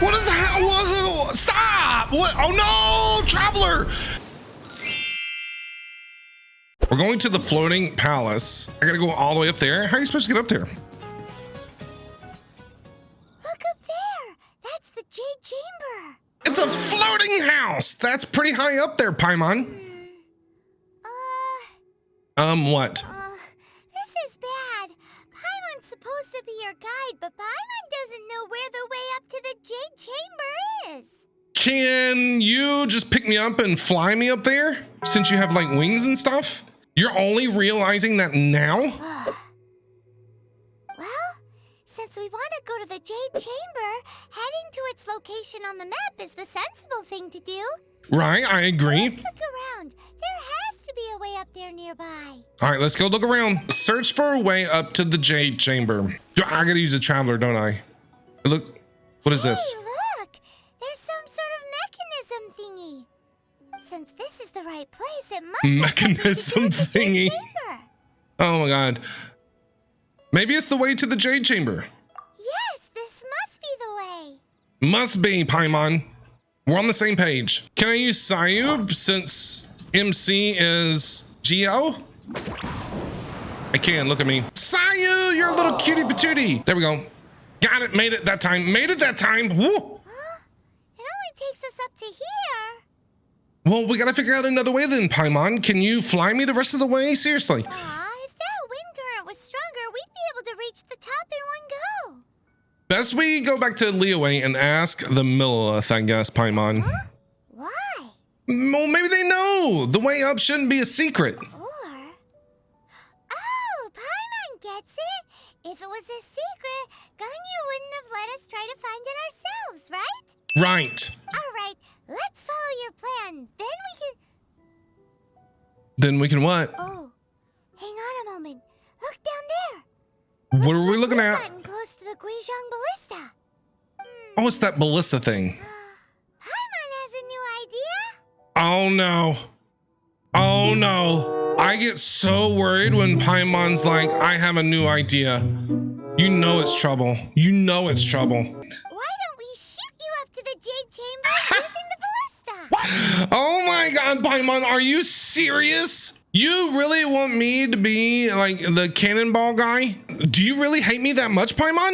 What is that? Whoa, stop! What? Oh no, traveler! We're going to the floating palace. I gotta go all the way up there. How are you supposed to get up there? Look up there. That's the Jade Chamber. It's a floating house. That's pretty high up there, Paimon. What? This is bad. Paimon's supposed to be your guide, but Paimon doesn't know where the way up to the Jade Chamber is. Can you just pick me up and fly me up there? Since you have like wings and stuff? You're only realizing that now? Well, since we want to go to the Jade Chamber, heading to its location on the map is the sensible thing to do. Right, I agree. Let's look around. There has to be a way up there nearby. All right, let's go look around. Search for a way up to the Jade Chamber. I gotta use a traveler, don't I? Look, what is this? Hey, look! There's some sort of mechanism thingy. Since this is the right place, it must Mechanism thingy. Oh my god. Maybe it's the way to the Jade Chamber. Yes, this must be the way. Must be, Paimon. We're on the same page. Can I use Sayub since MC is Geo? I can, look at me. Sayu, you're a little cutie patootie. There we go. Got it, made it that time. Made it that time. Woo. Huh? It only takes us up to here. Well, we gotta figure out another way then, Paimon. Can you fly me the rest of the way? Seriously. If that wind current was stronger, we'd be able to reach the top in one go. Best we go back to Liyue and ask the Millilith, I guess, Paimon. Huh? Why? Well, maybe they know. The way up shouldn't be a secret. Oh, Paimon gets it. If it was a secret, Ganyu wouldn't have let us try to find it ourselves, right? Right. All right, let's follow your plan. Then we can what? Oh, hang on a moment. Look down there. What are we looking We've at? gotten close to the Guizhong Ballista. Oh, it's that ballista thing. Paimon has a new idea. Oh no. Oh no. I get so worried when Paimon's like, I have a new idea. You know it's trouble. You know it's trouble. Why don't we shoot you up to the Jade Chamber using the ballista? Oh my god, Paimon, are you serious? You really want me to be like the cannonball guy? Do you really hate me that much, Paimon?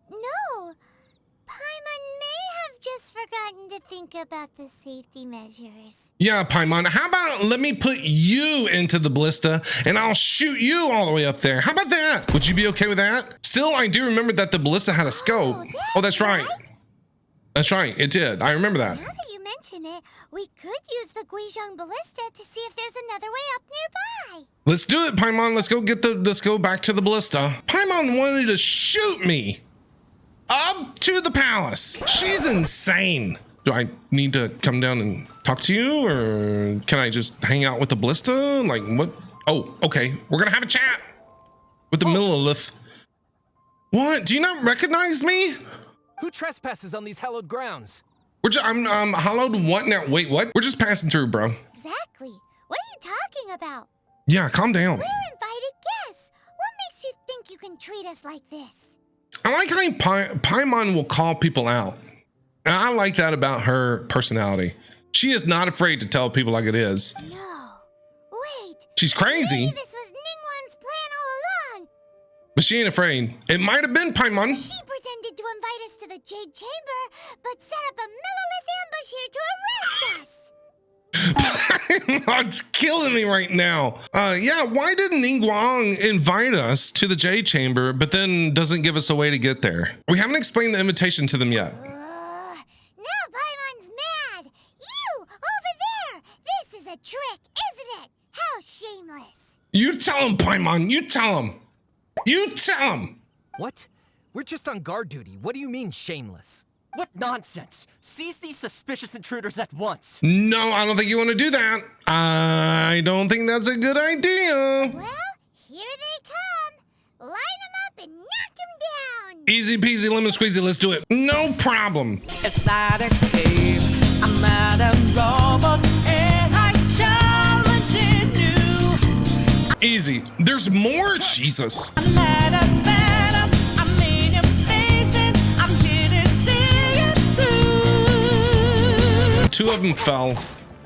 No. Paimon may have just forgotten to think about the safety measures. Yeah, Paimon, how about let me put you into the ballista and I'll shoot you all the way up there. How about that? Would you be okay with that? Still, I do remember that the ballista had a scope. Oh, that's right. That's right, it did. I remember that. Now that you mention it, we could use the Guizhong Ballista to see if there's another way up nearby. Let's do it, Paimon. Let's go back to the ballista. Paimon wanted to shoot me up to the palace. She's insane. Do I need to come down and talk to you, or can I just hang out with the ballista? Like what? Oh, okay. We're gonna have a chat with the Millilith. What? Do you not recognize me? Who trespasses on these hallowed grounds? I'm hallowed what now? Wait, what? We're just passing through, bro. Exactly. What are you talking about? Yeah, calm down. We're invited guests. What makes you think you can treat us like this? I like how Paimon will call people out. And I like that about her personality. She is not afraid to tell people like it is. No. Wait. She's crazy. Maybe this was Ningguang's plan all along. But she ain't afraid. It might have been Paimon. She pretended to invite us to the Jade Chamber, but set up a Millilith ambush here to arrest us. It's killing me right now. Yeah, why did Ningguang invite us to the Jade Chamber, but then doesn't give us a way to get there? We haven't explained the invitation to them yet. Now Paimon's mad. You, over there. This is a trick, isn't it? How shameless. You tell him, Paimon. You tell him. You tell him. What? We're just on guard duty. What do you mean, shameless? What nonsense! Seize these suspicious intruders at once! No, I don't think you want to do that. I don't think that's a good idea. Well, here they come. Line them up and knock them down. Easy peasy lemon squeezy, let's do it. No problem. It's not a game, I'm not a robot, and I'm challenging you. Easy. There's more, Jesus. I'm not a phantom, I'm in your face and I'm here to see it two of them fell.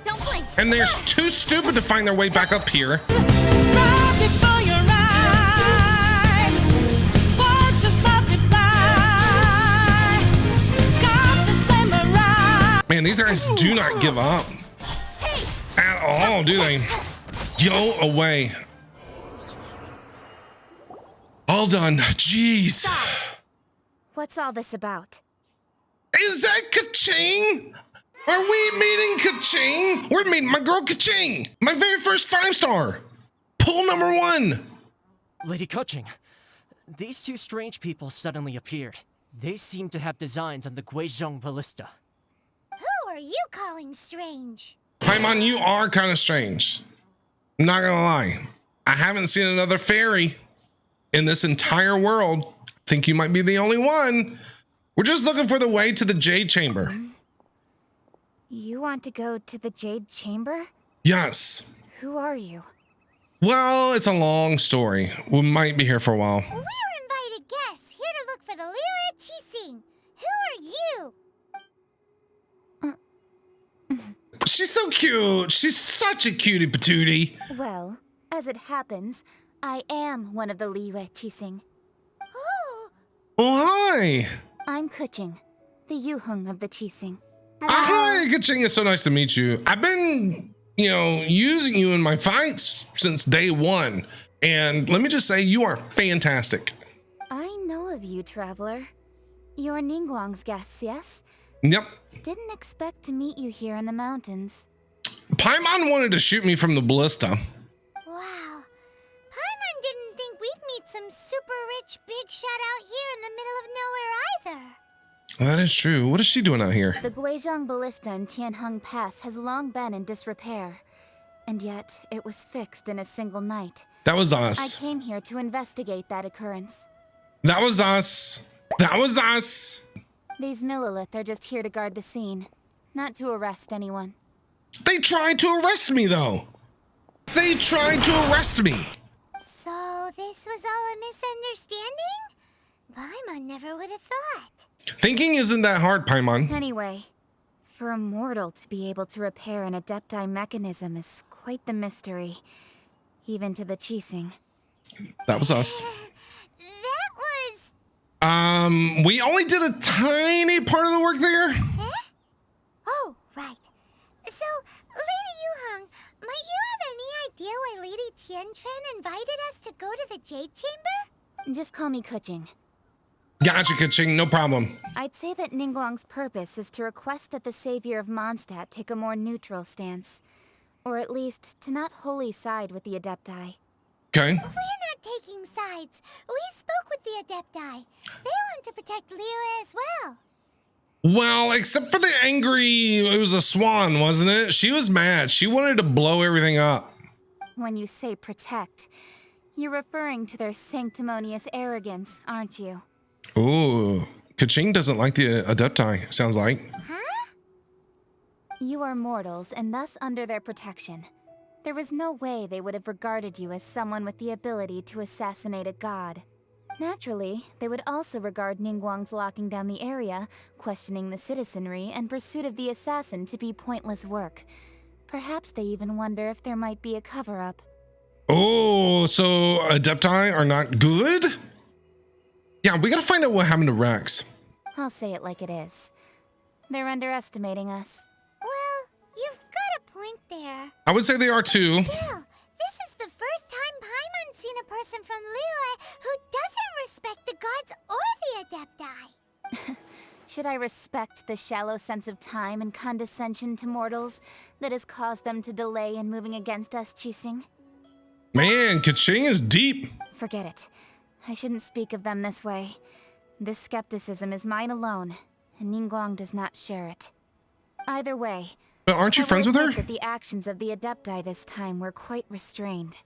Don't blink. And they're too stupid to find their way back up here. Right before your eyes, words just multiply. Got the samurai. Man, these guys do not give up at all, do they? Go away. All done. Jeez. What's all this about? Is that Kaching? Are we meeting Kaching? We're meeting my girl Kaching. My very first 5-star. Pull number 1. Lady Coaching, these two strange people suddenly appeared. They seem to have designs on the Guizhong Ballista. Who are you calling strange? Paimon, you are kind of strange. I'm not gonna lie. I haven't seen another fairy in this entire world. I think you might be the only one. We're just looking for the way to the Jade Chamber. You want to go to the Jade Chamber? Yes. Who are you? Well, it's a long story. We might be here for a while. We're invited guests here to look for the Liyue Archon. Who are you? She's so cute. She's such a cutie patootie. Well, as it happens, I am one of the Liyue Archon. Oh, Oh, hi. I'm Kuching, the Yuheng of the Qixing. Hi, Kaching. It's so nice to meet you. I've been, using you in my fights since day 1. And let me just say, you are fantastic. I know of you, traveler. You're Ningguang's guests, yes? Yep. Didn't expect to meet you here in the mountains. Paimon wanted to shoot me from the ballista. wow. Paimon didn't think we'd meet some super rich big shot out here in the middle of nowhere either. That is true. What is she doing out here? The Guizhong Ballista in Tianheng Pass has long been in disrepair. And yet, it was fixed in a single night. That was I us. came here to investigate that occurrence. That was us. That was us. These Millilith are just here to guard the scene, not to arrest anyone. They tried to arrest me, though. They tried to arrest me. So this was all a misunderstanding? Paimon never would have thought. Thinking isn't that hard, Paimon. Anyway, for a mortal to be able to repair an Adepti mechanism is quite the mystery, even to the Qixing. That was us. That was... We only did a tiny part of the work there. Huh? Oh, right. So, Lady Yuheng, might you have any idea why Lady Tianquan invited us to go to the Jade Chamber? Just call me Kuching. Gotcha, Kaching. No problem. I'd say that Ningguang's purpose is to request that the savior of Mondstadt take a more neutral stance. Or at least, to not wholly side with the Adepti. Okay. We're not taking sides. We spoke with the Adepti. They want to protect Liyue as well. Well, except for the angry, it was a swan, wasn't it? She was mad. She wanted to blow everything up. When you say protect, you're referring to their sanctimonious arrogance, aren't you? Ooh, Kaching doesn't like the Adepti, sounds like. Huh? You are mortals, and thus under their protection. There was no way they would have regarded you as someone with the ability to assassinate a god. Naturally, they would also regard Ningguang's locking down the area, questioning the citizenry, and pursuit of the assassin to be pointless work. Perhaps they even wonder if there might be a cover-up. Oh, so Adepti are not good? Yeah, we gotta find out what happened to Rex. I'll say it like it is. They're underestimating us. Well, you've got a point there. I would say they are too. Still, this is the first time Paimon's seen a person from Liyue who doesn't respect the gods or the Adepti. Should I respect the shallow sense of time and condescension to mortals that has caused them to delay in moving against us, Qixing? Man, Kaching is deep. Forget it. I shouldn't speak of them this way. This skepticism is mine alone, and Ningguang does not share it. Either way, But aren't you I friends would with her? admit that the actions of the Adepti this time were quite restrained.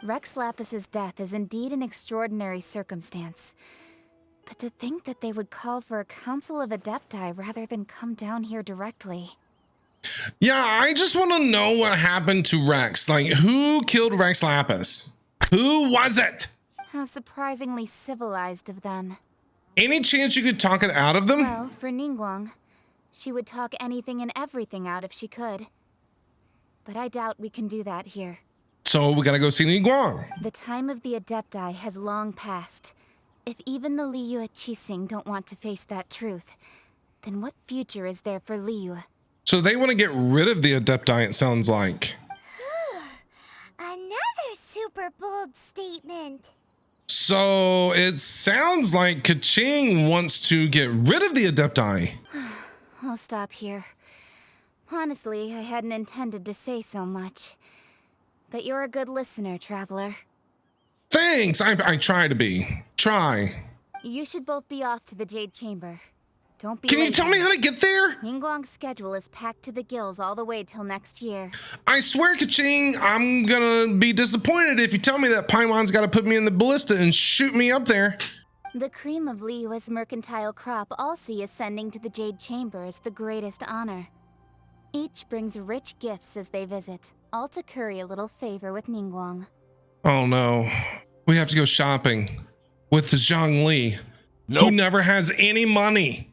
Rex Lapis's death is indeed an extraordinary circumstance. But to think that they would call for a council of Adepti rather than come down here directly. Yeah, I just want to know what happened to Rex. Like, who killed Rex Lapis? Who was it? How surprisingly civilized of them. Any chance you could talk it out of them? Well, for Ningguang, She would talk anything and everything out if she could. But I doubt we can do that here. So we gotta go see Niguang. The time of the Adepti has long passed. If even the Liyue Archon don't want to face that truth, then what future is there for Liyue? So they want to get rid of the Adepti, it sounds like. Another super bold statement. So it sounds like Kaching wants to get rid of the Adepti. I'll stop here. Honestly, I hadn't intended to say so much. But you're a good listener, Traveler. Thanks, I try to be. Try. You should both be off to the Jade Chamber. Don't be Can you late tell me now. how to get there? Ningguang's schedule is packed to the gills all the way till next year. I swear, Kaching, I'm gonna be disappointed if you tell me that Paimon's gotta put me in the ballista and shoot me up there. The cream of Liyue's mercantile crop all see ascending to the Jade Chamber as the greatest honor. Each brings rich gifts as they visit, all to curry a little favor with Ningguang. Oh no. We have to go shopping with Zhongli, who never has any money.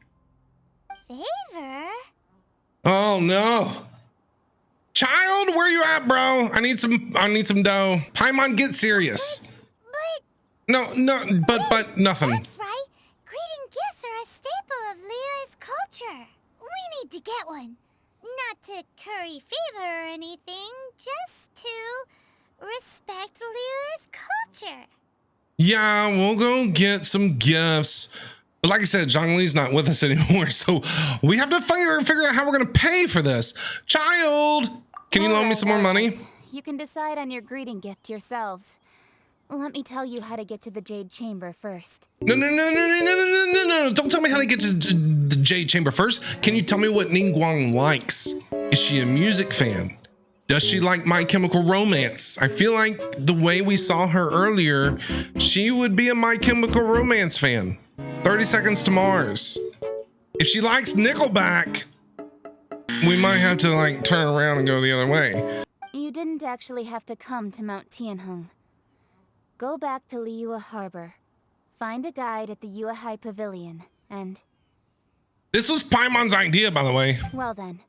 Favor? Oh no. Child, where you at, bro? I need some dough. Paimon, get serious. But But nothing. that's right. Greeting gifts are a staple of Liyue's culture. We need to get one. Not to curry favor or anything, just to respect Liyue's culture. Yeah, we'll go get some gifts. But like I said, Zhongli's not with us anymore, so we have to figure out how we're gonna pay for this. Child, can you loan me some more money? You can decide on your greeting gift yourselves. Let me tell you how to get to the Jade Chamber first. No. Don't tell me how to get to the Jade Chamber first. Can you tell me what Ningguang likes? Is she a music fan? Does she like My Chemical Romance? I feel like the way we saw her earlier, she would be a My Chemical Romance fan. 30 Seconds to Mars. If she likes Nickelback, we might have to like turn around and go the other way. You didn't actually have to come to Mount Tianheng. Go back to Liyue Harbor. Find a guide at the Yuehai Pavilion, and... This was Paimon's idea, by the way. well then.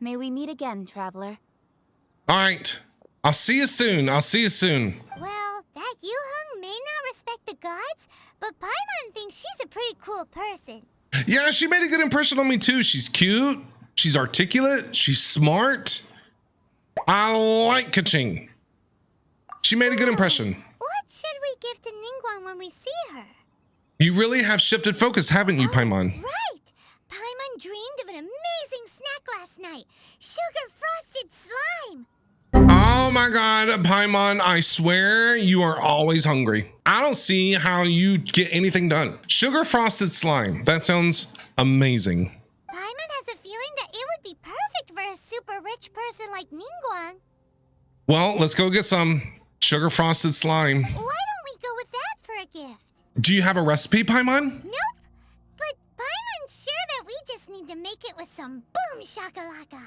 May we meet again, Traveler. All right. I'll see you soon. Well, that Yuheng may not respect the gods, but Paimon thinks she's a pretty cool person. Yeah, she made a good impression on me too. She's cute. She's articulate. She's smart. I like Kaching. She made a good impression. What should we give to Ningguang when we see her? You really have shifted focus, haven't you, Paimon? Right! Paimon dreamed of an amazing snack last night. Sugar-frosted slime. Oh my God, Paimon, I swear you are always hungry. I don't see how you get anything done. Sugar frosted slime. That sounds amazing. Paimon has a feeling that it would be perfect for a super rich person like Ningguang. Well, let's go get some sugar frosted slime. Why don't we go with that for a gift? Do you have a recipe, Paimon? Nope. But Paimon's sure that we just need to make it with some boom shakalaka.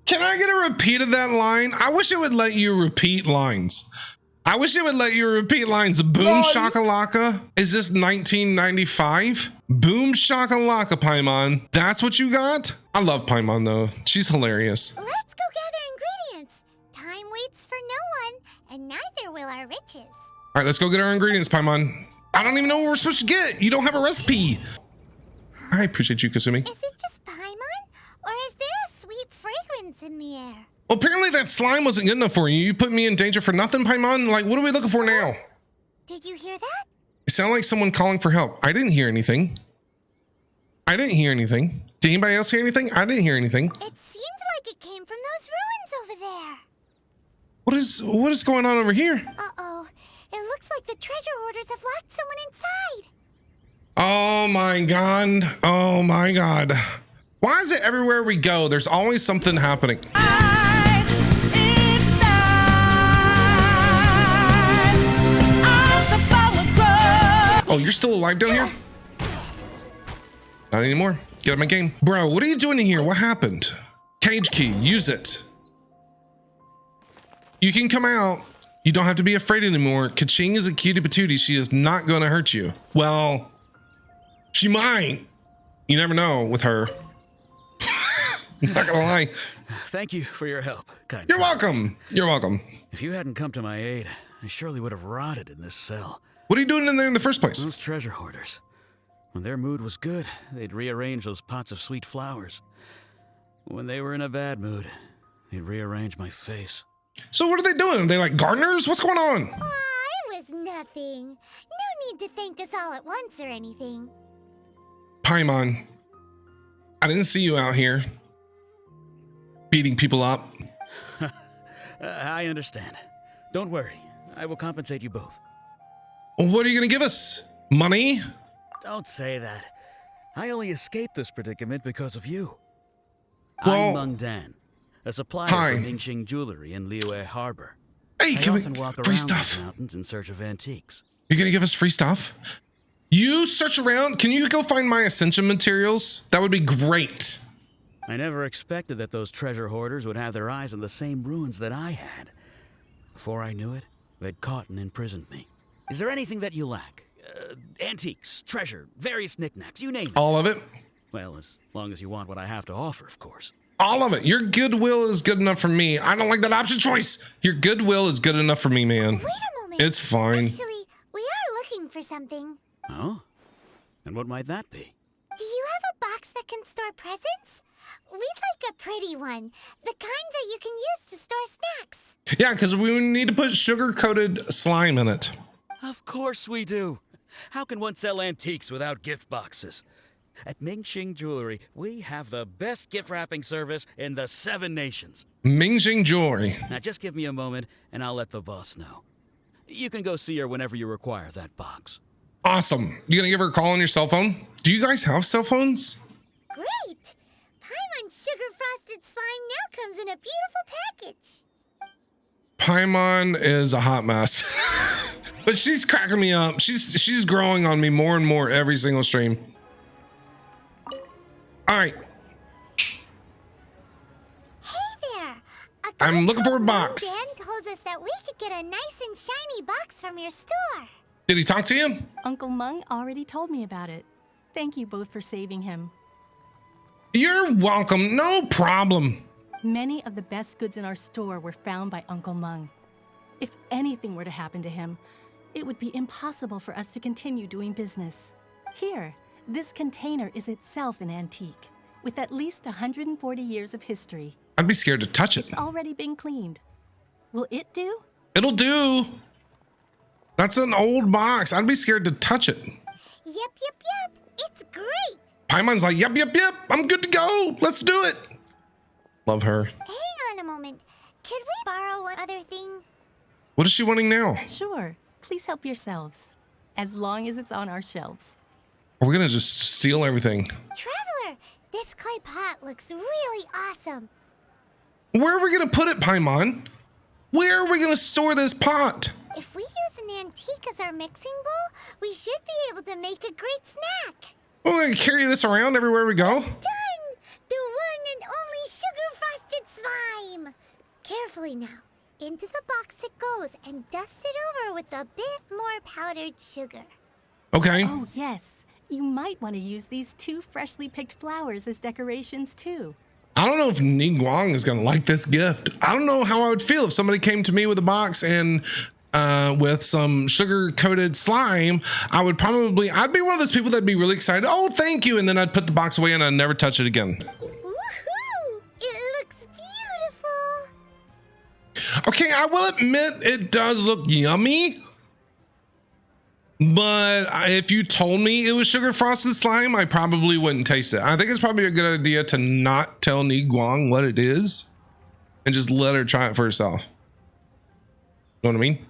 Can I get a repeat of that line? I wish it would let you repeat lines. I wish it would let you repeat lines. Boom shakalaka. Is this 1995? Boom shakalaka, Paimon. That's what you got? I love Paimon though. She's hilarious. Let's go gather ingredients. Time waits for no one, and neither will our riches. All right, let's go get our ingredients, Paimon. I don't even know what we're supposed to get. You don't have a recipe. I appreciate you, Kasumi. Is it just Paimon? Or is there a sweet fragrance in the air? Well, apparently that slime wasn't good enough for you. You put me in danger for nothing, Paimon. Like, what are we looking for now? Did you hear that? It sounded like someone calling for help. I didn't hear anything. Did anybody else hear anything? I didn't hear anything. It seemed like it came from those ruins over there. What is going on over here? Uh-oh. It looks like the treasure hoarders have locked someone inside. Oh my God. Oh my God. Why is it everywhere we go, there's always something happening? Oh, you're still alive down here? Not anymore. Get out of my game. Bro, what are you doing in here? What happened? Cage key, use it. You can come out. You don't have to be afraid anymore. Kaching is a cutie patootie. She is not going to hurt you. Well, She might. You never know with her. I'm not gonna lie. Thank you for your help, kind You're folks. welcome. You're welcome. If you hadn't come to my aid, I surely would have rotted in this cell. What are you doing in there in the first place? Those treasure hoarders. When their mood was good, they'd rearrange those pots of sweet flowers. When they were in a bad mood, they'd rearrange my face. So what are they doing? Are they like gardeners? What's going on? Aw, it was nothing. No need to thank us all at once or anything. Paimon, I didn't see you out here beating people up. I understand. Don't worry. I will compensate you both. Well, what are you gonna give us? Money? Don't say that. I only escaped this predicament because of you. Well, I'm Meng Dan, a supplier hi. for Ningxing jewelry in Liyue Harbor. Hey, I can we often walk free around stuff? these mountains in search of antiques. You're gonna give us free stuff? You search around. Can you go find my ascension materials? That would be great. I never expected that those treasure hoarders would have their eyes on the same ruins that I had. Before I knew it, they'd caught and imprisoned me. Is there anything that you lack? Antiques, treasure, various knickknacks, you name it. All of it. Well, as long as you want what I have to offer, of course. All of it. Your goodwill is good enough for me. I don't like that option choice. Your goodwill is good enough for me, man. Wait a moment. It's fine. Actually, we are looking for something. Oh? And what might that be? Do you have a box that can store presents? We'd like a pretty one. The kind that you can use to store snacks. Yeah, because we need to put sugar-coated slime in it. Of course we do. How can one sell antiques without gift boxes? At Ningxing Jewelry, we have the best gift wrapping service in the 7 nations. Mingjing Jewelry. Now just give me a moment and I'll let the boss know. You can go see her whenever you require that box. Awesome. You gonna give her a call on your cell phone? Do you guys have cell phones? Great! Paimon's sugar frosted slime now comes in a beautiful package. Paimon is a hot mess. But she's cracking me up. She's growing on me more and more every single stream. All right. Hey there! A I'm guy looking for a called box. Dan told us that we could get a nice and shiny box from your store. Did he talk to you? Uncle Meng already told me about it. Thank you both for saving him. You're welcome. No problem. Many of the best goods in our store were found by Uncle Meng. If anything were to happen to him, it would be impossible for us to continue doing business. Here, this container is itself an antique, with at least 140 years of history. I'd be scared to touch it. It's already been cleaned. Will it do? It'll do. That's an old box. I'd be scared to touch it. Yep. It's great. Paimon's like, yep. I'm good to go. Let's do it. Love her. Hang on a moment. Could we borrow one other thing? What is she wanting now? Sure. Please help yourselves. As long as it's on our shelves. Are we gonna just steal everything? Traveler, this clay pot looks really awesome. Where are we gonna put it, Paimon? Where are we gonna store this pot? If we use an antique as our mixing bowl, we should be able to make a great snack. We're gonna carry this around everywhere we go. Done! The one and only sugar-frosted slime! Carefully now. Into the box it goes and dust it over with a bit more powdered sugar. Okay. Oh, yes. You might want to use these 2 freshly picked flowers as decorations, too. I don't know if Ningguang is gonna like this gift. I don't know how I would feel if somebody came to me with a box and with some sugar-coated slime. I'd be one of those people that'd be really excited. Oh, thank you. And then I'd put the box away and I'd never touch it again. Woohoo! It looks beautiful. Okay, I will admit it does look yummy. But if you told me it was sugar frosted slime, I probably wouldn't taste it. I think it's probably a good idea to not tell Ningguang what it is and just let her try it for herself. You know what I mean?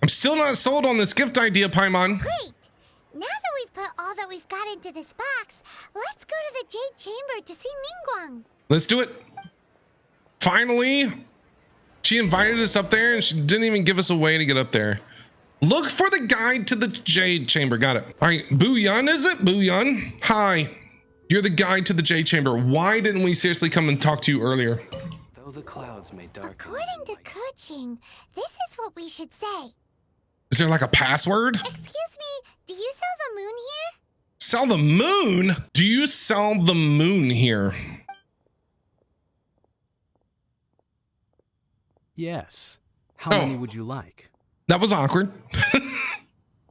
I'm still not sold on this gift idea, Paimon. Great! Now that we've put all that we've got into this box, let's go to the Jade Chamber to see Ningguang. Let's do it. Finally, she invited us up there and she didn't even give us a way to get up there. Look for the guide to the Jade Chamber. Got it. All right, Bu Yun, is it? Bu Yun? Hi. You're the guide to the Jade Chamber. Why didn't we seriously come and talk to you earlier? Though the clouds may darken. According to Kuching, this is what we should say. Is there like a password? Excuse me, do you sell the moon here? Sell the moon? Do you sell the moon here? Yes. How Oh. many would you like? That was awkward.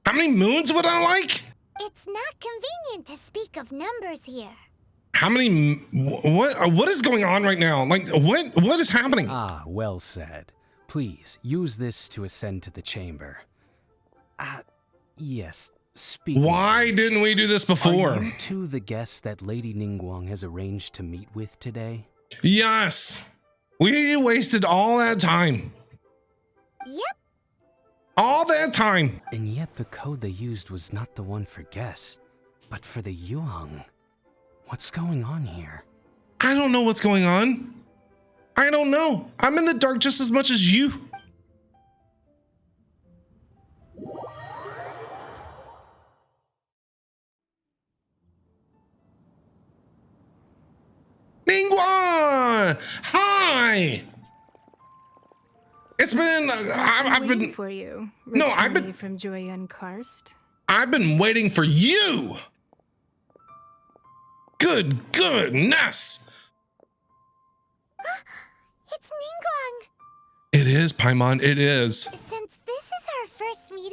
How many moons would I like? It's not convenient to speak of numbers here. How many? What is going on right now? Like, what is happening? Ah, well said. Please, use this to ascend to the chamber. Yes, speaking Why of which, didn't we do this before? Are you two the guests that Lady Ningguang has arranged to meet with today? Yes. We wasted all that time. Yep. All that time. And yet the code they used was not the one for guests, but for the Yuang. What's going on here? I don't know what's going on. I don't know. I'm in the dark just as much as you. Ningguang! Hi! It's been, I've waiting been, for you. No, I've been- returning from Joyun Karst. I've been waiting for you. Goodness. It's Ningguang. It is, Paimon, it is. Since this is our first meeting,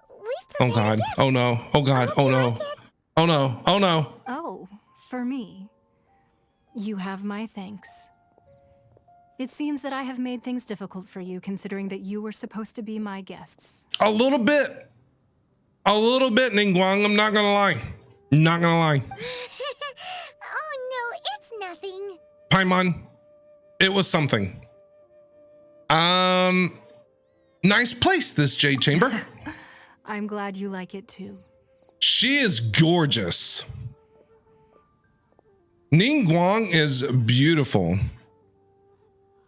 we've Oh prepared God, a gift. oh no, oh God, oh no. Like it? Oh no, oh no. Oh, for me. You have my thanks. It seems that I have made things difficult for you, considering that you were supposed to be my guests. A little bit, Ningguang, I'm not gonna lie. Not gonna lie. Oh no, it's nothing. Paimon, it was something. Nice place, this Jade Chamber. I'm glad you like it too. She is gorgeous. Ningguang is beautiful.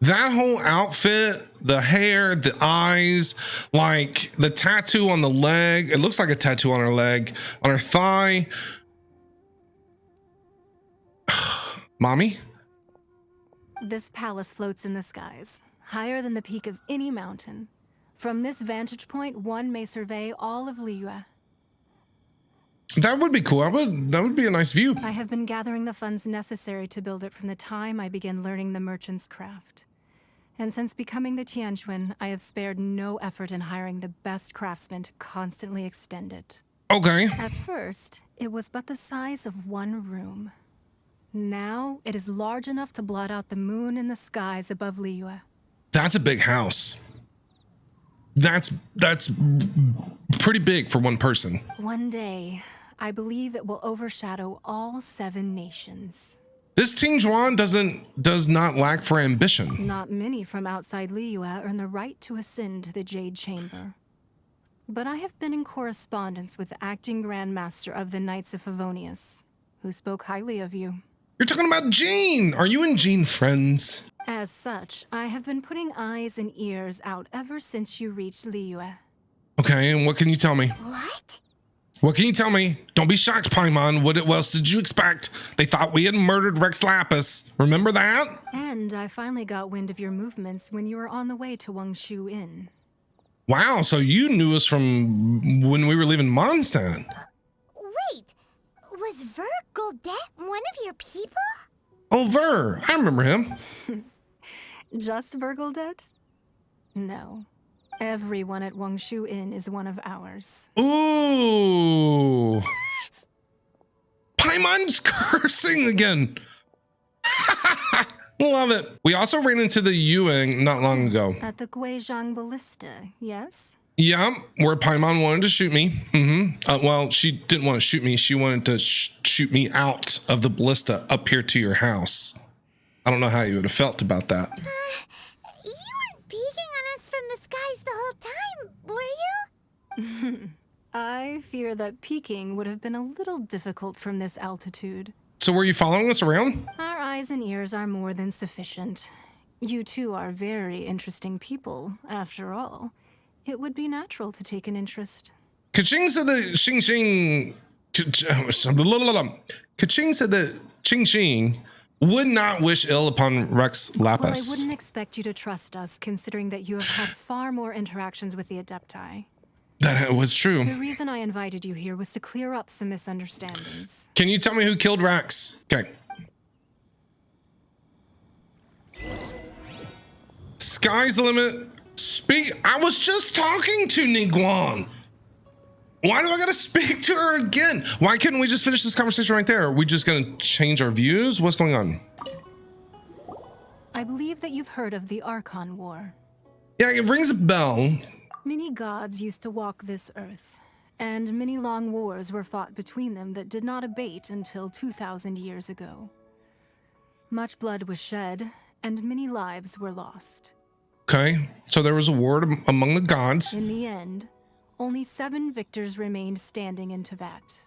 That whole outfit, the hair, the eyes, like the tattoo on the leg. It looks like a tattoo on her leg, on her thigh. Mommy? This palace floats in the skies, higher than the peak of any mountain. From this vantage point, one may survey all of Liyue. That would be cool. That would be a nice view. I have been gathering the funds necessary to build it from the time I began learning the merchant's craft. And since becoming the Tianquan, I have spared no effort in hiring the best craftsmen to constantly extend it. Okay. At first, it was but the size of one room. Now, it is large enough to blot out the moon in the skies above Liyue. That's a big house. That's pretty big for one person. One day, I believe it will overshadow all 7 nations. This Ting Zhuan does not lack for ambition. Not many from outside Liyue earn the right to ascend to the Jade Chamber. But I have been in correspondence with the acting Grand Master of the Knights of Favonius, who spoke highly of you. You're talking about Jean. Are you and Jean friends? As such, I have been putting eyes and ears out ever since you reached Liyue. Okay, and what can you tell me? What? What can you tell me? Don't be shocked, Paimon. What else did you expect? They thought we had murdered Rex Lapis. Remember that? And I finally got wind of your movements when you were on the way to Wangshu Inn. Wow, so you knew us from when we were leaving Mondstadt. Wait, was Ver Goldet one of your people? Oh, Ver, I remember him. Just Vergoldet? No. Everyone at Wangshu Inn is one of ours. Ooh. Paimon's cursing again. Love it. We also ran into the Yuang not long ago. At the Guizhang Ballista, yes? Yeah, where Paimon wanted to shoot me. Well, she didn't want to shoot me. She wanted to shoot me out of the ballista up here to your house. I don't know how you would have felt about that. You weren't peeking on us from the skies the whole time, were you? I fear that peeking would have been a little difficult from this altitude. So were you following us around? Our eyes and ears are more than sufficient. You two are very interesting people, after all. It would be natural to take an interest. Kaching said that Kaching said that Ching Xing would not wish ill upon Rex Well, I Lapis. wouldn't expect you to trust us, considering that you have had far more interactions with the Adepti. That was The true. reason I invited you here was to clear up some misunderstandings. Can you tell me who killed Rex? Okay. Sky's the limit. Speak. I was just talking to Niguan. Why do I gotta speak to her again? Why couldn't we just finish this conversation right there? Are we just gonna change our views? What's going on? I believe that you've heard of the Archon War. Yeah, it rings a bell. Many gods used to walk this earth, and many long wars were fought between them that did not abate until 2,000 years ago. Much blood was shed, and many lives were lost. Okay, so there was a war among the gods. In the end, only 7 victors remained standing in Tevat.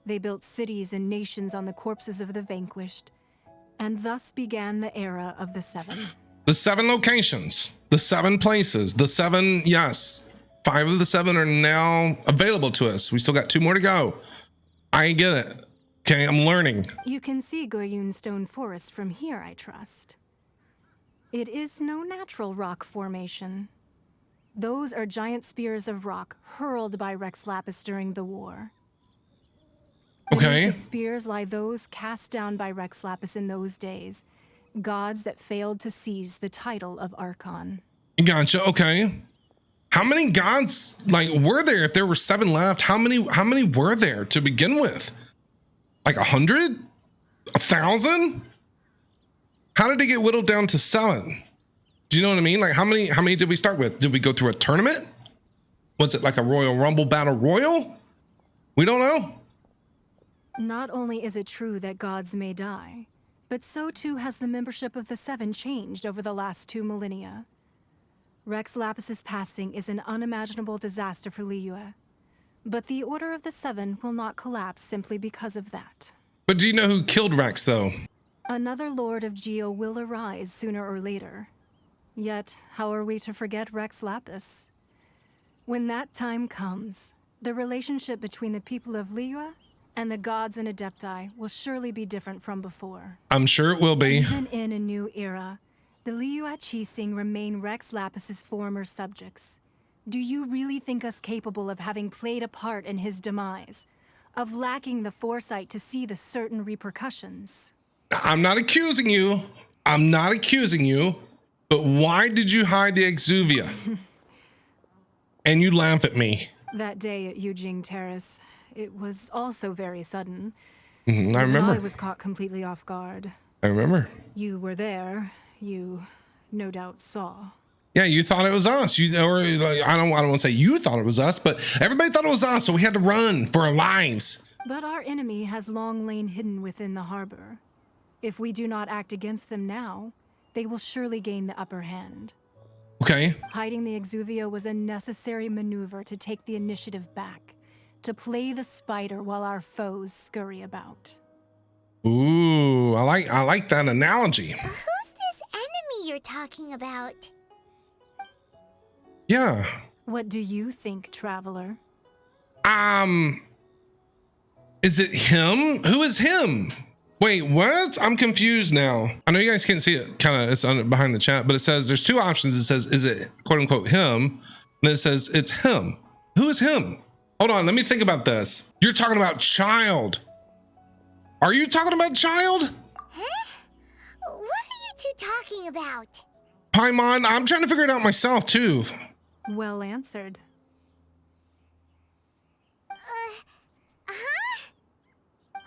They built cities and nations on the corpses of the vanquished, and thus began the era of the 7. The 7 locations, the 7 places, the 7, yes. 5 of the 7 are now available to us. We still got 2 more to go. I get it. Okay, I'm learning. You can see Goyun Stone Forest from here, I trust. It is no natural rock formation. Those are giant spears of rock hurled by Rex Lapis during the war. Okay. Beneath the spears lie those cast down by Rex Lapis in those days, gods that failed to seize the title of Archon. Gotcha. Okay. How many gods were there? If there were 7 left, how many were there to begin with? Like 100? 1,000? How did it get whittled down to 7? Do you know what I mean? Like how many did we start with? Did we go through a tournament? Was it like a Royal Rumble Battle Royal? We don't know. Not only is it true that gods may die, but so too has the membership of the 7 changed over the last 2 millennia. Rex Lapis's passing is an unimaginable disaster for Liyue, but the Order of the 7 will not collapse simply because of that. But do you know who killed Rex though? Another Lord of Geo will arise sooner or later. Yet, how are we to forget Rex Lapis? When that time comes, the relationship between the people of Liyue and the gods and Adepti will surely be different from before. I'm sure it will be. Even in a new era, the Liyue Qixing remain Rex Lapis's former subjects. Do you really think us capable of having played a part in his demise? Of lacking the foresight to see the certain repercussions? I'm not accusing you. I'm not accusing you. But why did you hide the Exuvia? And you laugh at me. That day at Yujing Terrace, it was also very sudden. I Even remember. I was caught completely off guard. I remember. You were there. You no doubt saw. Yeah, you thought it was us. I don't want to say you thought it was us, but everybody thought it was us, so we had to run for our lives. But our enemy has long lain hidden within the harbor. If we do not act against them now, they will surely gain the upper hand. Okay. Hiding the Exuvia was a necessary maneuver to take the initiative back, to play the spider while our foes scurry about. Ooh, I like that analogy. Who's this enemy you're talking about? Yeah. What do you think, Traveler? Is it him? Who is him? Wait, what? I'm confused now. I know you guys can't see it, it's behind the chat, but it says there's 2 options. It says, is it quote unquote him? And then it says it's him. Who is him? Hold on, let me think about this. You're talking about Child. Are you talking about Child? Huh? What are you 2 talking about? Paimon, I'm trying to figure it out myself too. Well answered.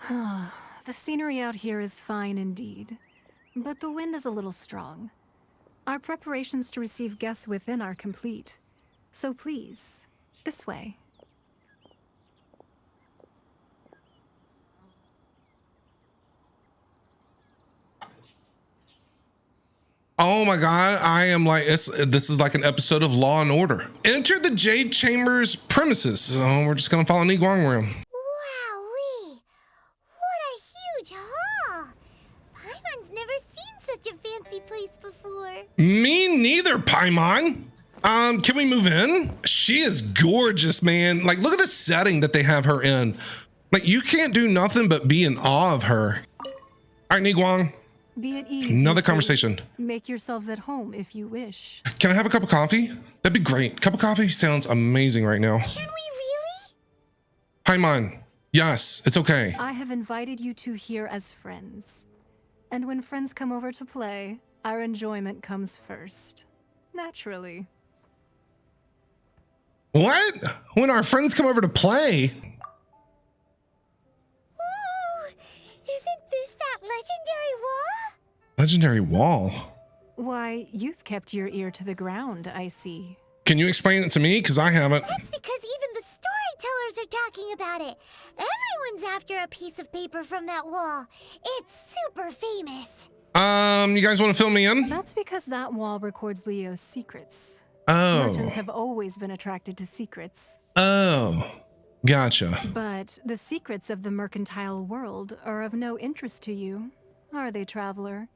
The scenery out here is fine indeed, but the wind is a little strong. Our preparations to receive guests within are complete, so please, this way. Oh my God, I am like, this is like an episode of Law and Order. Enter the Jade Chamber's premises. So we're just gonna follow Niguang around. Wowee! What a huge hall! Paimon's never seen such a fancy place before. Me neither, Paimon. Can we move in? She is gorgeous, man. Like, look at the setting that they have her in. Like, you can't do nothing but be in awe of her. All right, Niguang. Be at ease. Another you two. conversation. Make yourselves at home if you wish. Can I have a cup of coffee? That'd be great. Cup of coffee sounds amazing right now. Can we really? Paimon. Yes, it's okay. I have invited you two here as friends. And when friends come over to play, our enjoyment comes first. Naturally. What? When our friends come over to play? Ooh, isn't this that legendary wall? Legendary wall. Why, you've kept your ear to the ground, I see. Can you explain it to me? Because I haven't. That's because even the storytellers are talking about it. Everyone's after a piece of paper from that wall. It's super famous. You guys want to fill me in? That's because that wall records Leo's secrets. Oh. Merchants have always been attracted to secrets. Oh. Gotcha. But the secrets of the mercantile world are of no interest to you, are they, traveler?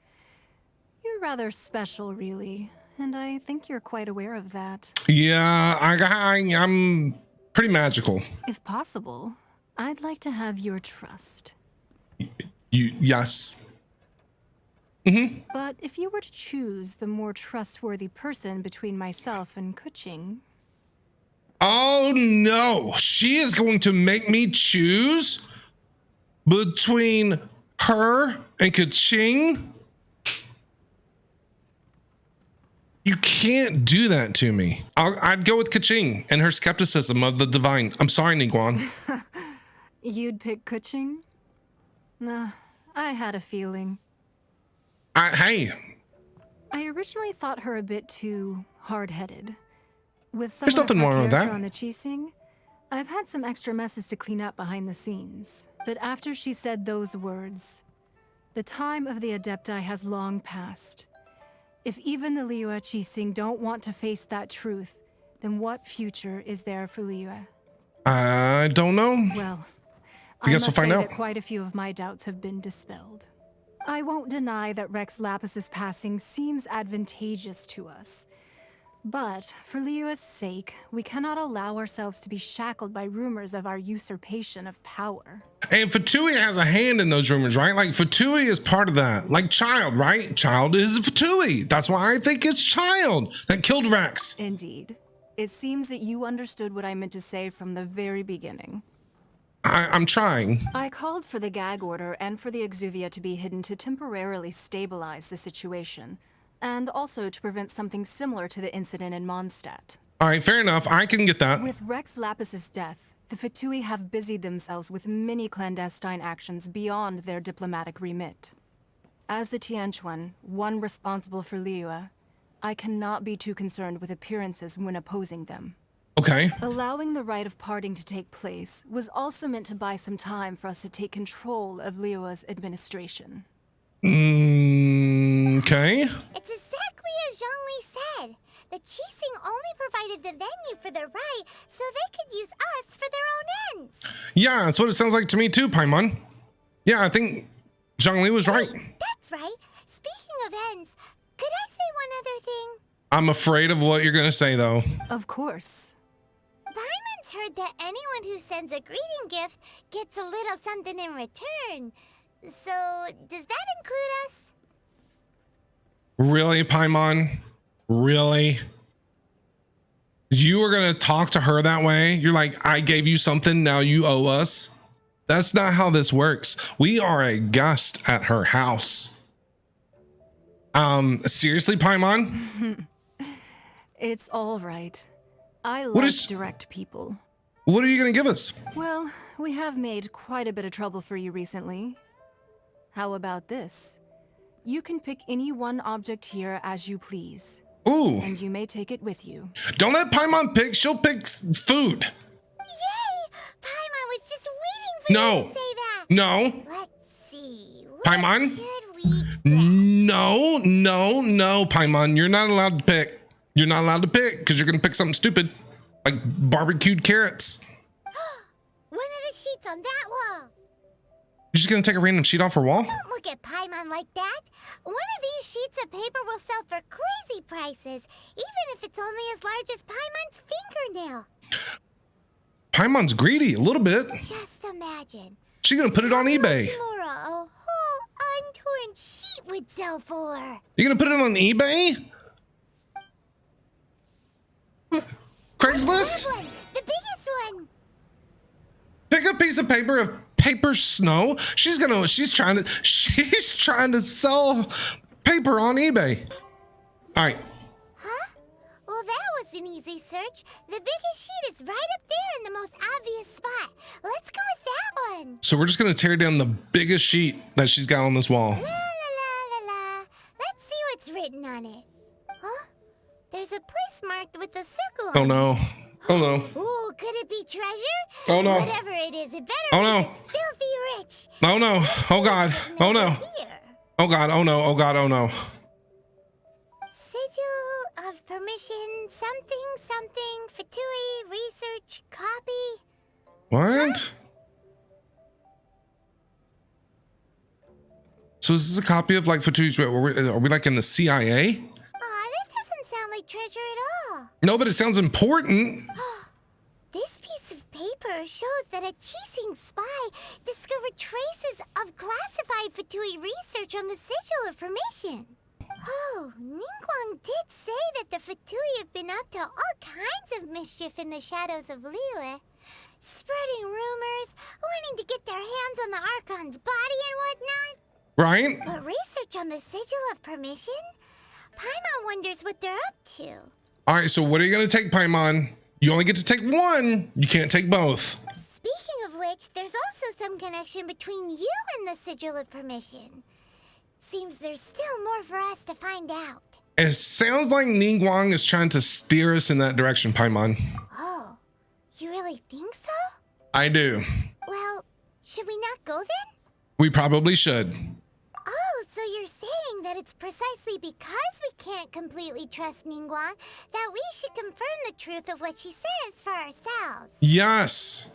You're rather special, really, and I think you're quite aware of that. Yeah, I'm pretty magical. If possible, I'd like to have your trust. Yes. But if you were to choose the more trustworthy person between myself and Kuching... Oh no, she is going to make me choose between her and Kaching. You can't do that to me. I'd go with Kaching and her skepticism of the divine. I'm sorry, Niguan. You'd pick Kuching? Nah, I had a feeling. Hey. I originally thought her a bit too hard-headed. With There's someone of nothing her wrong with character that. on the Qixing, I've had some extra messes to clean up behind the scenes. But after she said those words, the time of the Adepti has long passed. If even the Liyue Qixing don't want to face that truth, then what future is there for Liyue? I don't know. Well, I guess we'll must find say out. that quite a few of my doubts have been dispelled. I won't deny that Rex Lapis's passing seems advantageous to us. But for Liyue's sake, we cannot allow ourselves to be shackled by rumors of our usurpation of power. And Fatui has a hand in those rumors, right? Like Fatui is part of that. Like Child, right? Child is Fatui. That's why I think it's Child that killed Rex. Indeed. It seems that you understood what I meant to say from the very beginning. I'm trying. I called for the gag order and for the Exuvia to be hidden to temporarily stabilize the situation, and also to prevent something similar to the incident in Mondstadt. All right, fair enough. I can get that. With Rex Lapis's death, the Fatui have busied themselves with many clandestine actions beyond their diplomatic remit. As the Tianquan, one responsible for Liyue, I cannot be too concerned with appearances when opposing them. Okay. Allowing the rite of parting to take place was also meant to buy some time for us to take control of Liyue's administration. Okay. It's exactly as Zhongli said. The Qixing only provided the venue for the rite so they could use us for their own ends. Yeah, that's what it sounds like to me too, Paimon. Yeah, I think Zhongli was right. That's right. Speaking of ends, could I say one other thing? I'm afraid of what you're going to say, though. Of course. Paimon's heard that anyone who sends a greeting gift gets a little something in return. So, does that include us? Really, Paimon? Really? You were going to talk to her that way? You're like, I gave you something, now you owe us? That's not how this works. We are a guest at her house. Seriously, Paimon? It's all right. I What like is- direct people. What are you going to give us? Well, we have made quite a bit of trouble for you recently. How about this? You can pick any one object here as you please, Ooh, and you may take it with you. don't let Paimon pick. She'll pick food. Yay! Paimon was just waiting for No. you to say that. No, Let's see. What Paimon? should we get? no, Paimon. You're not allowed to pick. You're not allowed to pick because you're going to pick something stupid like barbecued carrots. One of the sheets on that wall. You're just going to take a random sheet off her wall? Don't look at Paimon like that. One of these sheets of paper will sell for crazy prices, even if it's only as large as Paimon's fingernail. Paimon's greedy a little bit. Just imagine. She's going to put it on eBay. Kimura, a whole acorn sheet would sell for. You gonna put it on eBay? What? Craigslist? That one, the biggest one. Pick a piece of paper of paper snow. She's trying to sell paper on eBay. All right. Huh? Well, that was an easy search. The biggest sheet is right up there in the most obvious spot. Let's go with that one. So we're just gonna tear down the biggest sheet that she's got on this wall. La la la la la. Let's see what's written on it. Huh? There's a place marked with a circle on Oh no. Oh no. Ooh, could it be treasure? Oh no. Whatever it is, it better Oh no. be filthy rich. Oh no. Oh god. Oh no. Here. Oh god. Oh no. Oh god. Oh no. Sigil of permission, something, Fatui, research, copy. What? So is this a copy of like Fatui's? Are we like in the CIA? Aw, that doesn't sound like treasure at all. No, but it sounds important. This piece of paper shows that a Qixing spy discovered traces of classified Fatui research on the Sigil of Permission. Oh, Ningguang did say that the Fatui have been up to all kinds of mischief in the shadows of Liyue, spreading rumors, wanting to get their hands on the Archon's body and whatnot. Right? But research on the Sigil of Permission? Paimon wonders what they're up to. All right, so what are you going to take, Paimon? You only get to take one. You can't take both. Speaking of which, there's also some connection between you and the Sigil of Permission. Seems there's still more for us to find out. It sounds like Ningguang is trying to steer us in that direction, Paimon. Oh, you really think so? I do. Well, should we not go then? We probably should. Oh, so you're saying that it's precisely because we can't completely trust Ningguang that we should confirm the truth of what she says for ourselves. Yes.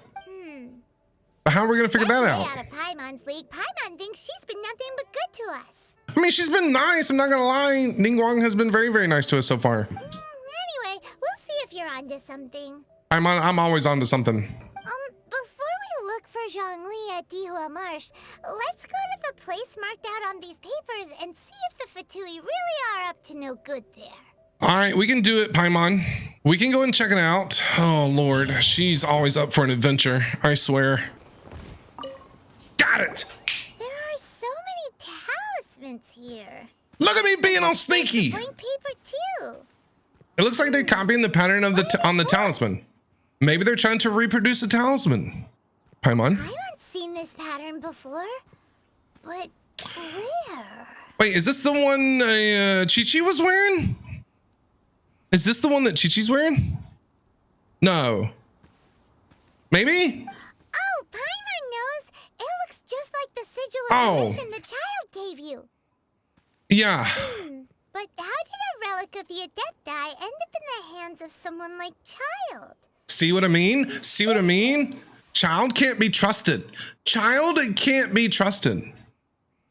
But how are we going to figure that That's way out? out of Paimon's league. Paimon thinks she's been nothing but good to us. I mean, she's been nice. I'm not going to lie. Ningguang has been very, very nice to us so far. Anyway, we'll see if you're onto something. I'm always onto something. Before we look for Zhongli at Dihua Marsh, let's go to the place marked out on these papers and see if the Fatui really are up to no good there. All right, we can do it, Paimon. We can go and check it out. Oh, Lord. She's always up for an adventure. I swear. Got it. There are so many talismans here. Look at me being all sneaky. Blank paper too. It looks like they're copying the pattern of on the talisman. Maybe they're trying to reproduce a talisman. Paimon. I haven't seen this pattern before, but where? Wait, is this the one Chi-Chi was wearing? Is this the one that Chi-Chi's wearing? No. Maybe? Oh, Paimon knows. It looks just like the sigil of permission the child gave you. Yeah. But how did a relic of the Adepti end up in the hands of someone like Child? See what I mean? See what I mean? Child can't be trusted. Child can't be trusted.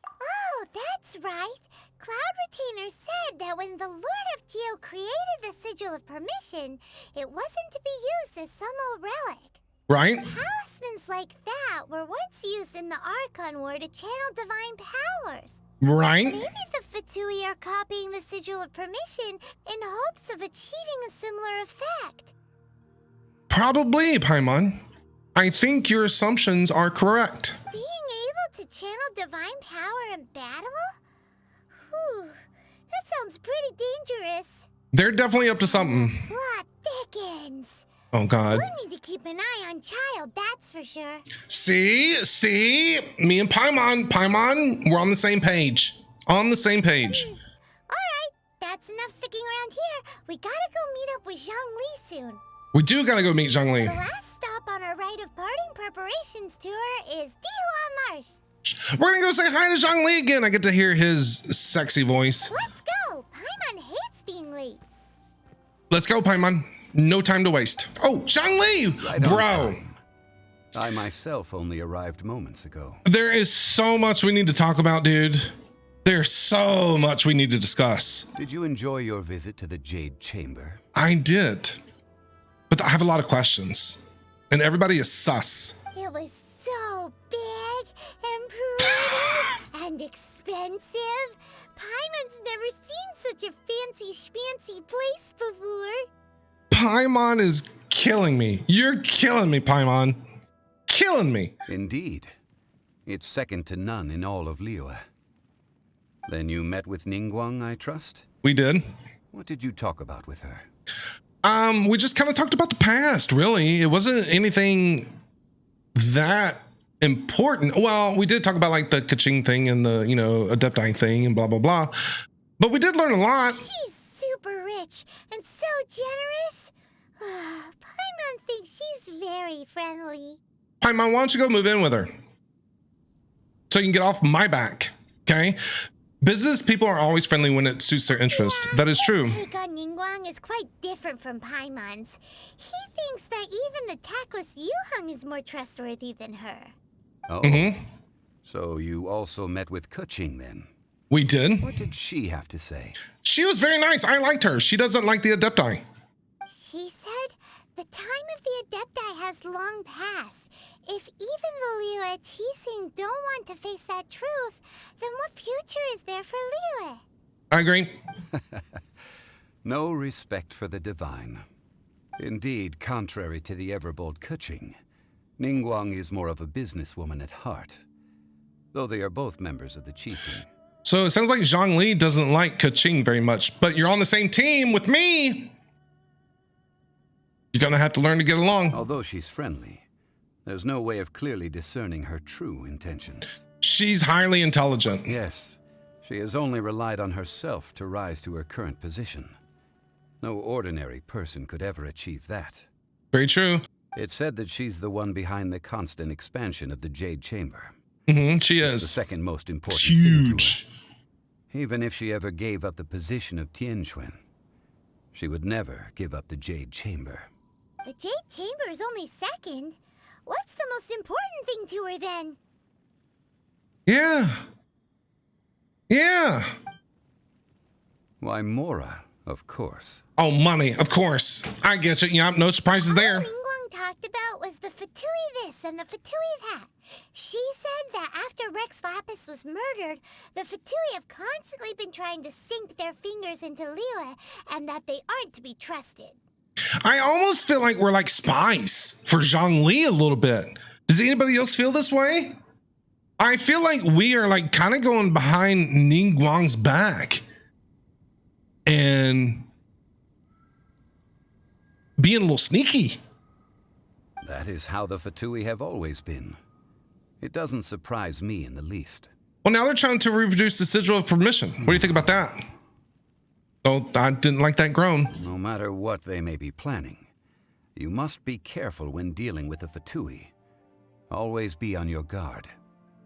Oh, that's right. Cloud Retainer said that when the Lord of Geo created the Sigil of Permission, it wasn't to be used as some old relic. Right? Talismans like that were once used in the Archon War to channel divine powers. Right? Maybe the Fatui are copying the Sigil of Permission in hopes of achieving a similar effect. Probably, Paimon. I think your assumptions are correct. Being able to channel divine power in battle? Whew, that sounds pretty dangerous. They're definitely up to something. Plot thickens. Oh, God. We need to keep an eye on Child, that's for sure. See? Me and Paimon, we're on the same page. On the same page. Alright, that's enough sticking around here. We gotta go meet up with Zhongli soon. We do gotta go meet Zhongli. The last stop on our rite of parting preparations tour is Dihua Marsh. We're gonna go say hi to Zhongli again. I get to hear his sexy voice. Let's go. Paimon hates being late. Let's go, Paimon. No time to waste. Oh, Zhongli! Right on Bro. time. I myself only arrived moments ago. There is so much we need to talk about, dude. There's so much we need to discuss. Did you enjoy your visit to the Jade Chamber? I did. But I have a lot of questions. And everybody is sus. It was so big and pretty and expensive. expensive. Paimon's never seen such a fancy schmancy place before. Paimon is killing me. You're killing me, Paimon. Killing me. Indeed. It's second to none in all of Liyue. Then you met with Ningguang, I trust? We did. What did you talk about with her? We just kind of talked about the past, really. It wasn't anything that important. Well, we did talk about like the Kaching thing and the, Adepti thing and blah, blah, blah. But we did learn a lot. She's super rich and so generous. Paimon thinks she's very friendly. Paimon, why don't you go move in with her? So you can get off my back, okay? Business people are always friendly when it suits their interest. That is true. His take on Ningguang is quite different from Paimon's. He thinks that even the tactless Yuheng is more trustworthy than her. Oh, so you also met with Kaching then? We did. What did she have to say? She was very nice. I liked her. She doesn't like the Adepti. She said the time of the Adepti has long passed. If even the Liyue Qixing don't want to face that truth, then what future is there for Liyue? I agree. No respect for the divine. Indeed, contrary to the ever-bold Kaching, Ningguang is more of a businesswoman at heart, though they are both members of the Qixing. So it sounds like Zhongli doesn't like Kaching very much, but you're on the same team with me. You're gonna have to learn to get along. Although she's friendly, there's no way of clearly discerning her true intentions. She's highly intelligent. Yes, she has only relied on herself to rise to her current position. No ordinary person could ever achieve that. Very true. It's said that she's the one behind the constant expansion of the Jade Chamber. She It's is. the second most important It's thing to huge. her. Even if she ever gave up the position of Tianquan, she would never give up the Jade Chamber. The Jade Chamber is only second. What's the most important thing to her then? Yeah. Why, Mora, of course. Oh, money, of course. I guess it. Yeah, no surprises there. All Ningguang talked about was the Fatui this and the Fatui that. She said that after Rex Lapis was murdered, the Fatui have constantly been trying to sink their fingers into Liyue, and that they aren't to be trusted. I almost feel like we're like spies for Zhongli a little bit. Does anybody else feel this way? I feel like we are like kind of going behind Ningguang's back and being a little sneaky. That is how the Fatui have always been. It doesn't surprise me in the least. Well, now they're trying to reproduce the sigil of permission. What do you think about that? Oh, I didn't like that groan. No matter what they may be planning, you must be careful when dealing with the Fatui. Always be on your guard.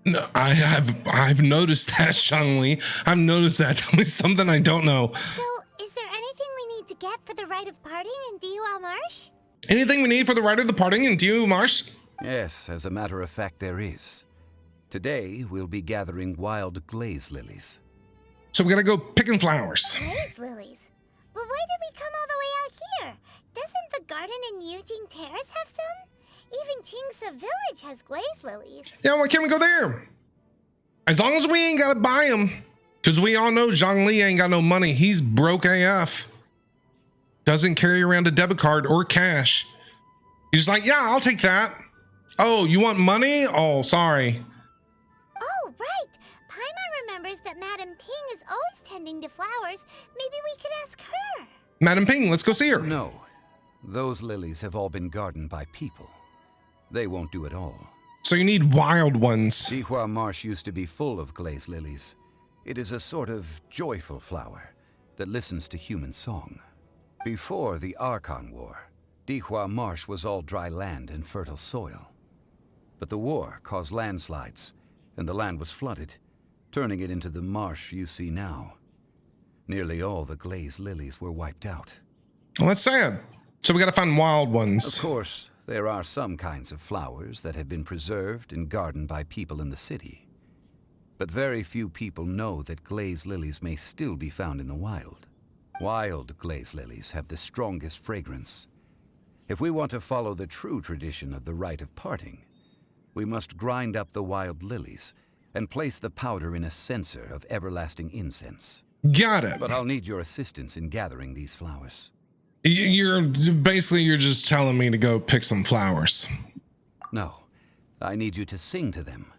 No, I've noticed that, Zhongli. I've noticed that. Tell me something I don't know. So, is there anything we need to get for the rite of parting in Dihua Marsh? Anything we need for the rite of the parting in Dihua Marsh? Yes, as a matter of fact, there is. Today, we'll be gathering wild glaze lilies. So we gotta go picking flowers. Glaze lilies? But why did we come all the way out here? Doesn't the garden in Yujing Terrace have some? Even Qingsa Village has glaze lilies. Yeah, why can't we go there? As long as we ain't gotta buy them. Because we all know Zhongli ain't got no money. He's broke AF. Doesn't carry around a debit card or cash. He's like, yeah, I'll take that. Oh, you want money? Oh, sorry. Oh, right. Paimon remembers that Madame Ping is always tending to flowers. Maybe we could ask her. Madam Ping, let's go see her. No, those lilies have all been gardened by people. They won't do it all. So you need wild ones. Dihua Marsh used to be full of glaze lilies. It is a sort of joyful flower that listens to human song. Before the Archon War, Dihua Marsh was all dry land and fertile soil. But the war caused landslides, and the land was flooded, turning it into the marsh you see now. Nearly all the glaze lilies were wiped out. Well, that's sad. So we gotta find wild ones. Of course, there are some kinds of flowers that have been preserved and gardened by people in the city. But very few people know that glaze lilies may still be found in the wild. Wild glaze lilies have the strongest fragrance. If we want to follow the true tradition of the rite of parting, we must grind up the wild lilies and place the powder in a censer of everlasting incense. Got it. But I'll need your assistance in gathering these flowers. You're just telling me to go pick some flowers. No, I need you to sing to them.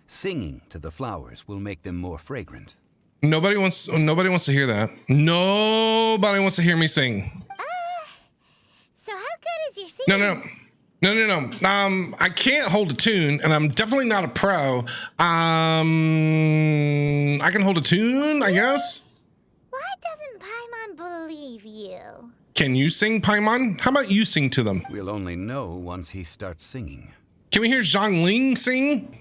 Singing to the flowers will make them more fragrant. Nobody wants to hear that. Nobody wants to hear me sing. So how good is your singing? No. I can't hold a tune, and I'm definitely not a pro. I can hold a tune, I guess. Why doesn't Paimon believe you? Can you sing, Paimon? How about you sing to them? We'll only know once he starts singing. Can we hear Zhongling sing?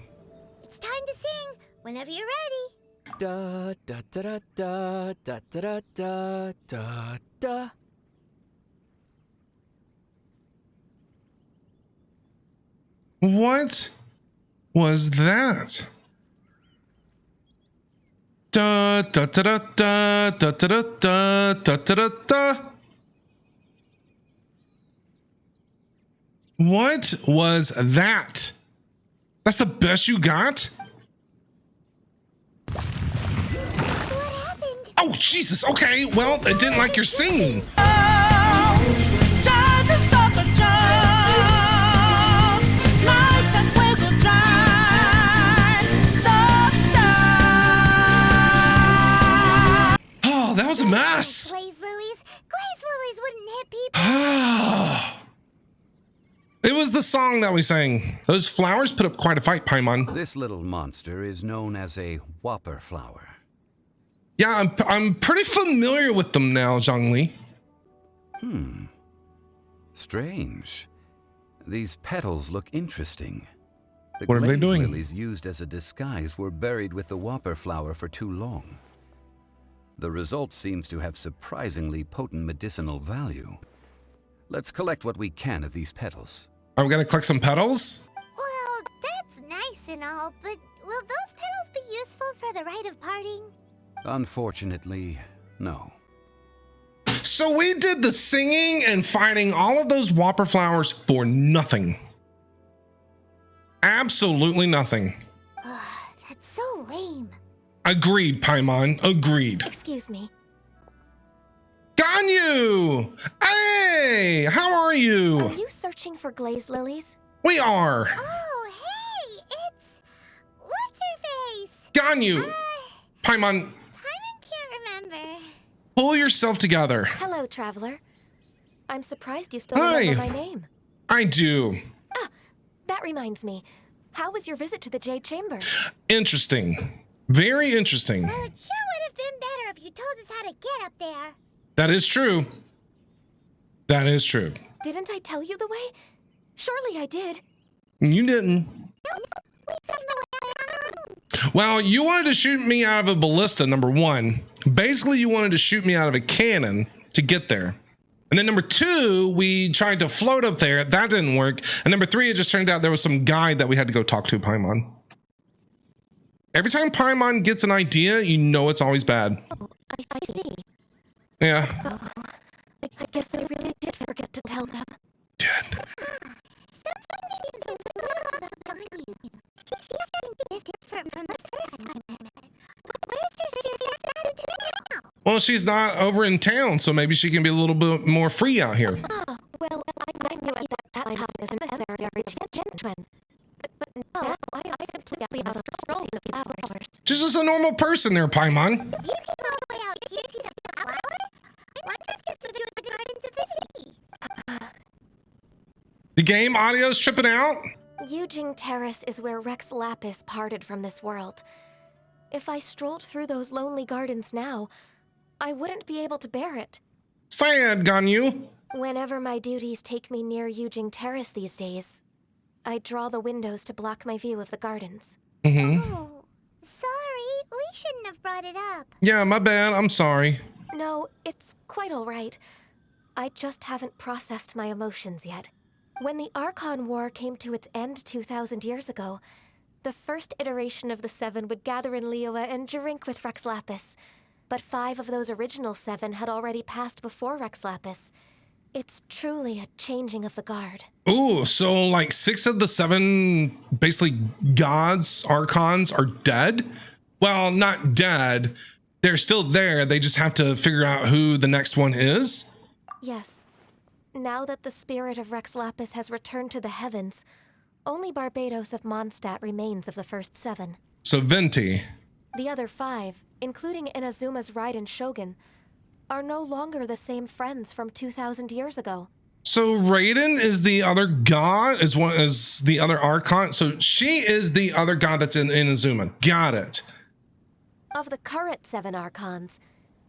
It's time to sing whenever you're ready. Da da da da da da da da da. What was that? Da da da da da da da da da da da. What was that? That's the best you got? What happened? Oh, Jesus. Okay. Well, I didn't like your singing. Oh, that was a mess. Glaze lilies? Glaze lilies wouldn't hit people. It was the song that we sang. Those flowers put up quite a fight, Paimon. This little monster is known as a whopper flower. Yeah, I'm pretty familiar with them now, Zhongli. Strange. These petals look interesting. The What are they glaze doing? lilies used as a disguise were buried with the whopper flower for too long. The result seems to have surprisingly potent medicinal value. Let's collect what we can of these petals. Are we gonna collect some petals? Well, that's nice and all, but will those petals be useful for the rite of parting? Unfortunately, no. So we did the singing and fighting all of those whopper flowers for nothing. Absolutely nothing. That's so lame. Agreed, Paimon. Agreed. Excuse me. Ganyu! Hey! How are you? Are you searching for glaze lilies? We are. Oh, hey! It's... What's her face? Ganyu! Paimon, Paimon can't remember. pull yourself together. Hello, traveler. I'm surprised you still Hi. remember my name. I do. That reminds me. How was your visit to the Jade Chamber? Interesting. Very interesting. Well, it sure would have been better if you told us how to get up there. That is true. That is true. Didn't I tell you the way? Surely I did. You didn't. Well, you wanted to shoot me out of a ballista, number one. Basically, you wanted to shoot me out of a cannon to get there. And then number two, we tried to float up there. That didn't work. And number three, it just turned out there was some guide that we had to go talk to, Paimon. Every time Paimon gets an idea, you know it's always bad. Oh, I see. Yeah. I guess I really did forget to tell them. Did. She's different from the first time I met. Where's your serious attitude now? Well, she's not over in town, so maybe she can be a little bit more free out here. Oh, well, I knew at that time as an emissary to the gentleman. But now, I simply was strolling the flowers. She's just a normal person there, Paimon. You came all the way out here to see the flowers? Why just do the gardens of the city? The game audio's tripping out. Yujing Terrace is where Rex Lapis parted from this world. If I strolled through those lonely gardens now, I wouldn't be able to bear it. Sad, Ganyu. Whenever my duties take me near Yujing Terrace these days, I draw the windows to block my view of the gardens. Oh, sorry. We shouldn't have brought it up. Yeah, my bad. I'm sorry. No, it's quite all right. I just haven't processed my emotions yet. When the Archon War came to its end 2,000 years ago, the first iteration of the Seven would gather in Liyue and drink with Rex Lapis. But 5 of those original 7 had already passed before Rex Lapis. It's truly a changing of the guard. Ooh, so like 6 of the 7 basically gods, archons are dead? Well, not dead. They're still there. They just have to figure out who the next one is? Yes. Now that the spirit of Rex Lapis has returned to the heavens, only Barbados of Mondstadt remains of the first 7. So Venti. The other 5, including Inazuma's Raiden Shogun, are no longer the same friends from 2,000 years ago. So Raiden is the other god, is the other archon. So she is the other god that's in Inazuma. Got it. Of the current 7 archons,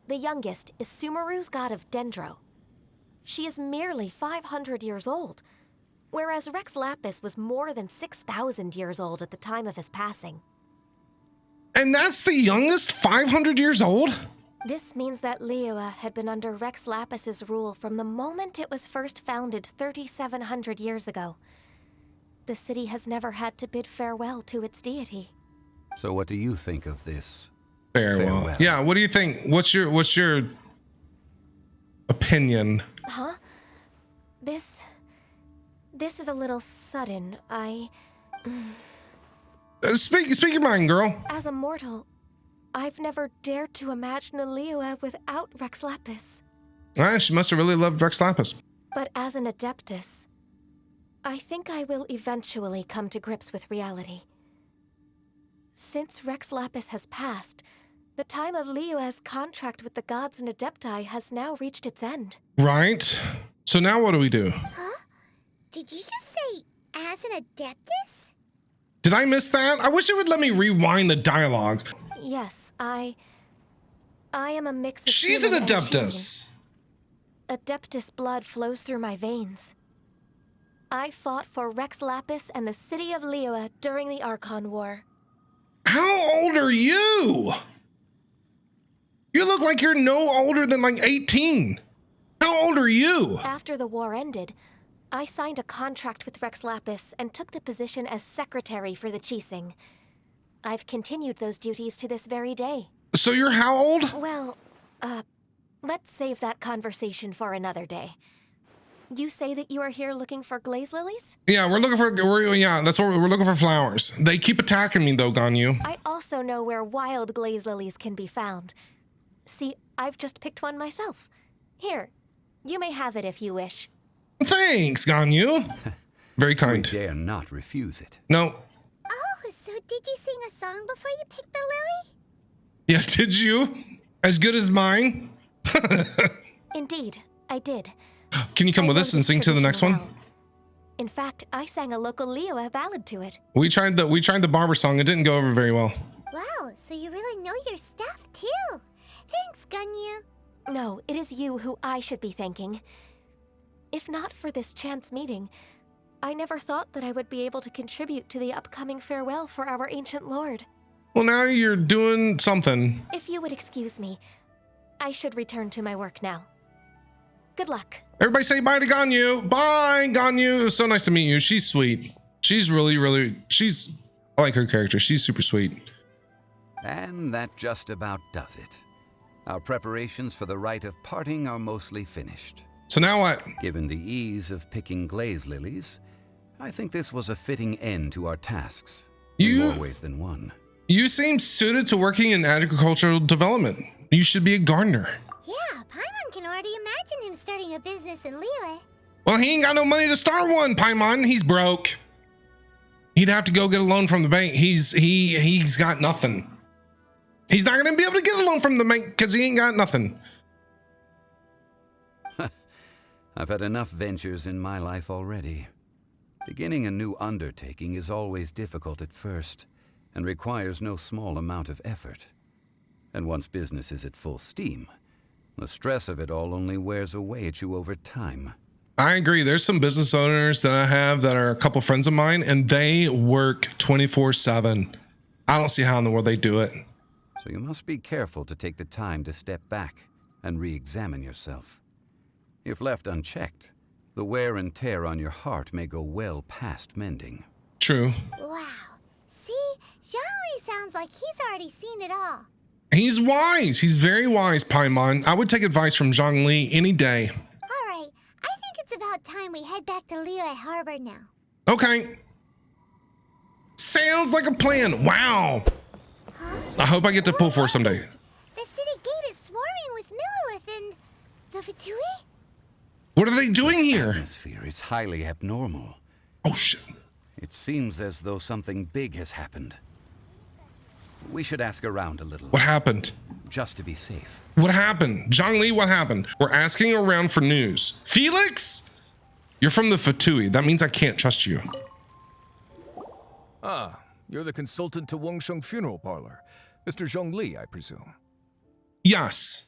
the youngest is Sumeru's god of Dendro. She is merely 500 years old, whereas Rex Lapis was more than 6,000 years old at the time of his passing. And that's the youngest, 500 years old? This means that Liyue had been under Rex Lapis's rule from the moment it was first founded 3,700 years ago. The city has never had to bid farewell to its deity. So what do you think of this? Farewell. Yeah, what do you think? What's your opinion? Huh? This is a little sudden. Speak your mind, girl. As a mortal, I've never dared to imagine a Liyue without Rex Lapis. Ah, she must have really loved Rex Lapis. But as an Adeptus, I think I will eventually come to grips with reality. Since Rex Lapis has passed, the time of Liyue's contract with the gods and Adepti has now reached its end. Right. So now what do we do? Huh? Did you just say as an Adeptus? Did I miss that? I wish it would let me rewind the dialogue. Yes, I am a mix of She's an human and Adeptus. human. Adeptus blood flows through my veins. I fought for Rex Lapis and the city of Liyue during the Archon War. How old are you? You look like you're no older than like 18. How old are you? After the war ended, I signed a contract with Rex Lapis and took the position as secretary for the Qixing. I've continued those duties to this very day. So you're how old? Well, let's save that conversation for another day. You say that you are here looking for glaze lilies? Yeah, that's what we're looking for, flowers. They keep attacking me though, Ganyu. I also know where wild glaze lilies can be found. See, I've just picked one myself. Here, you may have it if you wish. Thanks, Ganyu. Very kind. We dare not refuse it. No. Oh, so did you sing a song before you picked the lily? Yeah, did you? As good as mine? Indeed, I did. Can you come with us and sing to the next one? In fact, I sang a local Liyue ballad to it. We tried the barber song. It didn't go over very well. Wow, so you really know your stuff too. Thanks, Ganyu. No, it is you who I should be thanking. If not for this chance meeting, I never thought that I would be able to contribute to the upcoming farewell for our ancient lord. Well, now you're doing something. If you would excuse me, I should return to my work now. Good luck. Everybody say bye to Ganyu. Bye, Ganyu. It was so nice to meet you. She's sweet. She's really, I like her character. She's super sweet. And that just about does it. Our preparations for the rite of parting are mostly finished. So now what? Given the ease of picking glaze lilies, I think this was a fitting end to our tasks. In more ways than one. You seem suited to working in agricultural development. You should be a gardener. Yeah, Paimon can already imagine him starting a business in Liyue. Well, he ain't got no money to start one, Paimon. He's broke. He'd have to go get a loan from the bank. He's got nothing. He's not gonna be able to get a loan from the bank because he ain't got nothing. I've had enough ventures in my life already. Beginning a new undertaking is always difficult at first and requires no small amount of effort. And once business is at full steam, the stress of it all only wears away at you over time. I agree. There's some business owners that I have that are a couple friends of mine, and they work 24/7. I don't see how in the world they do it. So you must be careful to take the time to step back and re-examine yourself. If left unchecked, the wear and tear on your heart may go well past mending. True. Wow. See, Zhongli sounds like he's already seen it all. He's wise. He's very wise, Paimon. I would take advice from Zhongli any day. All right, I time we head back to Liyue Harbor now. Okay. Sounds like a plan. Wow. I hope I get to pull for someday. The city gate is swarming with Millilith and the Fatui? What are they doing here? Atmosphere is highly abnormal. Oh shit. It seems as though something big has happened. We should ask around a little. What happened? Just to be safe. What happened? Zhongli, what happened? We're asking around for news. Felix? You're from the Fatui. That means I can't trust you. Ah, you're the consultant to Wangsheng Funeral Parlor. Mr. Zhongli, I presume. Yes.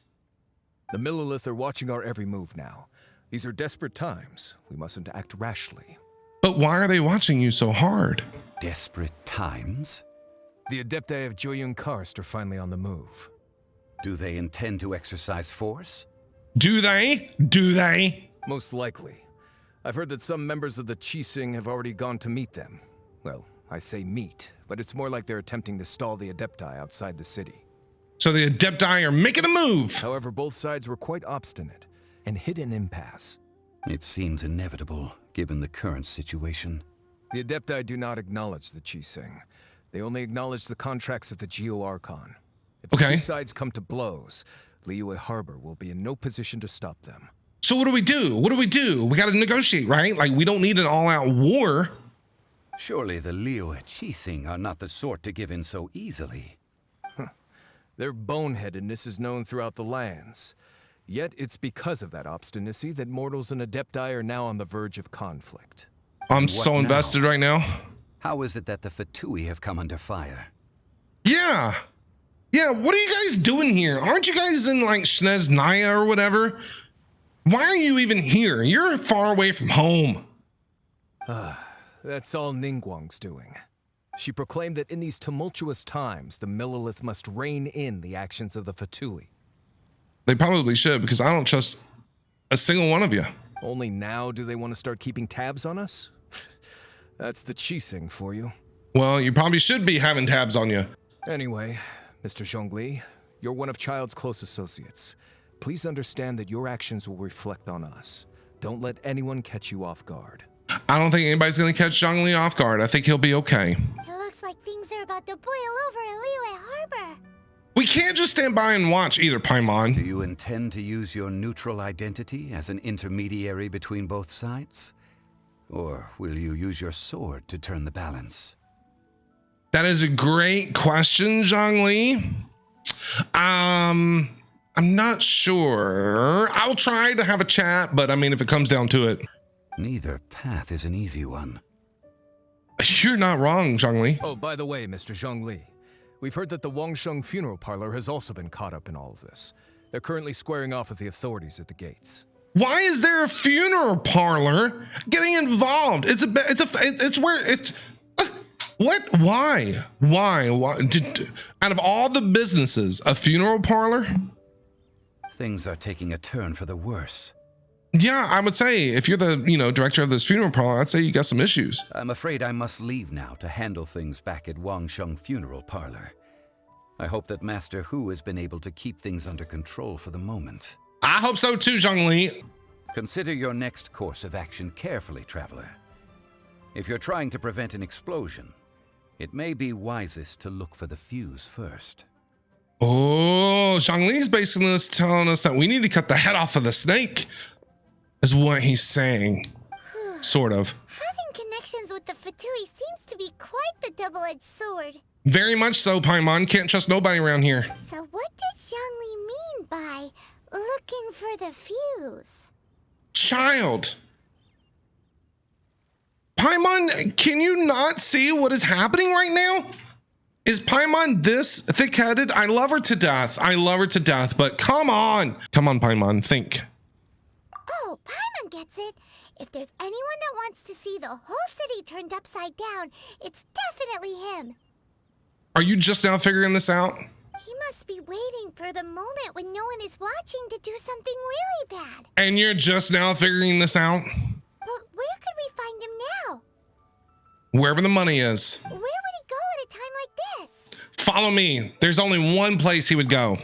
The Millilith are watching our every move now. These are desperate times. We mustn't act rashly. But why are they watching you so hard? Desperate times? The Adepti of Joyun Karst are finally on the move. Do they intend to exercise force? Do they? Do they? Most likely. I've heard that some members of the Qixing have already gone to meet them. Well, I say meet, but it's more like they're attempting to stall the Adepti outside the city. So the Adepti are making a move. However, both sides were quite obstinate and hit an impasse. It seems inevitable, given the current situation. The Adepti do not acknowledge the Qixing. They only acknowledge the contracts of the Liyue Archon. If the two sides come to blows, Liyue Harbor will be in no position to stop them. So what do we do? What do we do? We got to negotiate, right? Like, we don't need an all-out war. Surely the Liyue Qixing are not the sort to give in so easily. Their boneheadedness is known throughout the lands. Yet it's because of that obstinacy that mortals and Adepti are now on the verge of conflict. I'm so invested right now. How is it that the Fatui have come under fire? Yeah. Yeah, what are you guys doing here? Aren't you guys in like Snezhnaya or whatever? Why are you even here? You're far away from home. That's all Ningguang's doing. She proclaimed that in these tumultuous times, the Millilith must rein in the actions of the Fatui. They probably should, because I don't trust a single one of you. Only now do they want to start keeping tabs on us? That's the Qixing for you. Well, you probably should be having tabs on you. Anyway, Mr. Zhongli, you're one of Child's close associates. Please understand that your actions will reflect on us. Don't let anyone catch you off guard. I don't think anybody's going to catch Zhongli off guard. I think he'll be okay. It looks like things are about to boil over in Liyue Harbor. We can't just stand by and watch either, Paimon. Do you intend to use your neutral identity as an intermediary between both sides? Or will you use your sword to turn the balance? That is a great question, Zhongli. I'm not sure. I'll try to have a chat, but I mean, if it comes down to it. Neither path is an easy one. You're not wrong, Zhongli. Oh, by the way, Mr. Zhongli, we've heard that the Wangsheng Funeral Parlor has also been caught up in all of this. They're currently squaring off with the authorities at the gates. Why is there a funeral parlor getting involved? What? Why? Out of all the businesses, a funeral parlor? Things are taking a turn for the worse. Yeah, I would say if you're the, director of this funeral parlor, I'd say you got some issues. I'm afraid I must leave now to handle things back at Wangsheng Funeral Parlor. I hope that Master Hu has been able to keep things under control for the moment. I hope so too, Zhongli. Consider your next course of action carefully, Traveler. If you're trying to prevent an explosion, it may be wisest to look for the fuse first. Oh, Zhongli's basically telling us that we need to cut the head off of the snake, is what he's saying. Sort of. Having connections with the Fatui seems to be quite the double-edged sword. Very much so, Paimon. Can't trust nobody around here. So what does Zhongli mean by looking for the fuse? Child. Paimon, can you not see what is happening right now? Is Paimon this thick-headed? I love her to death. But come on. Come on, Paimon, think. Oh, Paimon gets it. If there's anyone that wants to see the whole city turned upside down, it's definitely him. Are you just now figuring this out? He must be waiting for the moment when no one is watching to do something really bad. And you're just now figuring this out? But where could we find him now? Wherever the money is. Where would he go at a time like this? Follow me. There's only one place he would go.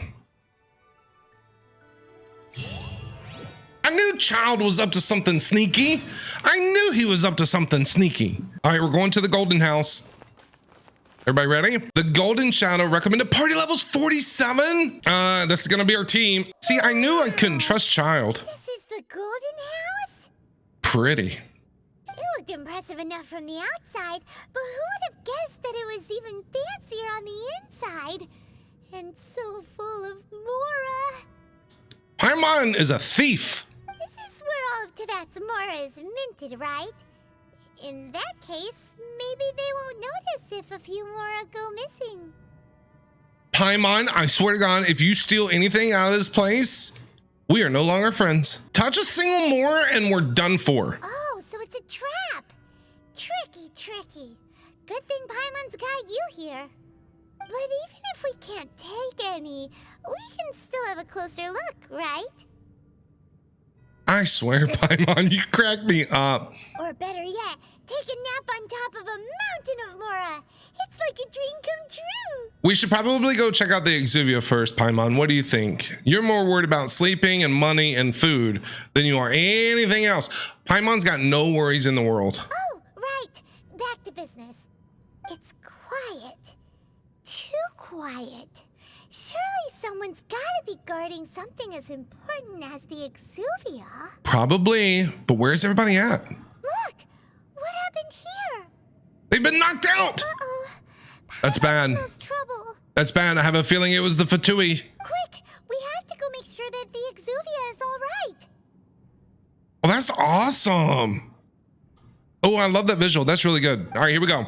A new Child was up to something sneaky. I knew he was up to something sneaky. All right, we're going to the Golden House. Everybody ready? The Golden Shadow recommended party levels 47. This is gonna be our team. See, I knew I couldn't trust Child. This is the Golden House? Pretty. It looked impressive enough from the outside, but who would have guessed that it was even fancier on the inside? And so full of Mora. Paimon is a thief. This is where all of Teyvat's Mora is minted, right? In that case, maybe they won't notice if a few Mora go missing. Paimon, I swear to God, if you steal anything out of this place, we are no longer friends. Touch a single Mora and we're done for. Oh, so it's a trap. Tricky, tricky. Good thing Paimon's got you here. But even if we can't take any, we can still have a closer look, right? I swear, Paimon, you crack me up. Or better yet, take a nap on top of a mountain of Mora. It's like a dream come true. We should probably go check out the Exuvia first, Paimon. What do you think? You're more worried about sleeping and money and food than you are anything else. Paimon's got no worries in the world. Oh, right. Back to business. It's quiet. Too quiet. Surely someone's gotta be guarding something as important as the Exuvia. Probably, but where's everybody at? Look! What happened here? They've been knocked out! Uh-oh. That's bad. Smells trouble. That's bad. I have a feeling it was the Fatui. Quick! We have to go make sure that the Exuvia is all right. Oh, that's awesome. Oh, I love that visual. That's really good. All right, here we go.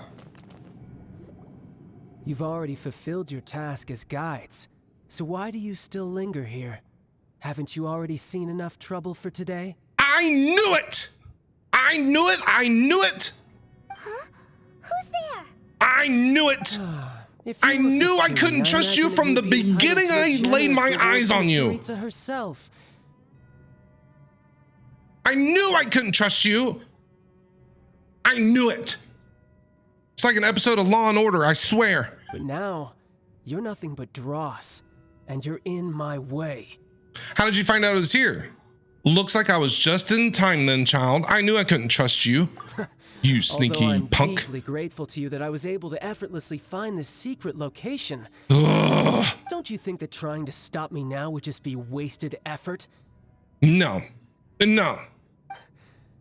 You've already fulfilled your task as guides, so why do you still linger here? Haven't you already seen enough trouble for today? I knew it! I knew it! I knew it! Huh? Who's there? I knew it! I knew I couldn't trust you from the beginning. I laid my eyes on you. Herself. I knew I couldn't trust you. I knew it. It's like an episode of Law and Order, I swear. But now, you're nothing but dross, and you're in my way. How did you find out it was here? Looks like I was just in time then, child. I knew I couldn't trust you. You sneaky I'm punk. deeply grateful to you that I was able to effortlessly find this secret location. Ugh. Don't you think that trying to stop me now would just be wasted effort? No. No.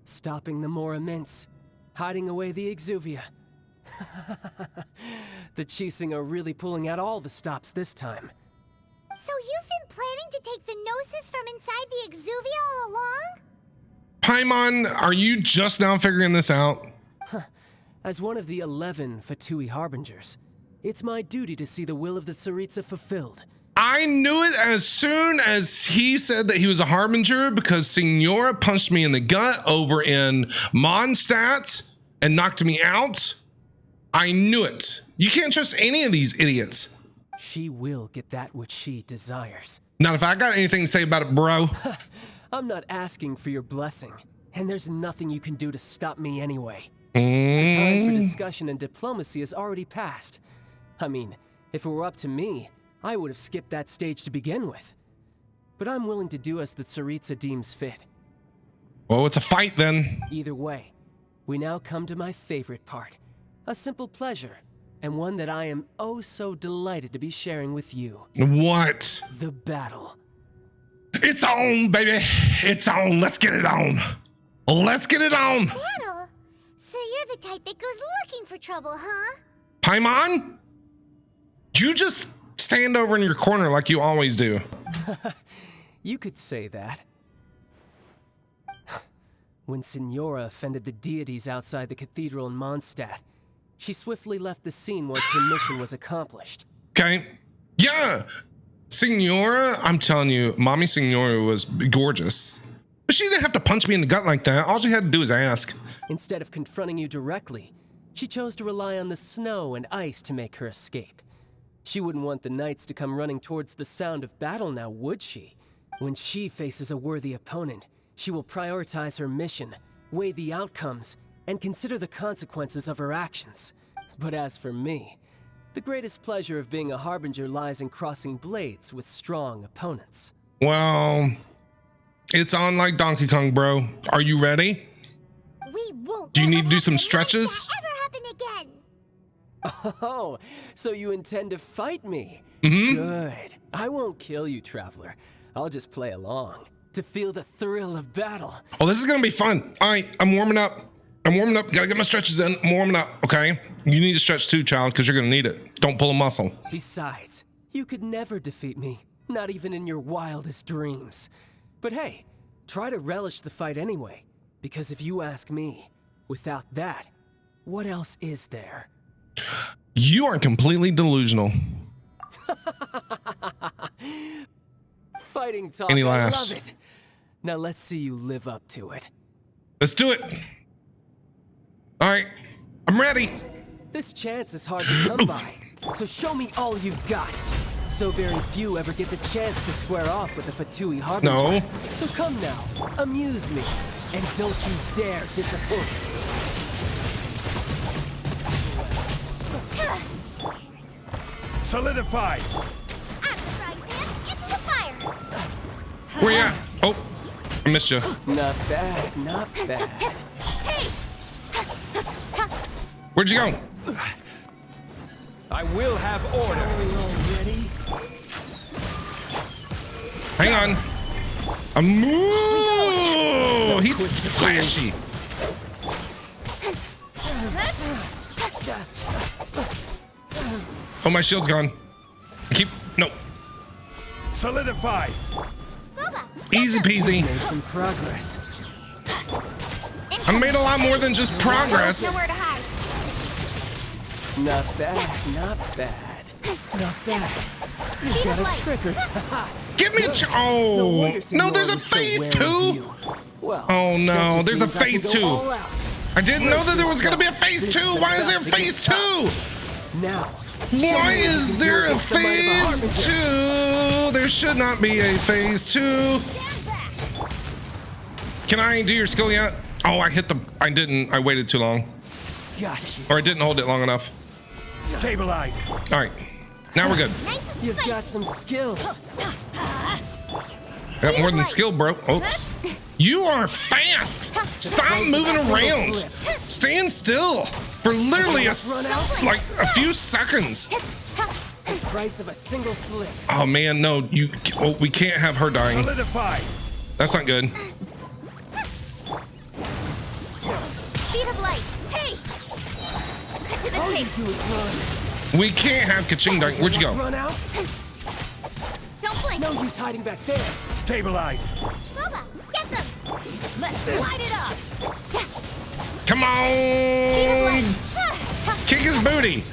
Stopping the Mora Mints, hiding away the Exuvia. The Chising are really pulling out all the stops this time. So you've been planning to take the Gnosis from inside the Exuvia all along? Paimon, are you just now figuring this out? As one of the 11 Fatui Harbingers, it's my duty to see the will of the Tsaritsa fulfilled. I knew it as soon as he said that he was a Harbinger because Signora punched me in the gut over in Mondstadt and knocked me out. I knew it. You can't trust any of these idiots. She will get that which she desires. Not if I got anything to say about it, bro. I'm not asking for your blessing, and there's nothing you can do to stop me anyway. The The time for discussion and diplomacy has already passed. I mean, if it were up to me, I would have skipped that stage to begin with. But I'm willing to do as the Tsaritsa deems fit. Well, it's a fight then. Either way, we now come to my favorite part. A simple pleasure, and one that I am oh so delighted to be sharing with you. What? The battle. It's on, baby. It's on. Let's get it on. Let's get it on. Battle? So you're the type that goes looking for trouble, huh? Paimon? You just stand over in your corner like you always do. You could say that. When Signora offended the deities outside the cathedral in Mondstadt, she swiftly left the scene once her mission was accomplished. Okay. Yeah. Signora, I'm telling you, Mommy Signora was gorgeous. But she didn't have to punch me in the gut like that. All she had to do was ask. Instead of confronting you directly, she chose to rely on the snow and ice to make her escape. She wouldn't want the knights to come running towards the sound of battle now, would she? When she faces a worthy opponent, she will prioritize her mission, weigh the outcomes, and consider the consequences of her actions. But as for me, the greatest pleasure of being a Harbinger lies in crossing blades with strong opponents. Well, It's on like Donkey Kong, bro. Are you ready? We won't. Do you let need what to do some happened last stretches? year ever happen again. Oh, so you intend to fight me? Mm-hmm. Good. I won't kill you, Traveler. I'll just play along to feel the thrill of battle. Oh, this is gonna be fun. All right, I'm warming up. Gotta get my stretches in. I'm warming up, okay? You need to stretch too, child, because you're gonna need it. Don't pull a muscle. Besides, you could never defeat me, not even in your wildest dreams. But hey, try to relish the fight anyway, because if you ask me, without that, what else is there? You are completely delusional. Fighting talk, Any I laughs? love it. Now let's see you live up to it. Let's do it. All right, I'm ready. This chance is hard to come by, so show me all you've got. So very few ever get the chance to square off with the Fatui Harbinger. No. So come now, amuse me, and don't you dare disappoint me. Solidify! Into the fire. Where you at? Oh, I missed you. Not bad, not bad. Hey. Where'd you go? I will have order. Already? Hang on. Ooh, he's flashy. Oh, my shield's gone. No. Solidify! Easy peasy. Made some progress. I made a lot more than just progress. Nowhere to hide. Not bad, not bad. Not bad. You got a trick or two. Give me a oh, no, there's a phase 2. Well, Oh no, there's a phase 2. all out. I didn't know that there was gonna be a phase 2. Why is there a phase 2? Now, Why is there a phase 2? There should not be a phase 2. Can I do your skill yet? Oh, I didn't. I waited too long. got you. Or I didn't hold it long enough. Stabilize! All right, now we're good. You've got some skills. Got more than skill, bro. Oops. You are fast. Stop moving around. Stand still for literally a few seconds. The price of a single slip. Oh man, no, we can't have her dying. Solidify! That's not good. Speed of light. Hey. Cut to the All you chase. do is run. We can't have Kaching dying. Where'd you go? Run out? Don't blink. No use hiding back there. Stabilize! Boba, get them. Let's light it up. Come on. Kick his booty.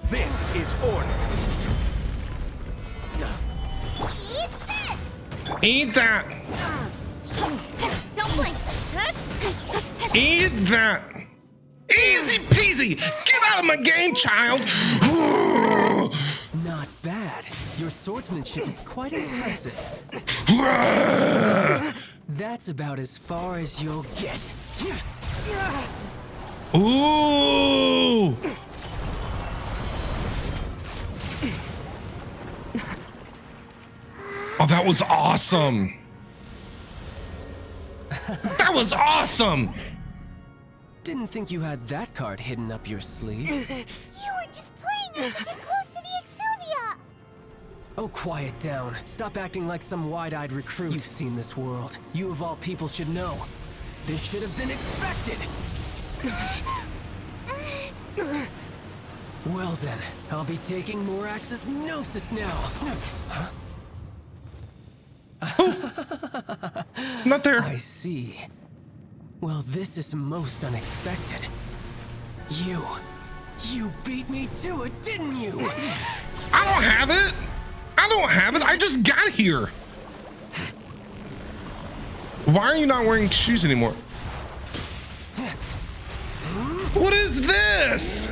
This is order! Eat this. Eat that. Don't blink. Eat that. Easy peasy. Get out of my game, child. Not bad. Your swordsmanship is quite impressive. That's about as far as you'll get. Ooh. Oh, that was awesome. That was awesome. Didn't think you had that card hidden up your sleeve. You were just playing us to get close to the Exuvia. Oh, quiet down. Stop acting like some wide-eyed recruit. You've seen this world. You of all people should know. This should have been expected. Well then, I'll be taking Morax's Gnosis now. Huh? Not there. I see. Well, this is most unexpected. You beat me to it, didn't you? I don't have it. I don't have it. I just got here. Why are you not wearing shoes anymore? What is this?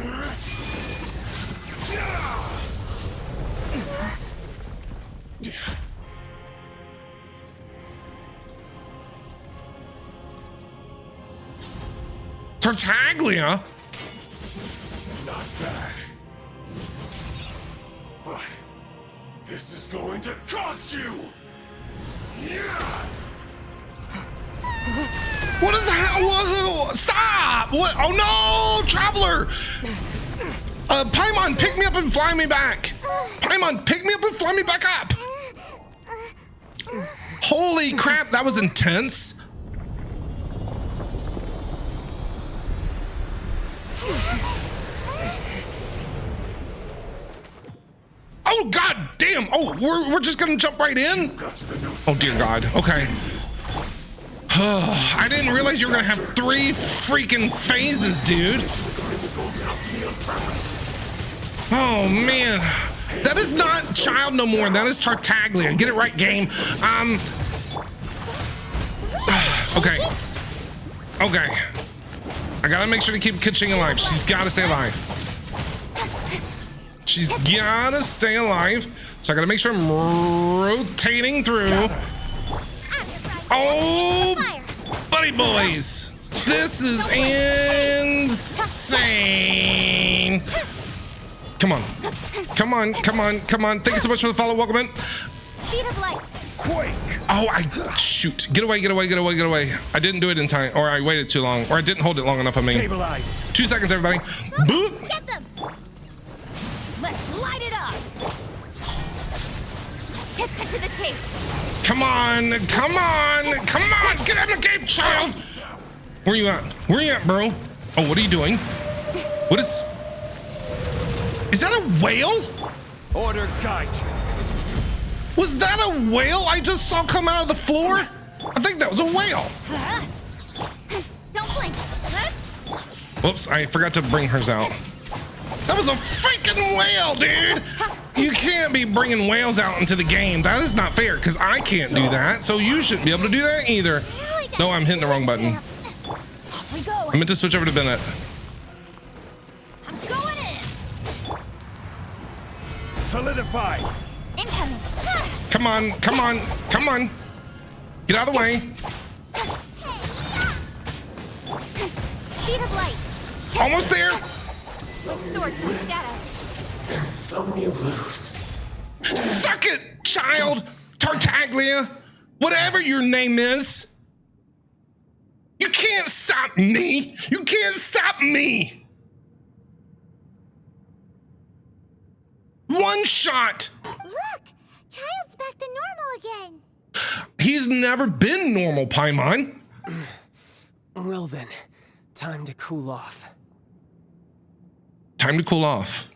Tartaglia? Not bad. But This is going to cost you! What is that? Stop! What? Oh no! Traveler! Paimon, pick me up and fly me back! Paimon, pick me up and fly me back up! Holy crap, that was intense! Oh god damn! Oh, we're just gonna jump right in? Oh dear god, okay. I didn't realize you were gonna have 3 freaking phases, dude. Oh man, that is not Child no more. That is Tartaglia. Get it right, game. Okay. Okay. I gotta make sure to keep Kaching alive. She's gotta stay alive. She's gotta stay alive. So I gotta make sure I'm rotating through. Oh, buddy boys. This is insane. Come on. Come on, come on, come on. Thank you so much for the follow. Welcome in. Speed of light. Quake! Oh, shoot. Get away, get away, get away, get away. I didn't do it in time, or I waited too long, or I didn't hold it long enough, I mean. Stabilize. 2 seconds, everybody. Boop. Get them. Let's light it up. Get to the chase. Come on, come on, come on. Get out of the game, child. Where you at? Where you at, bro? Oh, what are you doing? What is that a whale? Order guide you. Was that a whale I just saw come out of the floor? I think that was a whale. Don't blink. Whoops, I forgot to bring hers out. That was a freaking whale, dude. You can't be bringing whales out into the game. That is not fair, because I can't do that, so you shouldn't be able to do that either. No, I'm hitting the wrong button. Off we go. I meant to switch over to Bennett. I'm going in. Solidify. Incoming. Come on, come on, come on. Get out of the way. Speed of light. Almost there. With sword to the shadow. And some you lose. Suck it, child. Tartaglia. Whatever your name is. You can't stop me. You can't stop me. One shot. Look, Child's back to normal again. He's never been normal, Paimon. Well then, time to cool off. Time to cool off.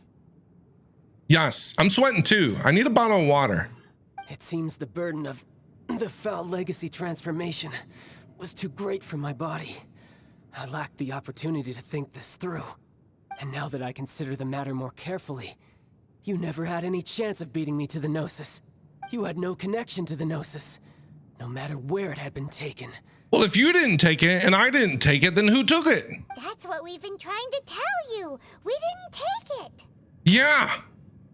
Yes, I'm sweating too. I need a bottle of water. It seems the burden of the foul legacy transformation was too great for my body. I lacked the opportunity to think this through. And now that I consider the matter more carefully, you never had any chance of beating me to the Gnosis. You had no connection to the Gnosis, no matter where it had been taken. Well, if you didn't take it and I didn't take it, then who took it? That's what we've been trying to tell you. We didn't take it. Yeah.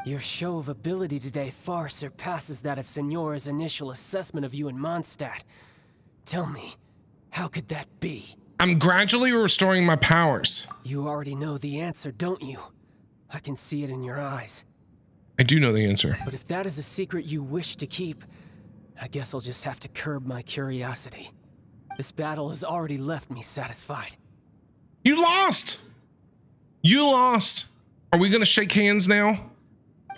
Your show of ability today far surpasses that of Signora's initial assessment of you in Mondstadt. Tell me, how could that be? I'm gradually restoring my powers. You already know the answer, don't you? I can see it in your eyes. I do know the answer. But if that is a secret you wish to keep, I guess I'll just have to curb my curiosity. This battle has already left me satisfied. You lost! You lost! Are we gonna shake hands now?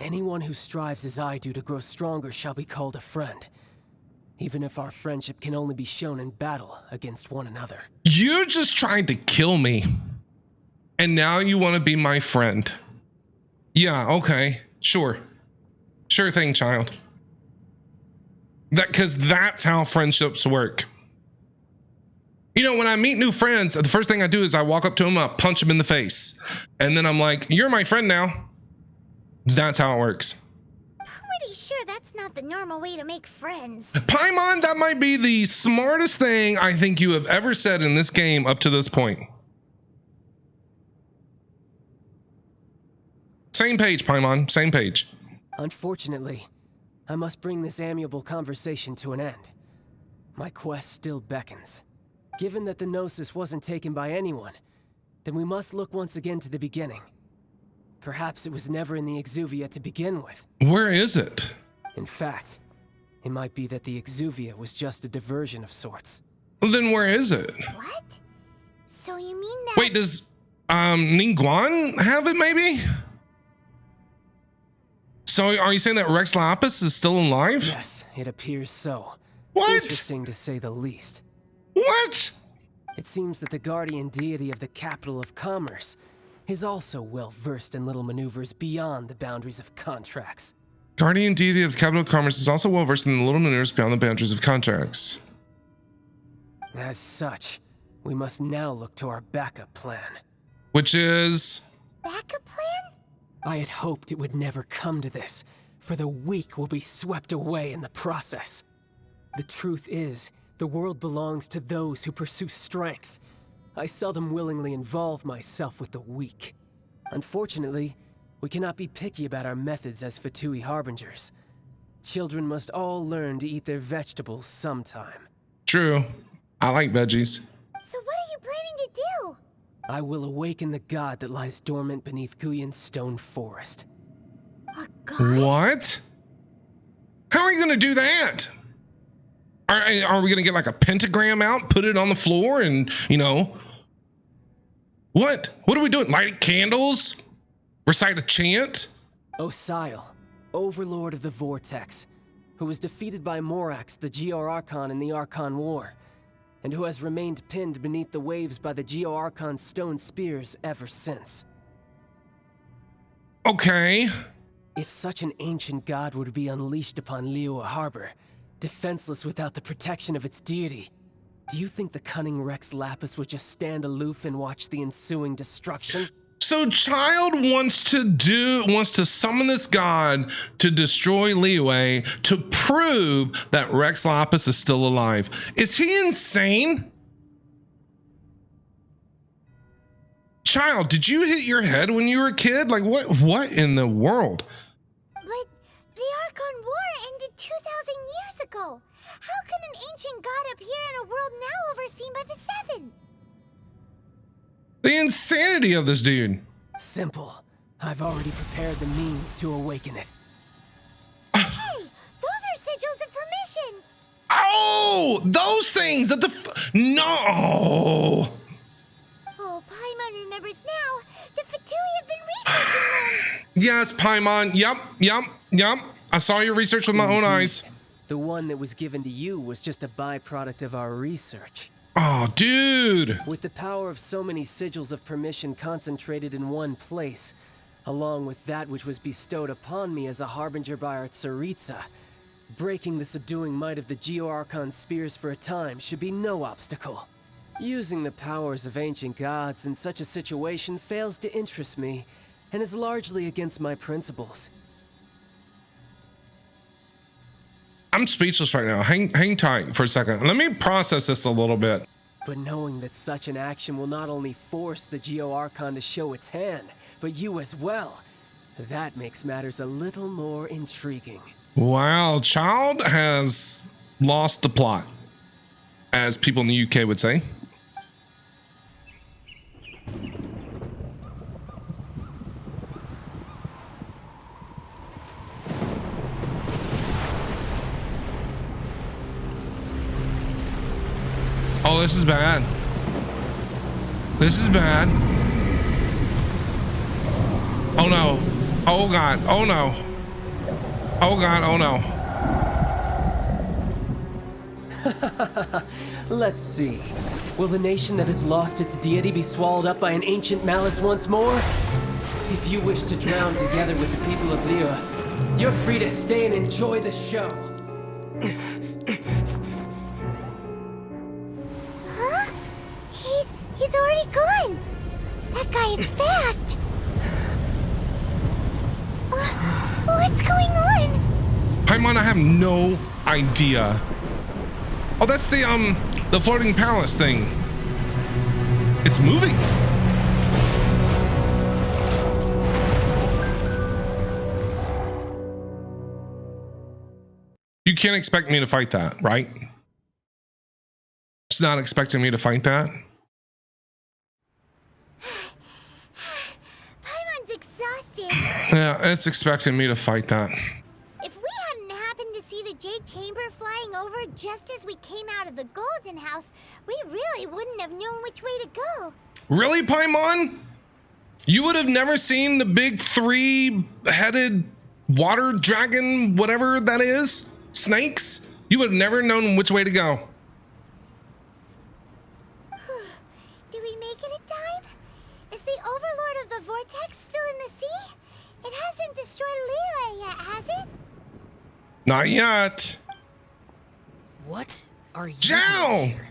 Anyone who strives as I do to grow stronger shall be called a friend. Even if our friendship can only be shown in battle against one another. You just tried to kill me. And now you want to be my friend. Yeah, okay. Sure. Sure thing, child. Because that's how friendships work. You know, when I meet new friends, the first thing I do is I walk up to them, I punch them in the face. And then I'm like, you're my friend now. That's how it works. Pretty sure that's not the normal way to make friends. Paimon, that might be the smartest thing I think you have ever said in this game up to this point. Same page, Paimon, same page. Unfortunately, I must bring this amiable conversation to an end. My quest still beckons. Given that the Gnosis wasn't taken by anyone, then we must look once again to the beginning. Perhaps it was never in the Exuvia to begin with. Where is it? In fact, it might be that the exuvia was just a diversion of sorts. Well, then where is it? What? So you mean that... Wait, does Ningguang have it maybe? So are you saying that Rex Lapis is still alive? Yes, it appears so. What? Interesting to say the least. What? It seems that the guardian deity of the capital of commerce is also well versed in little maneuvers beyond the boundaries of contracts. Guardian deity of the capital of commerce is also well versed in the little maneuvers beyond the boundaries of contracts. As such, we must now look to our backup plan. Which is... Backup plan? I had hoped it would never come to this, for the weak will be swept away in the process. The truth is, the world belongs to those who pursue strength. I seldom willingly involve myself with the weak. Unfortunately, we cannot be picky about our methods as Fatui harbingers. Children must all learn to eat their vegetables sometime. True. I like veggies. So what are you planning to do? I will awaken the god that lies dormant beneath Guyon's stone forest. A god? What? How are you going to do that? Are we going to get like a pentagram out, put it on the floor and, you know... What? What are we doing? Light candles? Recite a chant? Osial, overlord of the Vortex, who was defeated by Morax, the Liyue Archon in the Archon War, and who has remained pinned beneath the waves by the Liyue Archon's stone spears ever since. Okay. If such an ancient god were to be unleashed upon Liyue Harbor, defenseless without the protection of its deity, do you think the cunning Rex Lapis would just stand aloof and watch the ensuing destruction? So Child wants to summon this god to destroy Liyue to prove that Rex Lapis is still alive. Is he insane? Child, did you hit your head when you were a kid? Like what in the world? But the Archon War ended 2,000 years ago. How can an ancient god appear in a world now overseen by the Seven? The insanity of this dude. Simple. I've already prepared the means to awaken it. Hey, those are sigils of permission. Oh, those things that no. Oh, Paimon remembers now. The Fatui have been researching them. Yes, Paimon. Yep. I saw your research with my own eyes. The one that was given to you was just a byproduct of our research. Oh, dude. With the power of so many sigils of permission concentrated in one place, along with that which was bestowed upon me as a harbinger by our Tsaritsa, breaking the subduing might of the Liyue Archon's spears for a time should be no obstacle. Using the powers of ancient gods in such a situation fails to interest me, and is largely against my principles. I'm speechless right now. Hang tight for a second. Let me process this a little bit. But knowing that such an action will not only force the Liyue Archon to show its hand, but you as well, that makes matters a little more intriguing. Wow, Child has lost the plot, as people in the UK would say. Oh, this is bad. This is bad. Oh no. Oh god. Oh no. Oh god. Oh no. Let's see. Will the nation that has lost its deity be swallowed up by an ancient malice once more? If you wish to drown together with the people of Liyue, you're free to stay and enjoy the show. He's already gone. That guy is fast. What's going on? Paimon, I have no idea. Oh, that's the floating palace thing. It's moving. You can't expect me to fight that, right? It's not expecting me to fight that. Paimon's exhausted. Yeah, it's expecting me to fight that. If we hadn't I wouldn't have known which way to go. Really, Paimon? You would have never seen the big 3-headed water dragon, whatever that is? Snakes? You would have never known which way to go. Did we make it in time? Is the Overlord of the Vortex still in the sea? It hasn't destroyed Liyue yet, has it? Not yet. What are you Zhao! doing here?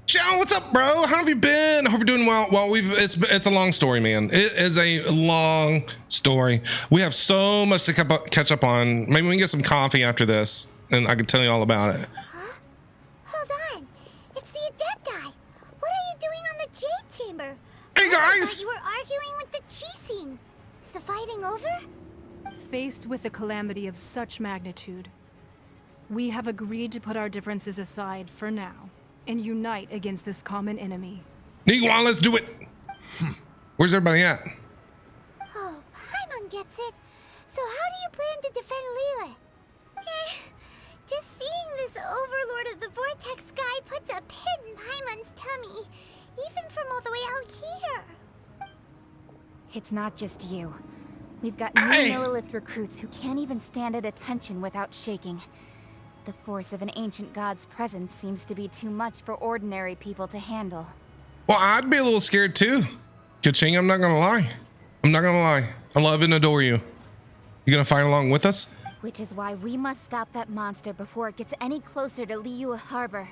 Zhao, what's up, bro? How have you been? I hope you're doing well. Well, it's a long story, man. It is a long story. We have so much to catch up on. Maybe we can get some coffee after this, and I can tell you all about it. Huh? Hold on. It's the Adepti. What are you doing on the Jade Chamber? Hey, I thought guys! you were arguing with the Qixing. Is the fighting over? Faced with a calamity of such magnitude, we have agreed to put our differences aside for now and unite against this common enemy. Niguan, let's do it. Where's everybody at? Oh, Paimon gets it. So how do you plan to defend Liyue? Just seeing this Overlord of the Vortex guy puts a pit in Paimon's tummy, even from all the way out here. It's not just you. We've got new Millelith recruits who can't even stand at attention without shaking. The force of an ancient god's presence seems to be too much for ordinary people to handle. Well, I'd be a little scared too. Kaching, I'm not gonna lie. I love and adore you. You gonna fight along with us? Which is why we must stop that monster before it gets any closer to Liyue Harbor.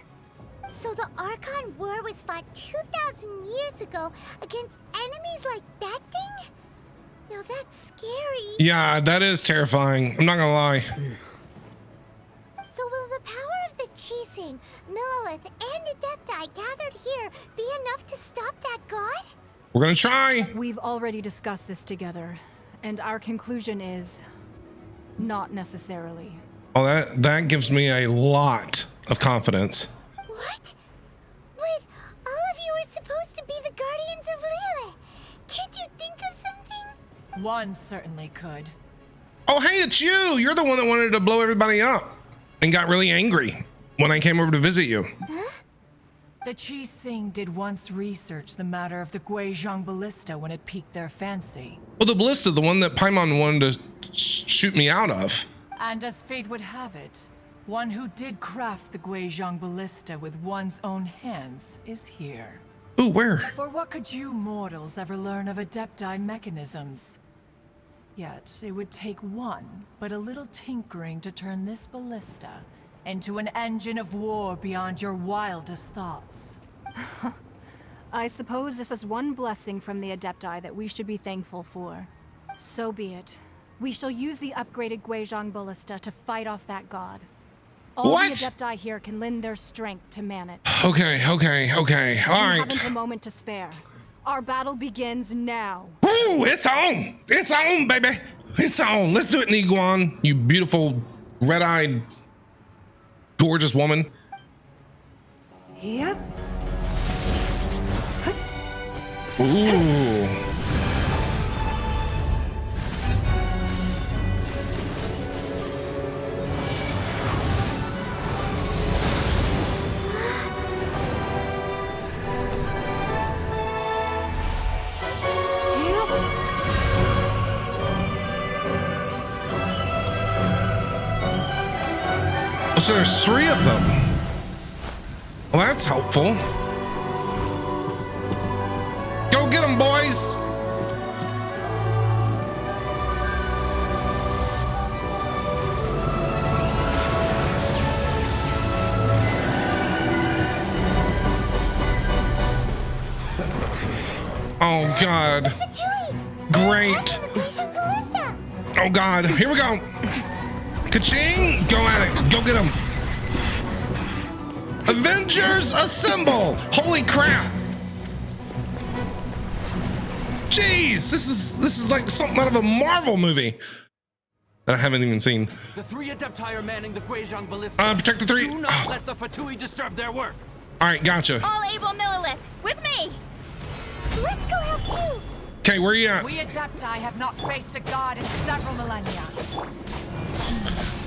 So the Archon War was fought 2,000 years ago against enemies like that thing? Now that's scary. Yeah, that is terrifying. I'm not gonna lie. So will the power of the Qixing, Millelith, and Adepti gathered here be enough to stop that god? We're gonna try. We've already discussed this together, and our conclusion is not necessarily. Oh, that gives me a lot of confidence. What? But all of you are supposed to be the guardians of Liyue. Can't you think of something? One certainly could. Oh, hey, it's you. You're the one that wanted to blow everybody up and got really angry when I came over to visit you. Huh? The Qixing did once research the matter of the Guizhong ballista when it piqued their fancy. Well, the ballista, the one that Paimon wanted to shoot me out of. And as fate would have it, one who did craft the Guizhong ballista with one's own hands is here. Ooh, where? For what could you mortals ever learn of Adepti mechanisms? Yet, it would take one, but a little tinkering to turn this ballista into an engine of war beyond your wildest thoughts. I suppose this is one blessing from the Adepti that we should be thankful for. So be it. We shall use the upgraded Guizhong ballista to fight off that god. All What? the Adepti here can lend their strength to man it. Okay. All We right. haven't a moment to spare. Our battle begins now. Ooh, it's on. It's on, baby. It's on. Let's do it, Niguan. You beautiful, red-eyed, gorgeous woman. Yep. Ooh. So there's 3 of them. Well, that's helpful. Go get them, boys. Oh, God. Great. Oh, God. Here we go. Ka-ching! Go at it. Go get him. Avengers assemble! Holy crap! Jeez, this is like something out of a Marvel movie that I haven't even seen. The 3 Adepti are manning the Guizhong ballista. Protect the 3. Do not let the Fatui disturb their work. All right, gotcha. All able Millelith, with me! Let's go help too! Okay, where you at? We Adepti have not faced a god in several millennia.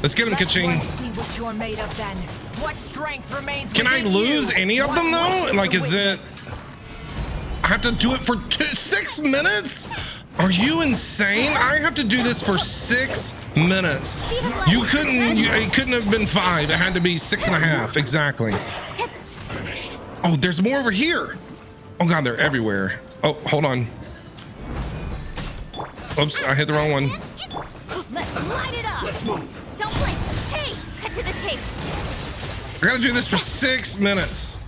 Let's get him, Ka-ching. Let's see what you're made of then. What strength remains? Can I lose any of them though? Like, is it? I have to do it for 6 minutes? Are you insane? I have to do this for 6 minutes. You couldn't. It couldn't have been 5. It had to be 6.5 exactly. Oh, there's more over here. Oh God, they're everywhere. Oh, hold on. Oops, I hit the wrong one. Let's light it up. Let's move. Don't blink. Hey, cut to the chase. I gotta do this for 6 minutes.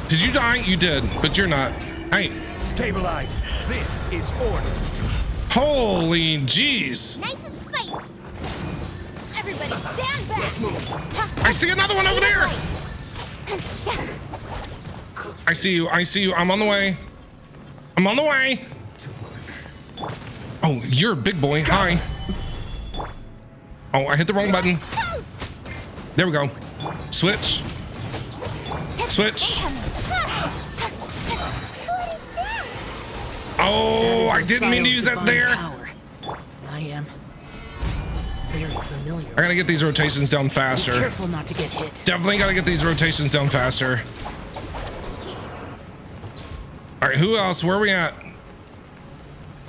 Did you die? You did, but you're not. Hey. Stabilize. This is order. Holy jeez. Nice and spicy. Everybody stand back. Let's move. I see another one over there. I see you. I see you. I'm on the way. I'm on the way. Oh, you're a big boy. Hi. Oh, I hit the wrong button. There we go. Switch. Switch. Oh, I didn't mean to use that there. I am very familiar. I gotta get these rotations down faster. Be careful not to get hit. Definitely gotta get these rotations down faster. All right, who else? Where are we at?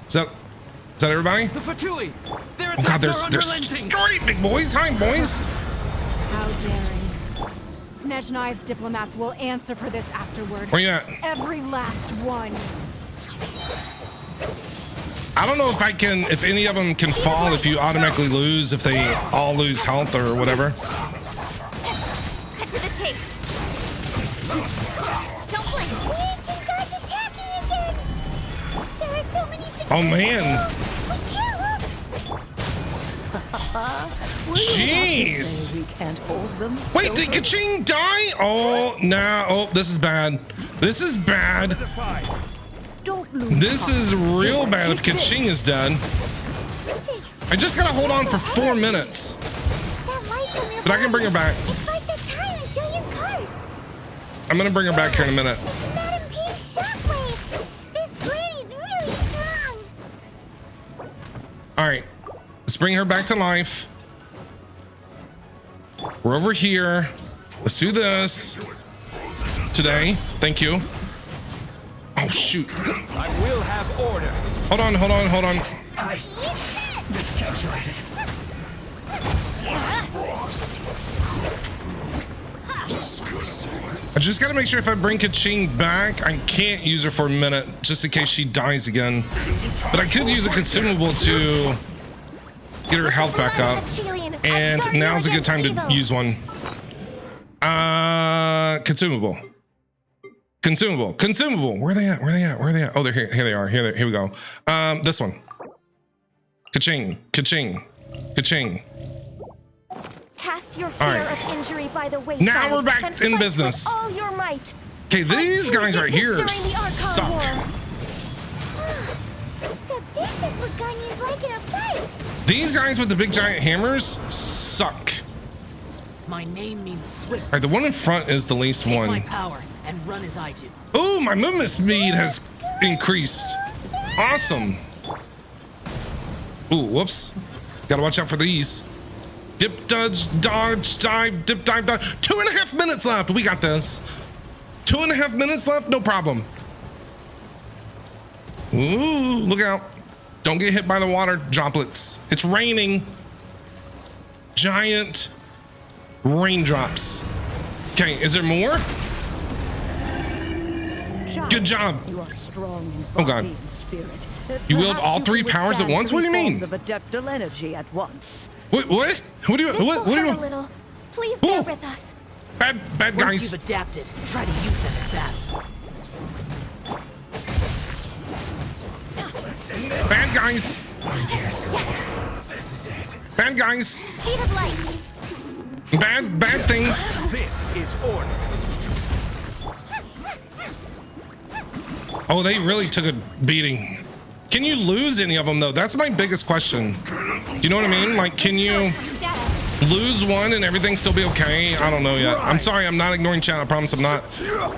Is that everybody? The Fatui. Oh God, there's great big boys. Hi, boys. How daring. Snezhnai's diplomats will answer for this afterward. Where you at? Every last one. I don't know if any of them can fall if you automatically lose, if they all lose health or whatever. Cut to the chase. Don't blink. The ancient god's attacking again. There are so many things. Oh man. Jeez. We can't hold them. Wait, did Kaching die? Oh, no. Oh, this is bad. This is bad. This is real bad if Kaching is dead. I just gotta hold on for 4 minutes. But I can bring her back. It's like the time of Julian Cars. I'm gonna bring her back here in a minute. It's Madam Pink Shockwave. This granny's really strong. All right, let's bring her back to life. We're over here. Let's do this today. Thank you. Oh shoot. I will have order. Hold on, hold on, hold on. I miscalculated. I just gotta make sure if I bring Kaching back, I can't use her for a minute just in case she dies again. But I could use a consumable to get her health back up. And now's a good time to use one. Consumable. Consumable. Where are they at? Where are they at? Where are they at? Oh, they're here. Here they are. Here we go. This one. Kaching. Cast your fear of injury by the wayside. Now we're back in business. All your might. Okay, these guys right here suck. So this is what Ganya's like in a fight. These guys with the big giant hammers suck. My name means swift. All right, the one in front is the least Take one. my power and run as I do. Ooh, my movement speed has increased. Awesome. Ooh, whoops. Gotta watch out for these. Dip, dodge, dive, dip, dive, dodge. 2.5 minutes left. We got this. 2.5 minutes left. No problem. Ooh, look out. Don't get hit by the water droplets. It's raining. Giant raindrops. Okay, is there more? Good job. You are strong in Oh God. body and spirit. You wield all Perhaps 3 can powers at withstand once? What do you 3 mean? forms of adeptal energy at once. What? What? What do you? This What? will What do hurt you? a little. Please bear with us. Bad Once guys. you've adapted, try to use them in battle. Bad guys. This is it. Bad guys. Speed of light. Bad things. This is order. Oh, they really took a beating. Can you lose any of them though? That's my biggest question. Do you know what I mean? Like, can you lose one and everything still be okay? I don't know yet. I'm sorry, I'm not ignoring chat. I promise I'm not. Teamwork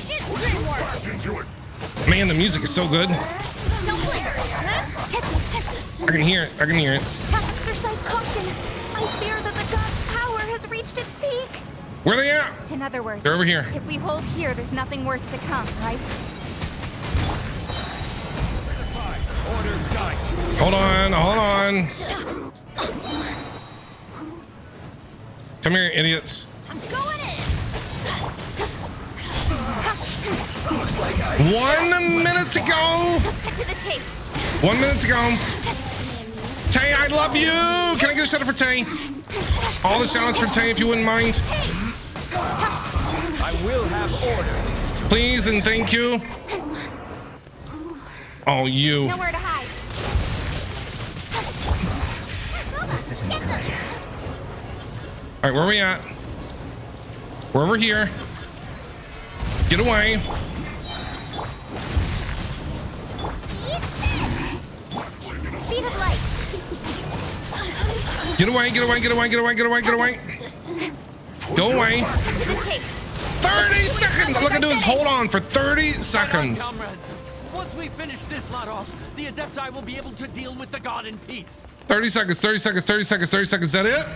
is dreamwork. Man, the music is so good. Don't blink. I can hear it. I can hear it. Exercise Where are they at? In other words, They're over here. if we hold here, there's nothing worse to come, right? Order guide. Hold on, hold on. Come here, idiots. I'm going in. Looks like 1 minute to go. Cut to the chase. 1 minute to go. Tay, I love you. Can I get a shout out for Tay? All the shout outs for Tay, if you wouldn't mind. I will have order. Please and thank you. Oh, you. Nowhere to hide. This isn't good. All right, where are we at? We're over here. Get away. Speed of light. Get away, get away, get away, get away, get away, get away. Go away. 30 seconds. All I can do is hold on for 30 seconds. Comrades, once we finish this lot off, the Adepti will be able to deal with the god in peace. 30 seconds, 30 seconds, 30 seconds, 30 seconds. Is that it?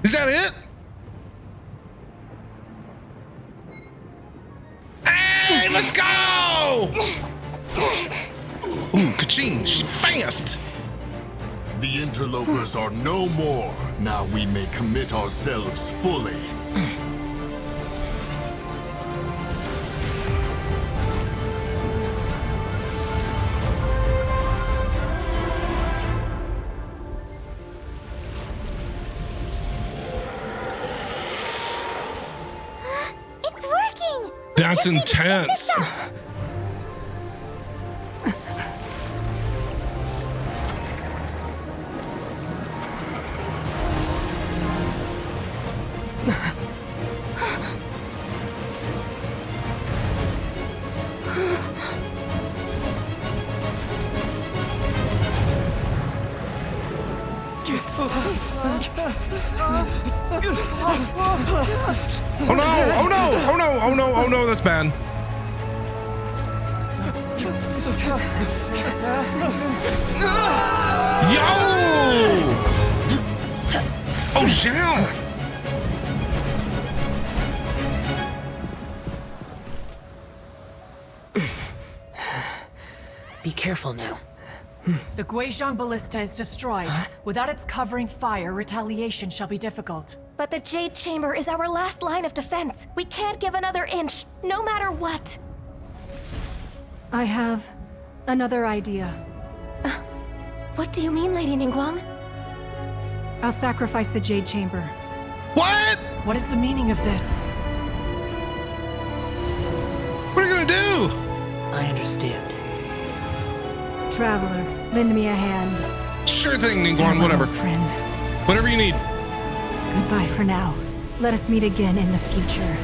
Is that it? Hey, let's go! Ooh, ka-ching, she's fast. The interlopers are no more. Now we may commit ourselves fully. It's working. That's intense. Oh no! Oh no! Oh no! Oh no! Oh no! That's bad. Yo! Oh, Zhao! Be careful now. The Guizhong Ballista is destroyed. Without its covering fire, retaliation shall be difficult. But the Jade Chamber is our last line of defense. We can't give another inch, no matter what. I have another idea. What do you mean, Lady Ningguang? I'll sacrifice the Jade Chamber. What? What is the meaning of this? What are you gonna do? I understand. Traveler, lend me a hand. Sure thing, Ningguang, whatever. Friend. Whatever you need. Goodbye for now. Let us meet again in the future.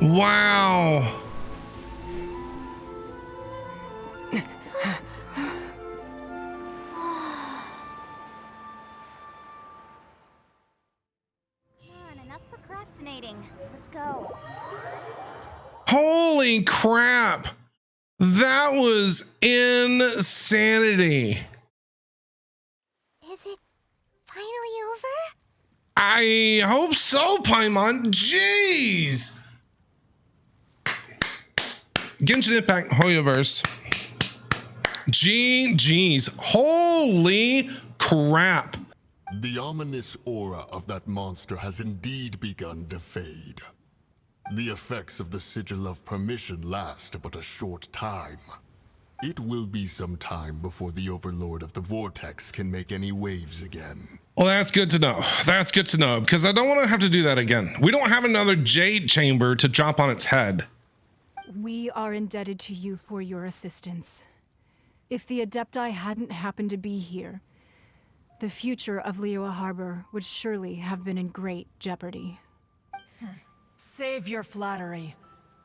Wow. Enough procrastinating. Let's go. Holy crap. That was insanity. Is it finally over? I hope so, Paimon. Jeez. Genshin Impact Hoyoverse. GG's. Holy crap. The ominous aura of that monster has indeed begun to fade. The effects of the Sigil of Permission last but a short time. It will be some time before the Overlord of the Vortex can make any waves again. Well, that's good to know. That's good to know, because I don't want to have to do that again. We don't have another Jade Chamber to drop on its head. We are indebted to you for your assistance. If the Adepti hadn't happened to be here, the future of Liyue Harbor would surely have been in great jeopardy. Save your flattery.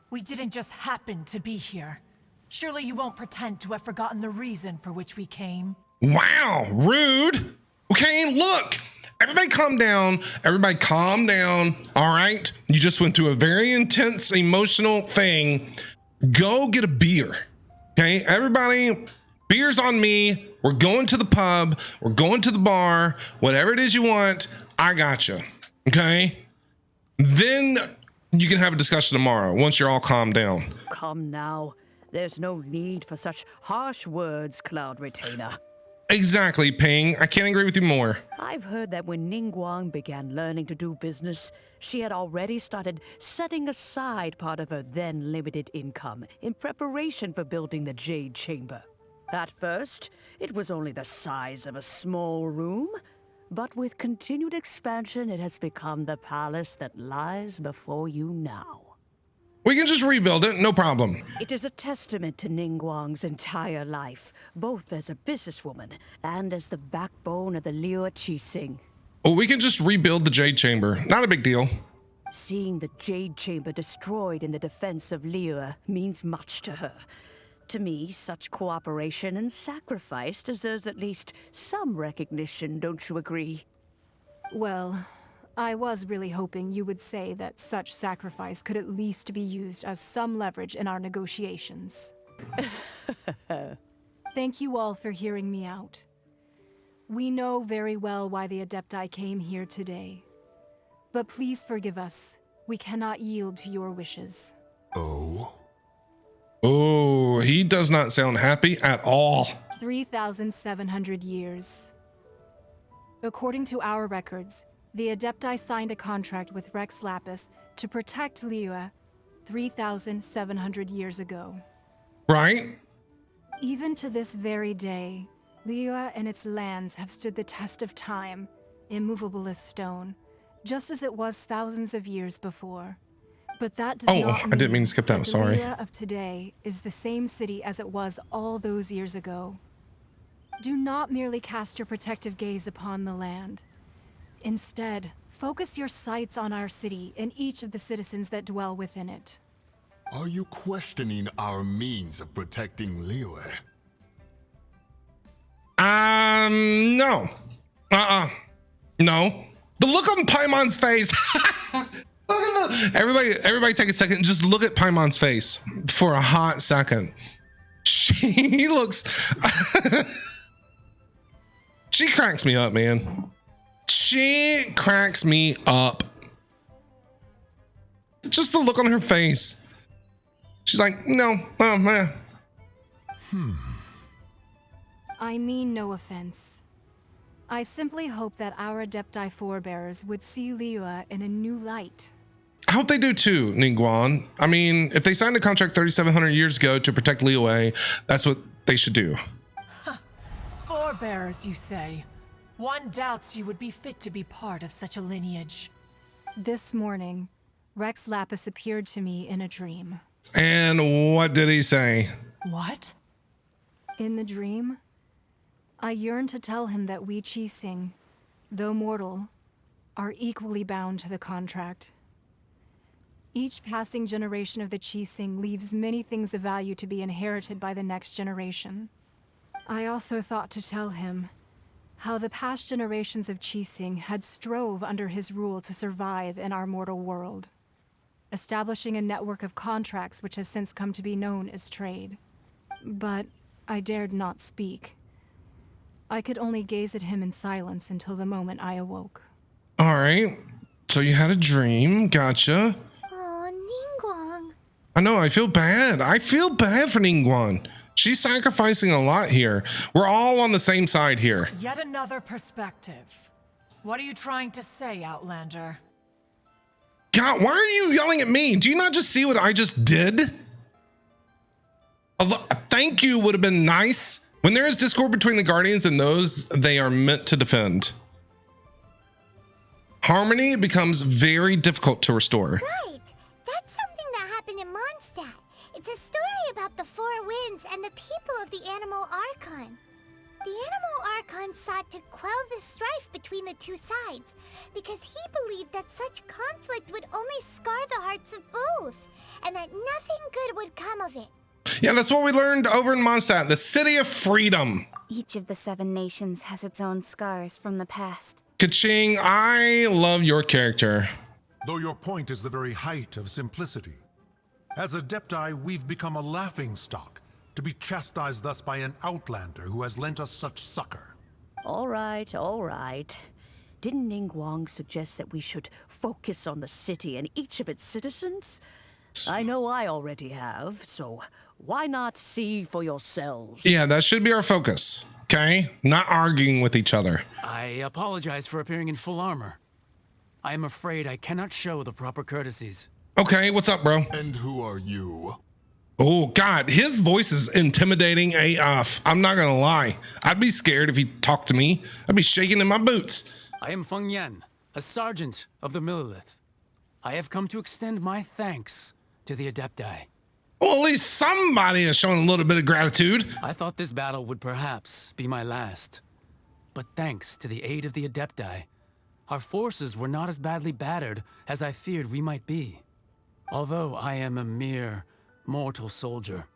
We didn't just happen to be here. Surely you won't pretend to have forgotten the reason for which we came. Wow, rude. Okay, look. Everybody calm down. Everybody calm down. All right. You just went through a very intense emotional thing. Go get a beer. Okay, everybody, beer's on me. We're going to the pub. We're going to the bar. Whatever it is you want, I got you. Okay. Then you can have a discussion tomorrow once you're all calmed down. Come now. There's no need for such harsh words, Cloud Retainer. Exactly, Ping. I can't agree with you more. I've heard that when Ningguang began learning to do business, she had already started setting aside part of her then limited income in preparation for building the Jade Chamber. At first, it was only the size of a small room, but with continued expansion, it has become the palace that lies before you now. We can just rebuild it, no problem. It is a testament to Ningguang's entire life, both as a businesswoman and as the backbone of the Liyue Qixing. Oh, we can just rebuild the Jade Chamber. Not a big deal. Seeing the Jade Chamber destroyed in the defense of Liyue means much to her. To me, such cooperation and sacrifice deserves at least some recognition, don't you agree? Well, I was really hoping you would say that such sacrifice could at least be used as some leverage in our negotiations. Thank you all for hearing me out. We know very well why the Adepti came here today. But please forgive us. We cannot yield to your wishes. Oh? Oh, he does not sound happy at all. 3,700 years. According to our records, the Adepti signed a contract with Rex Lapis to protect Liyue 3,700 years ago. Right? Even to this very day, Liyue and its lands have stood the test of time, immovable as stone, just as it was thousands of years before. But that does not mean I didn't mean to skip that, the sorry. Liyue of today is the same city as it was all those years ago. Do not merely cast your protective gaze upon the land. Instead, focus your sights on our city and each of the citizens that dwell within it. Are you questioning our means of protecting Liyue? No. No. The look on Paimon's face. Look at everybody take a second and just look at Paimon's face for a hot second. She looks she cracks me up, man. She cracks me up. Just the look on her face. She's like, no. I mean no offense. I simply hope that our Adepti forebears would see Liyue in a new light. I hope they do too, Ningguang. I mean, if they signed a contract 3,700 years ago to protect Liyue, that's what they should do. Forebears, you say? One doubts you would be fit to be part of such a lineage. This morning, Rex Lapis appeared to me in a dream. And what did he say? What? In the dream, I yearned to tell him that we Qixing, though mortal, are equally bound to the contract. Each passing generation of the Qixing leaves many things of value to be inherited by the next generation. I also thought to tell him how the past generations of Qixing had strove under his rule to survive in our mortal world, establishing a network of contracts which has since come to be known as trade. But I dared not speak. I could only gaze at him in silence until the moment I awoke. All right. So you had a dream. Gotcha. Oh, Ningguang. I know. I feel bad. I feel bad for Ningguang. She's sacrificing a lot here. We're all on the same side here. Yet another perspective. What are you trying to say, Outlander? God, why are you yelling at me? Do you not just see what I just did? A thank you would have been nice. When there is discord between the Guardians and those they are meant to defend, harmony becomes very difficult to restore. Right. That's something that happened in Mondstadt. It's a story about the Four Winds and the people of the Animal Archon. The Animal Archon sought to quell the strife between the two sides, because he believed that such conflict would only scar the hearts of both, and that nothing good would come of it. Yeah, that's what we learned over in Mondstadt, the City of Freedom. Each of the 7 nations has its own scars from the past. Kaching, I love your character. Though your point is the very height of simplicity. As Adepti, we've become a laughingstock, to be chastised thus by an outlander who has lent us such succor. All right, all right. Didn't Ningguang suggest that we should focus on the city and each of its citizens? I know I already have, so why not see for yourselves? Yeah, that should be our focus, okay? Not arguing with each other. I apologize for appearing in full armor. I am afraid I cannot show the proper courtesies. Okay, what's up, bro? And who are you? Oh, God, his voice is intimidating AF. I'm not gonna lie. I'd be scared if he talked to me. I'd be shaking in my boots. I am Feng Yan, a sergeant of the Millelith. I have come to extend my thanks to the Adepti. Well, at least somebody has shown a little bit of gratitude. I thought this battle would perhaps be my last. But thanks to the aid of the Adepti, our forces were not as badly battered as I feared we might be. Although I am a mere mortal soldier,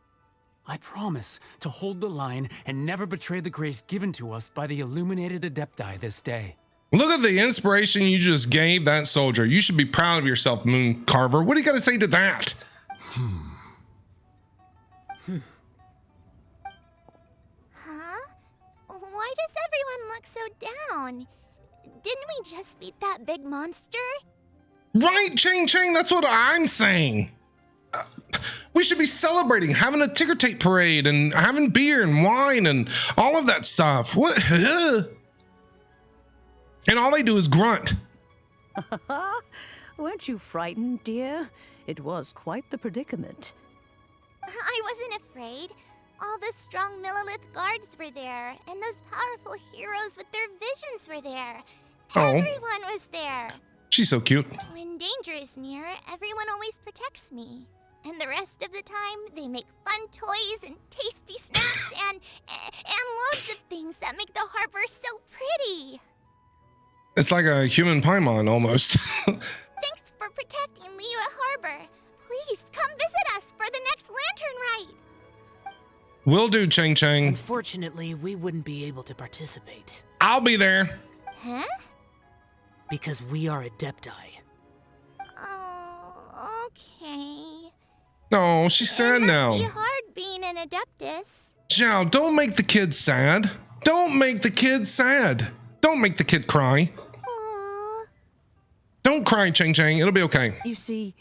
I promise to hold the line and never betray the grace given to us by the illuminated Adepti this day. Look at the inspiration you just gave that soldier. You should be proud of yourself, Moon Carver. What do you got to say to that? Huh? Why does everyone look so down? Didn't we just beat that big monster? Right, Chang Chang, that's what I'm saying. We should be celebrating, having a ticker tape parade and having beer and wine and all of that stuff. What? And all they do is grunt. Weren't you frightened, dear? It was quite the predicament. I wasn't afraid. All the strong Millelith guards were there, and those powerful heroes with their visions were there. Oh. Everyone was there. She's so cute. When danger is near, everyone always protects me. And the rest of the time, they make fun toys and tasty snacks and loads of things that make the harbor so pretty. It's like a human Paimon almost. Thanks for protecting Liyue Harbor. Please come visit us for the next lantern ride. Will do, Chang Chang. Unfortunately, we wouldn't be able to participate. I'll be there. Huh? Because we are Adepti. Oh, okay. No, she's sad now. It must be hard being an Adeptus. Zhao, don't make the kid sad. Don't make the kid sad. Don't make the kid cry. Aww. Don't cry, Chang Chang. It'll be okay. You see,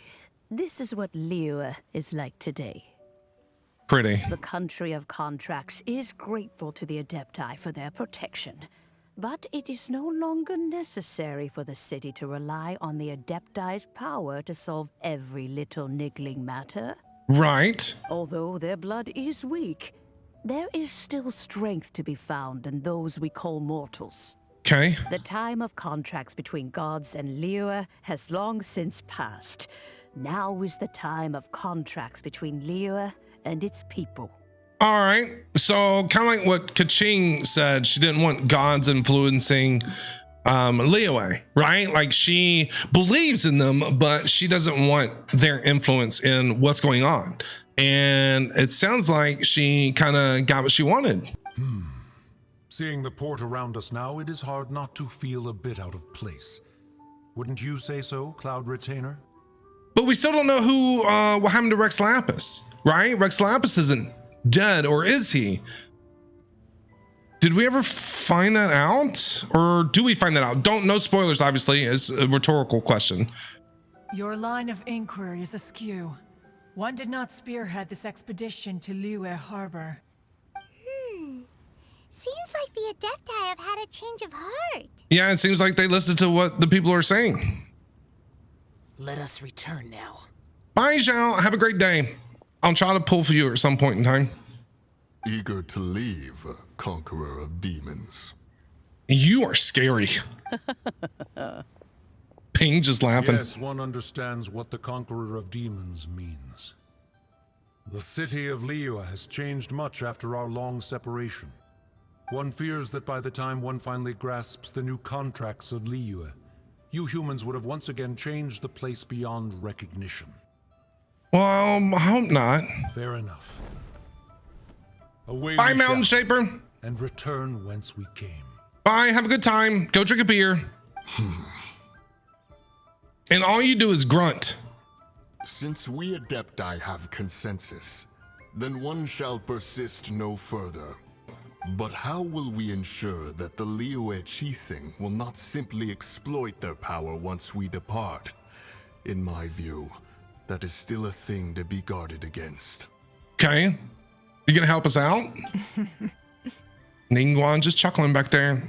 this is what Liyue is like today. Pretty. The country of contracts is grateful to the Adepti for their protection. But it is no longer necessary for the city to rely on the Adepti's power to solve every little niggling matter. Right. Although their blood is weak, there is still strength to be found in those we call mortals. Okay. The time of contracts between gods and Liyue has long since passed. Now is the time of contracts between Liyue and its people. All right. So kind of like what Kaching said, she didn't want gods influencing Liyue, right? Like she believes in them, but she doesn't want their influence in what's going on. And it sounds like she kind of got what she wanted. Seeing the port around us now, it is hard not to feel a bit out of place. Wouldn't you say so, Cloud Retainer? But we still don't know who what happened to Rex Lapis, right? Rex Lapis isn't dead, or is he? Did we ever find that out, or do we find that out? No spoilers, obviously. It's a rhetorical question. Your line of inquiry is askew. One did not spearhead this expedition to Liyue Harbor. Seems like the Adepti have had a change of heart. Yeah, it seems like they listened to what the people are saying. Let us return now. Bye, Zhao. Have a great day. I'll try to pull for you at some point in time. Eager to leave, Conqueror of Demons. You are scary. Ping just laughing. Yes, one understands what the Conqueror of Demons means. The city of Liyue has changed much after our long separation. One fears that by the time one finally grasps the new contracts of Liyue, you humans would have once again changed the place beyond recognition. Well, I hope not. Fair enough. Away Bye, we Mountain shall, Shaper. and return whence we came. Bye, have a good time. Go drink a beer. And all you do is grunt. Since we Adepti have consensus, then one shall persist no further. But how will we ensure that the Liyue Qixing will not simply exploit their power once we depart? In my view, that is still a thing to be guarded against. Okay. You gonna help us out? Ningguang just chuckling back there.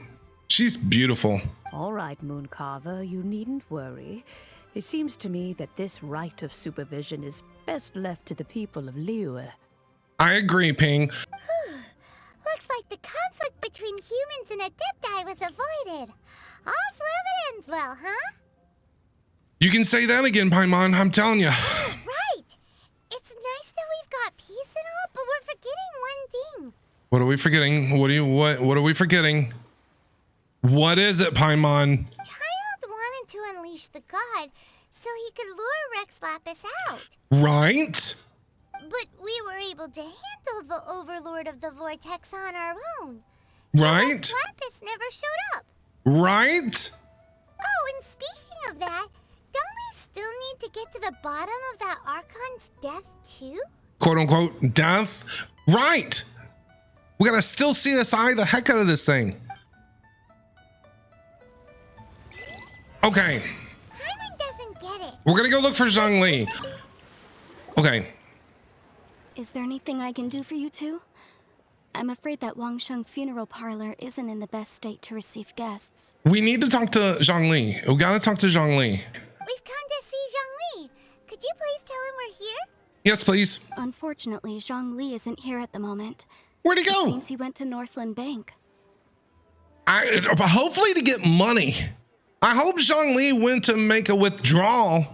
She's beautiful. All right, Mooncarver, you needn't worry. It seems to me that this right of supervision is best left to the people of Liyue. I agree, Ping. Looks like the conflict between humans and Adepti was avoided. All's well that ends well, huh? You can say that again, Paimon. I'm telling you. Right. It's nice that we've got peace and all, but we're forgetting one thing. What are we forgetting? What are we forgetting? What is it, Paimon? Child wanted to unleash the god so he could lure Rex Lapis out. Right? But we were able to handle the Overlord of the Vortex on our own. Right? Rex Lapis never showed up. Right? Oh, and speaking of that, don't we still need to get to the bottom of that Archon's death too? Quote unquote deaths? Right. We gotta still CSI the heck out of this thing. Okay. Hyman doesn't get it. We're gonna go look for Zhongli. Okay. Is there anything I can do for you two? I'm afraid that Wangsheng funeral parlor isn't in the best state to receive guests. We need to talk to Zhongli. We gotta talk to Zhongli. We've come to see Zhongli. Could you please tell him we're here? Yes, please. Unfortunately, Zhongli isn't here at the moment. Where'd he go? It seems he went to Northland Bank. Hopefully to get money. I hope Zhongli went to make a withdrawal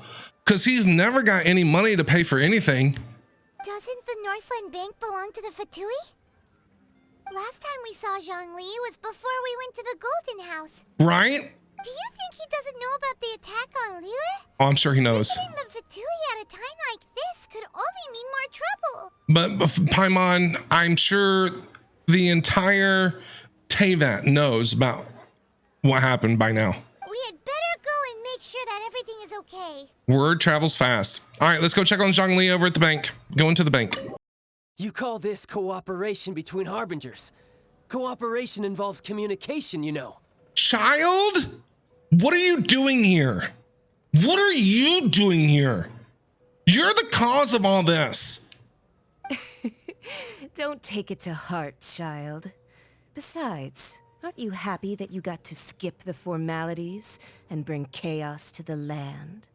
because he's never got any money to pay for anything. Doesn't the Northland Bank belong to the Fatui? Last time we saw Zhongli was before we went to the Golden House. Right? Do you think he doesn't know about the attack on Liyue? Oh, I'm sure he knows. Visiting the Fatui at a time like this could only mean more trouble. But Paimon, I'm sure the entire Teyvat knows about what happened by now. We had better go and make sure that everything is okay. Word travels fast. All right, let's go check on Zhongli over at the bank. Go into the bank. You call this cooperation between harbingers? Cooperation involves communication, you know. Child? What are you doing here? What are you doing here? You're the cause of all this. Don't take it to heart, child. Besides, aren't you happy that you got to skip the formalities and bring chaos to the land?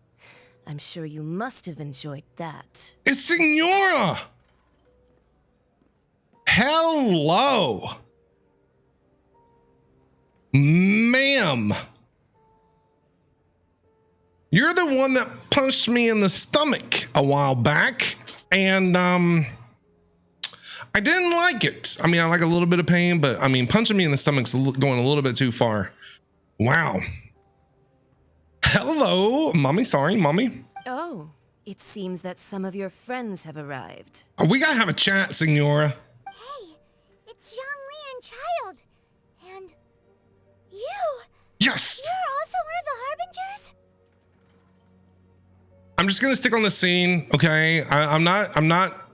I'm sure you must have enjoyed that. It's Signora! Hello! Ma'am! You're the one that punched me in the stomach a while back, and I didn't like it. I mean, I like a little bit of pain, but I mean, punching me in the stomach's going a little bit too far. Wow. Hello, mommy. Sorry, mommy. Oh, it seems that some of your friends have arrived. We gotta have a chat, Signora. Hey, it's Zhongli and Child. And you. Yes. You're also one of the Harbingers? I'm just gonna stick on the scene, okay? I'm not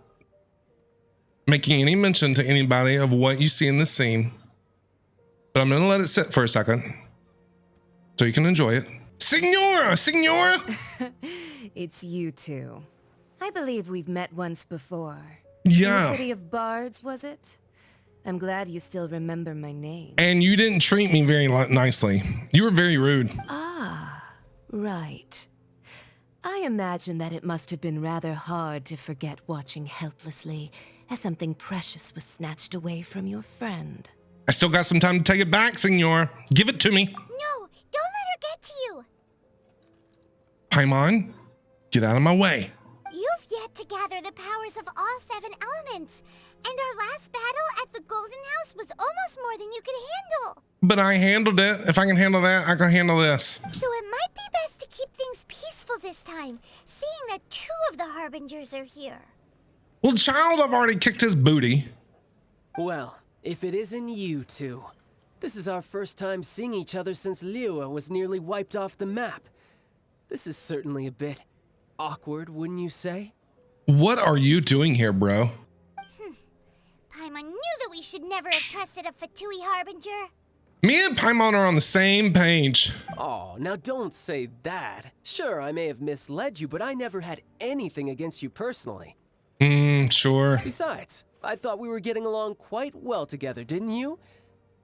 making any mention to anybody of what you see in this scene, but I'm gonna let it sit for a second so you can enjoy it. Signora! It's you two. I believe we've met once before. Yeah. In the City of Bards, was it? I'm glad you still remember my name. And you didn't treat me very nicely. You were very rude. Ah, right. I imagine that it must have been rather hard to forget watching helplessly as something precious was snatched away from your friend. I still got some time to take it back, Signora. Give it to me. No, don't let her get to you. Paimon, get out of my way. You've yet to gather the powers of all 7 elements. And our last battle at the Golden House was almost more than you could handle. But I handled it. If I can handle that, I can handle this. So it might be best to keep things peaceful this time, seeing that 2 of the Harbingers are here. Well, child, I've already kicked his booty. Well, if it isn't you two. This is our first time seeing each other since Liyue was nearly wiped off the map. This is certainly a bit awkward, wouldn't you say? What are you doing here, bro? Paimon knew that we should never have trusted a Fatui Harbinger. Me and Paimon are on the same page. Oh, now don't say that. Sure, I may have misled you, but I never had anything against you personally. Sure. Besides, I thought we were getting along quite well together, didn't you?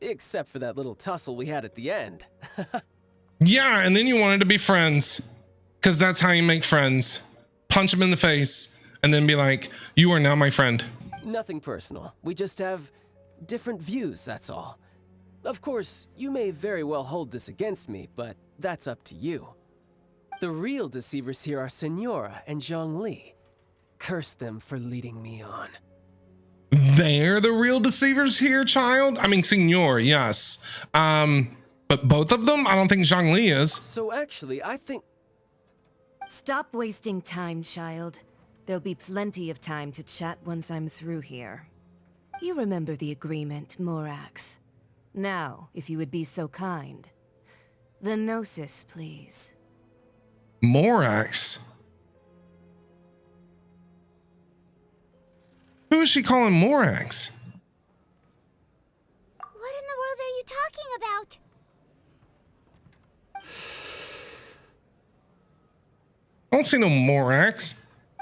Except for that little tussle we had at the end. Yeah, and then you wanted to be friends. Because that's how you make friends. Punch them in the face, and then be like, you are now my friend. Nothing personal. We just have different views, that's all. Of course, you may very well hold this against me, but that's up to you. The real deceivers here are Senora and Zhongli. Curse them for leading me on. They're the real deceivers here, child? I mean, Senor, yes. But both of them? I don't think Zhongli is. So actually, I think... Stop wasting time, child. There'll be plenty of time to chat once I'm through here. You remember the agreement, Morax. Now, if you would be so kind. The Gnosis, please. Morax? Who is she calling Morax? What in the world are you talking about? I don't see no Morax.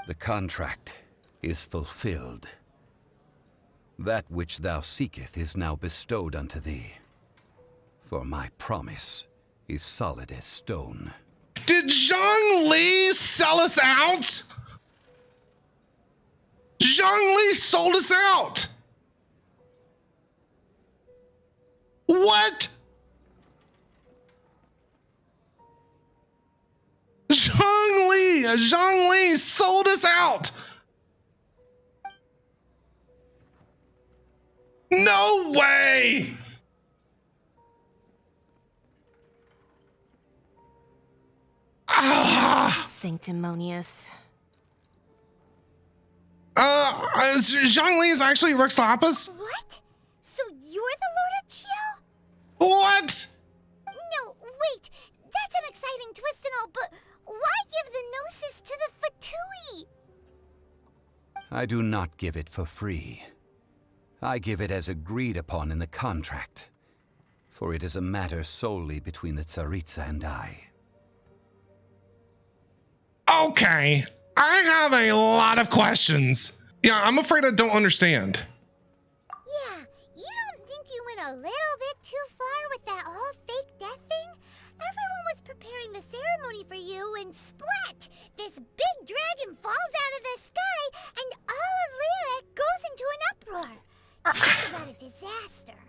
The contract is fulfilled. That which thou seeketh is now bestowed unto thee. For my promise is solid as stone. Did Zhongli sell us out? Zhongli sold us out. What? Zhongli sold us out. No way. Sanctimonious. Zhongli is actually Rex Lapis? What? So you're the Lord of Chio? What? No, wait. That's an exciting twist and all, but why give the Gnosis to the Fatui? I do not give it for free. I give it as agreed upon in the contract, for it is a matter solely between the Tsaritsa and I. Okay, I have a lot of questions. Yeah, I'm afraid I don't understand. Yeah, you don't think you went a little bit too far with that whole fake death thing? Everyone was preparing the ceremony for you, and splat! This big dragon falls out of the sky, and all of Liyue goes into an uproar. Talk about a disaster.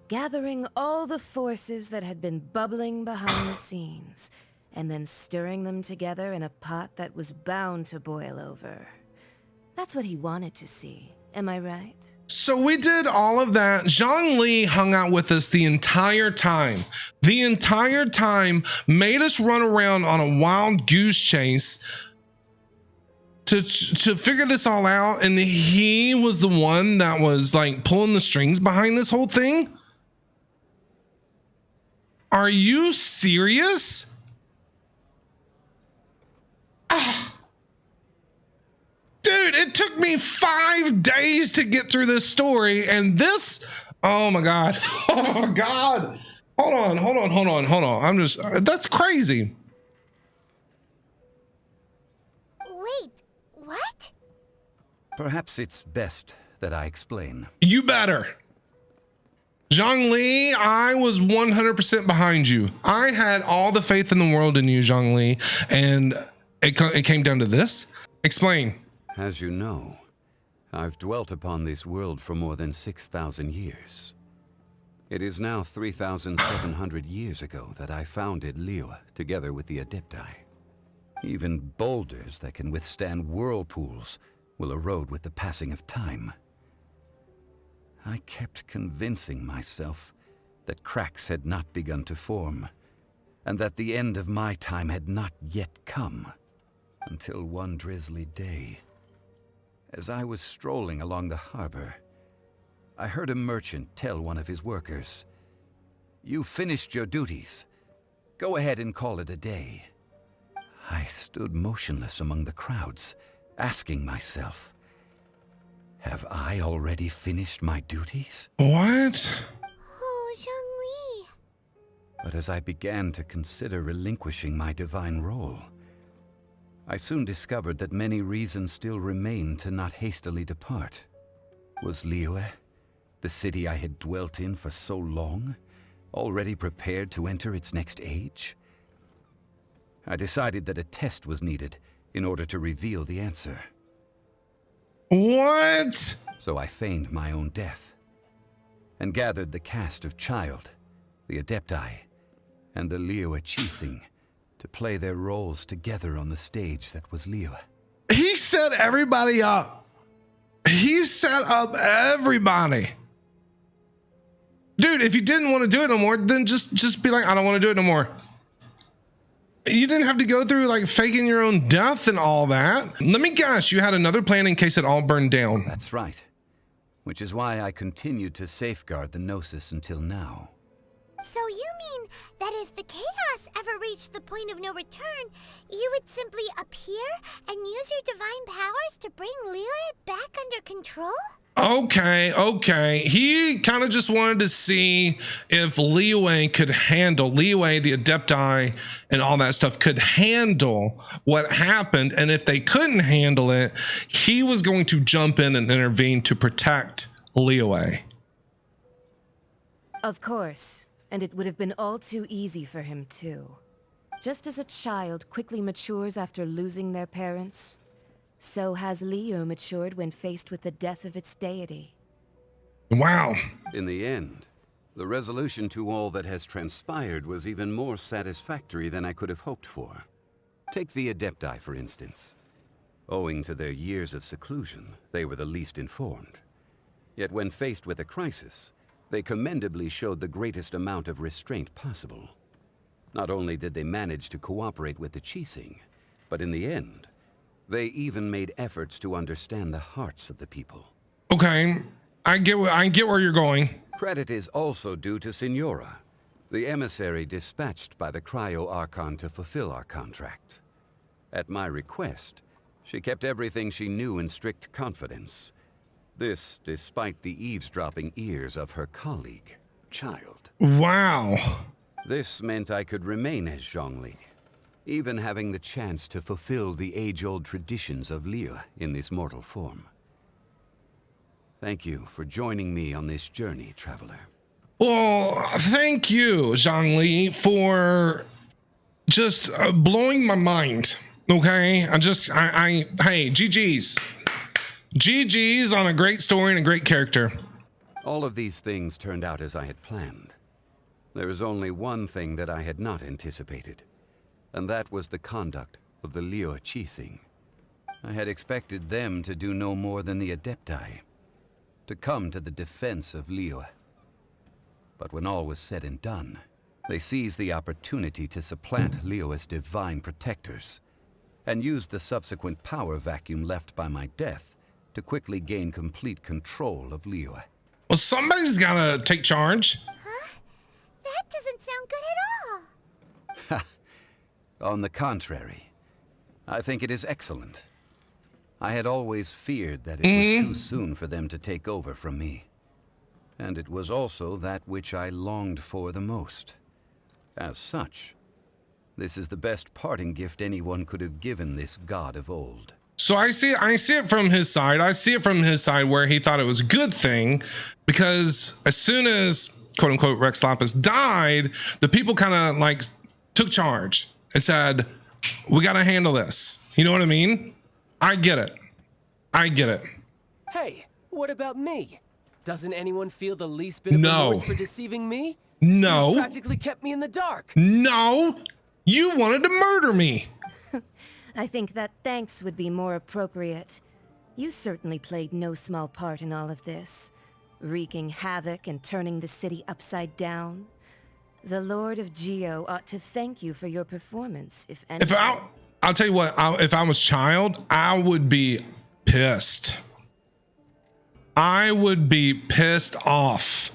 Gathering all the forces that had been bubbling behind the scenes, and then stirring them together in a pot that was bound to boil over. That's what he wanted to see, am I right? So we did all of that. Zhongli hung out with us the entire time. The entire time, made us run around on a wild goose chase to figure this all out, and he was the one that was like pulling the strings behind this whole thing? Are you serious? Dude, it took me 5 days to get through this story, and this, oh my God. Oh my God. Hold on. I'm just, that's crazy. Wait, what? Perhaps it's best that I explain. You better. Zhongli, I was 100% behind you. I had all the faith in the world in you, Zhongli, and it came down to this. Explain. As you know, I've dwelt upon this world for more than 6,000 years. It is now 3,700 years ago that I founded Liyue together with the Adepti. Even boulders that can withstand whirlpools will erode with the passing of time. I kept convincing myself that cracks had not begun to form, and that the end of my time had not yet come, until one drizzly day, as I was strolling along the harbor, I heard a merchant tell one of his workers, "You finished your duties. Go ahead and call it a day." I stood motionless among the crowds, asking myself, have I already finished my duties? What? Oh, Zhongli. But as I began to consider relinquishing my divine role, I soon discovered that many reasons still remained to not hastily depart. Was Liyue, the city I had dwelt in for so long, already prepared to enter its next age? I decided that a test was needed in order to reveal the answer. What? So I feigned my own death and gathered the cast of Child, the Adepti, and the Liyue Archon to play their roles together on the stage that was Liyue. He set everybody up. He set up everybody. Dude, if you didn't want to do it no more, then just be like, I don't want to do it no more. You didn't have to go through like faking your own death and all that. Let me guess, you had another plan in case it all burned down. That's right. Which is why I continued to safeguard the Gnosis until now. So you mean that if the chaos ever reached the point of no return, you would simply appear and use your divine powers to bring Liyue back under control? Okay. He kind of just wanted to see if Liyue could handle, Liyue, the Adepti, and all that stuff could handle what happened. And if they couldn't handle it, he was going to jump in and intervene to protect Liyue. Of course. And it would have been all too easy for him, too. Just as a child quickly matures after losing their parents, so has Liyue matured when faced with the death of its deity. Wow. In the end, the resolution to all that has transpired was even more satisfactory than I could have hoped for. Take the Adepti, for instance. Owing to their years of seclusion, they were the least informed. Yet when faced with a crisis, they commendably showed the greatest amount of restraint possible. Not only did they manage to cooperate with the Qixing, but in the end, they even made efforts to understand the hearts of the people. Okay, I get where you're going. Credit is also due to Signora, the emissary dispatched by the Cryo Archon to fulfill our contract. At my request, she kept everything she knew in strict confidence. This despite the eavesdropping ears of her colleague, Child. Wow. This meant I could remain as Zhongli, even having the chance to fulfill the age-old traditions of Liyue in this mortal form. Thank you for joining me on this journey, traveler. Well, thank you, Zhongli, for just blowing my mind. Okay, hey, GG's. GG's on a great story and a great character. All of these things turned out as I had planned. There is only one thing that I had not anticipated, and that was the conduct of the Liyue Qixing. I had expected them to do no more than the Adepti, to come to the defense of Liyue. But when all was said and done, they seized the opportunity to supplant Liyue's divine protectors, and used the subsequent power vacuum left by my death to quickly gain complete control of Liyue. Well, somebody's gotta take charge. Huh? That doesn't sound good at all. On the contrary, I think it is excellent. I had always feared that it was too soon for them to take over from me. And it was also that which I longed for the most. As such, this is the best parting gift anyone could have given this god of old. So I see it from his side. I see it from his side where he thought it was a good thing because as soon as quote unquote Rex Lapis died, the people kind of like took charge and said, we got to handle this. You know what I mean? I get it. Hey, what about me? Doesn't anyone feel the least bit of remorse for deceiving me? No. You practically kept me in the dark. No. You wanted to murder me. I think that thanks would be more appropriate. You certainly played no small part in all of this, wreaking havoc and turning the city upside down. The Lord of Geo ought to thank you for your performance, if anything. I'll tell you what, if I was child, I would be pissed. I would be pissed off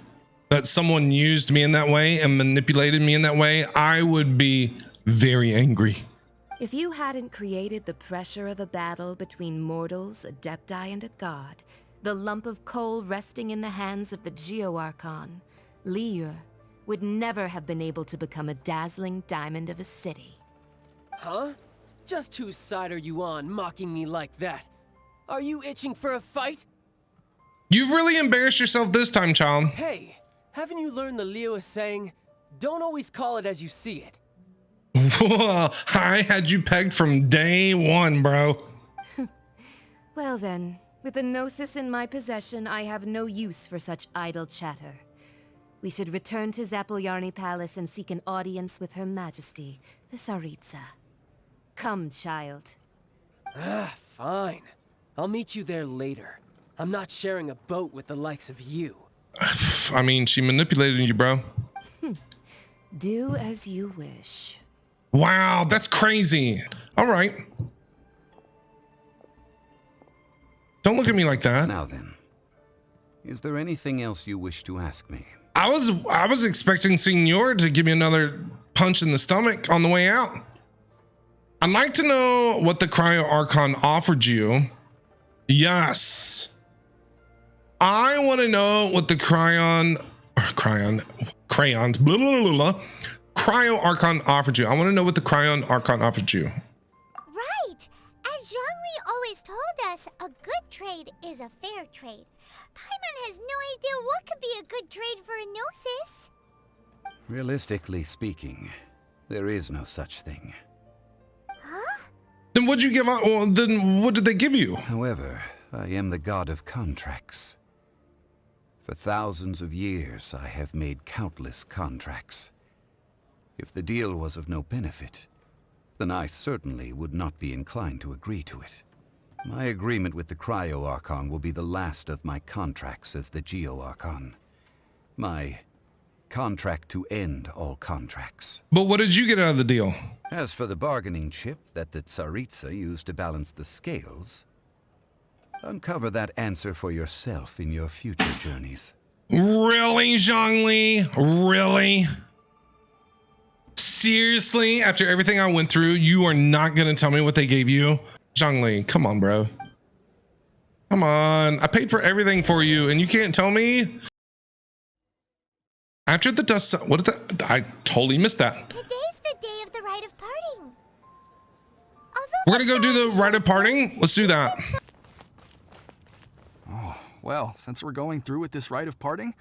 that someone used me in that way and manipulated me in that way. I would be very angry. If you hadn't created the pressure of a battle between mortals, adepti, and a god, the lump of coal resting in the hands of the Geo Archon, Liyue, would never have been able to become a dazzling diamond of a city. Huh? Just whose side are you on, mocking me like that? Are you itching for a fight? You've really embarrassed yourself this time, child. Hey, haven't you learned the Liyue saying, don't always call it as you see it? I had you pegged from day one, bro. Well then, with the Gnosis in my possession, I have no use for such idle chatter. We should return to Zapoljarny Palace and seek an audience with Her Majesty, the Tsaritsa. Come, child. Fine. I'll meet you there later. I'm not sharing a boat with the likes of you. I mean, she manipulated you, bro. Do as you wish. Wow, that's crazy. All right. Don't look at me like that. Now then, is there anything else you wish to ask me? I was expecting Senor to give me another punch in the stomach on the way out. I'd like to know what the Cryo Archon offered you. Yes. I want to know what the crayons, blah, blah, blah, blah, Cryo Archon offered you. I want to know what the Cryo Archon offered you. Right! As Zhongli always told us, a good trade is a fair trade. Paimon has no idea what could be a good trade for a Gnosis. Realistically speaking, there is no such thing. Huh? Then what'd you give out? Well, then what did they give you? However, I am the god of contracts. For thousands of years, I have made countless contracts. If the deal was of no benefit, then I certainly would not be inclined to agree to it. My agreement with the Cryo Archon will be the last of my contracts as the Geo Archon. My contract to end all contracts. But what did you get out of the deal? As for the bargaining chip that the Tsaritsa used to balance the scales, uncover that answer for yourself in your future journeys. Really, Zhongli? Really? Seriously? After everything I went through, you are not going to tell me what they gave you? Zhongli, come on, bro. Come on. I paid for everything for you, and you can't tell me? After the dust... What did that... I totally missed that. Today's the day of the rite of parting. We're going to go do the rite of parting? Let's do that. Oh, well, since we're going through with this rite of parting,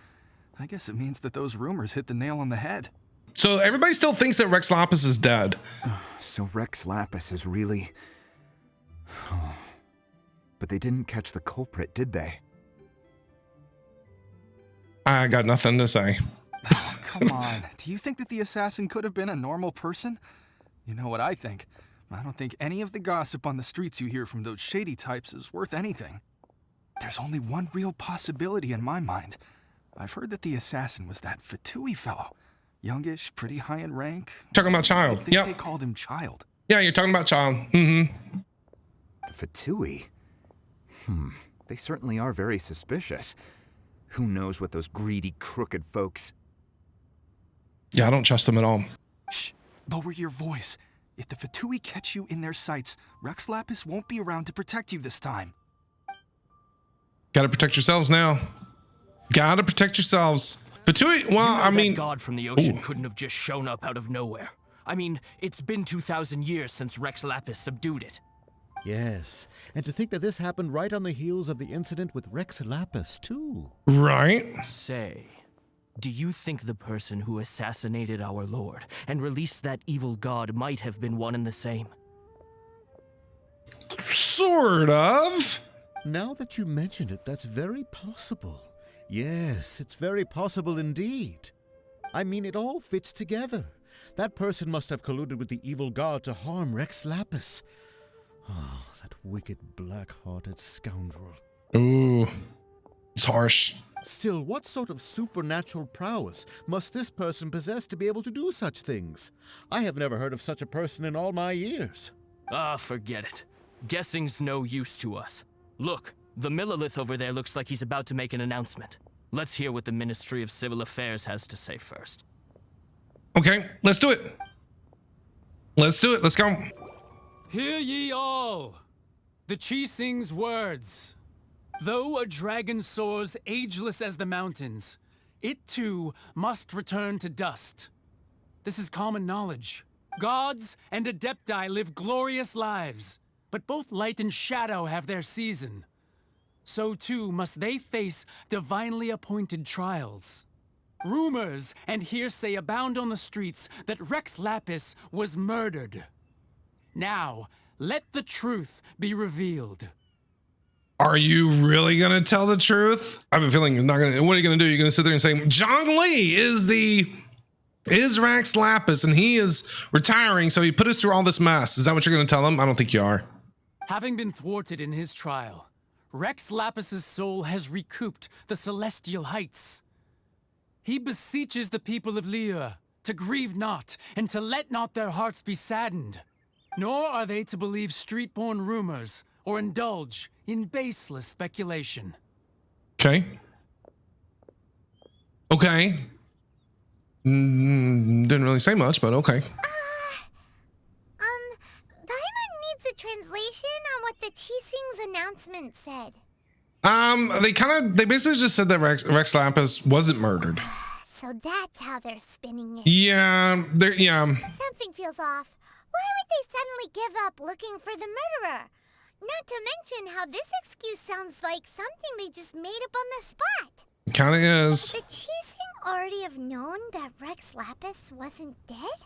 I guess it means that those rumors hit the nail on the head. So everybody still thinks that Rex Lapis is dead. So Rex Lapis is really... But they didn't catch the culprit, did they? I got nothing to say. Oh, come on. Do you think that the assassin could have been a normal person? You know what I think. I don't think any of the gossip on the streets you hear from those shady types is worth anything. There's only one real possibility in my mind. I've heard that the assassin was that Fatui fellow. Youngish, pretty high in rank. Talking about Child. I think Yep. they called him Child. Yeah, you're talking about Child. Mm-hmm. The Fatui? They certainly are very suspicious. Who knows what those greedy, crooked folks... Yeah, I don't trust them at all. Shh! Lower your voice. If the Fatui catch you in their sights, Rex Lapis won't be around to protect you this time. Gotta protect yourselves now. Gotta protect yourselves. Fatui, well, You know I mean... that god from the ocean Ooh. couldn't have just shown up out of nowhere. I mean, it's been 2,000 years since Rex Lapis subdued it. Yes, and to think that this happened right on the heels of the incident with Rex Lapis, too. Right? Say, do you think the person who assassinated our lord and released that evil god might have been one and the same? Sort of. Now that you mention it, that's very possible. Yes, it's very possible indeed. I mean, it all fits together. That person must have colluded with the evil god to harm Rex Lapis. Oh, that wicked, black-hearted scoundrel. Ooh, it's harsh. Still, what sort of supernatural prowess must this person possess to be able to do such things? I have never heard of such a person in all my years. Ah, forget it. Guessing's no use to us. Look, the Millilith over there looks like he's about to make an announcement. Let's hear what the Ministry of Civil Affairs has to say first. Okay, let's do it. Let's do it. Let's go. Hear ye all, the Qixing's words. Though a dragon soars ageless as the mountains, it too must return to dust. This is common knowledge. Gods and Adepti live glorious lives, but both light and shadow have their season. So too must they face divinely appointed trials. Rumors and hearsay abound on the streets that Rex Lapis was murdered. Now, let the truth be revealed. Are you really going to tell the truth? I have a feeling you're not going to. What are you going to do? You're going to sit there and say, Zhongli is Rex Lapis and he is retiring, so he put us through all this mess. Is that what you're going to tell him? I don't think you are. Having been thwarted in his trial, Rex Lapis's soul has recouped the celestial heights. He beseeches the people of Liyue to grieve not and to let not their hearts be saddened. Nor are they to believe street-born rumors or indulge in baseless speculation. Okay. Okay. Didn't really say much, but okay. Paimon needs a translation on what the Qixing's announcement said. They basically just said that Rex Lapis wasn't murdered. So that's how they're spinning it. Yeah, Something feels off. Why would they suddenly give up looking for the murderer? Not to mention how this excuse sounds like something they just made up on the spot. It kind of is. The Qixing already have known that Rex Lapis wasn't dead?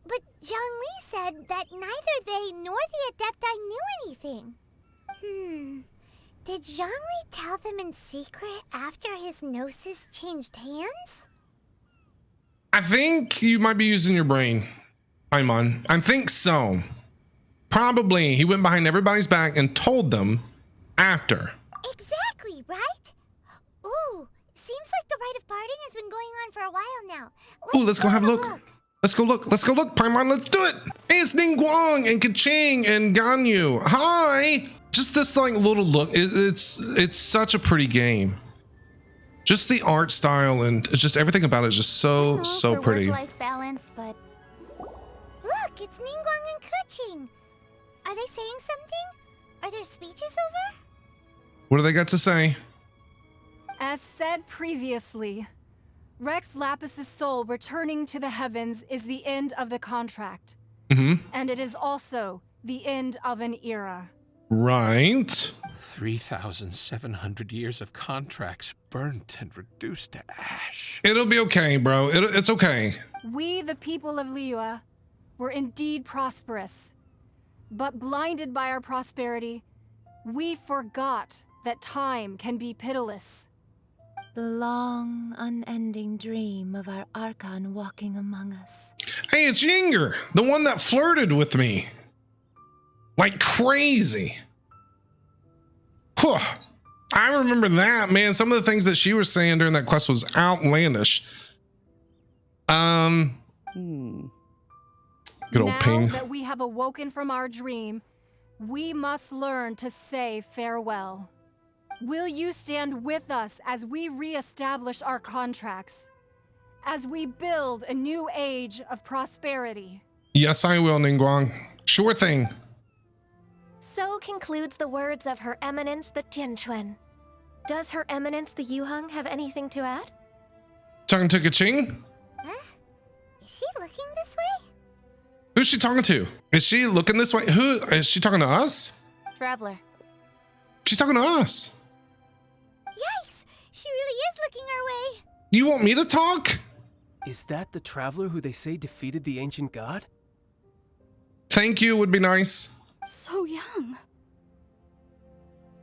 But Zhongli said that neither they nor the Adepti knew anything. Did Zhongli tell them in secret after his gnosis changed hands? I think you might be using your brain, Paimon. I think so. Probably he went behind everybody's back and told them after. Exactly, right? Ooh, seems like the rite of parting has been going on for a while now. Let's go have a look. Let's go look. Let's go look, Paimon. Let's do it. Hey, it's Ningguang and Kaching and Ganyu. Hi. Just this like little look. It's such a pretty game. Just the art style and just everything about it is just so pretty. Work-life balance, but look, it's Ningguang and Kuching. Are they saying something? Are their speeches over? What do they got to say? As said previously, Rex Lapis's soul returning to the heavens is the end of the contract. And it is also the end of an era. Right. 3,700 years of contracts burnt and reduced to ash. It'll be okay, bro. It's okay. We, the people of Liyue, were indeed prosperous. But blinded by our prosperity, we forgot that time can be pitiless. the long, unending dream of our Archon walking among us. Hey, it's Yinger, the one that flirted with me. Like crazy. Whew. I remember that, man. Some of the things that she was saying during that quest was outlandish. Good old now ping. that we have awoken from our dream, we must learn to say farewell. Will you stand with us as we re-establish our contracts? As we build a new age of prosperity? Yes, I will, Ningguang. Sure thing. So concludes the words of Her Eminence the Tianquan. Does Her Eminence the Yuheng have anything to add? Talking to Kaching? Huh? Is she looking this way? Who's she talking to? Is she looking this way? Who is she talking to us? Traveler. She's talking to us. Yikes! She really is looking our way. You want me to talk? Is that the traveler who they say defeated the ancient god? Thank you would be nice. So young.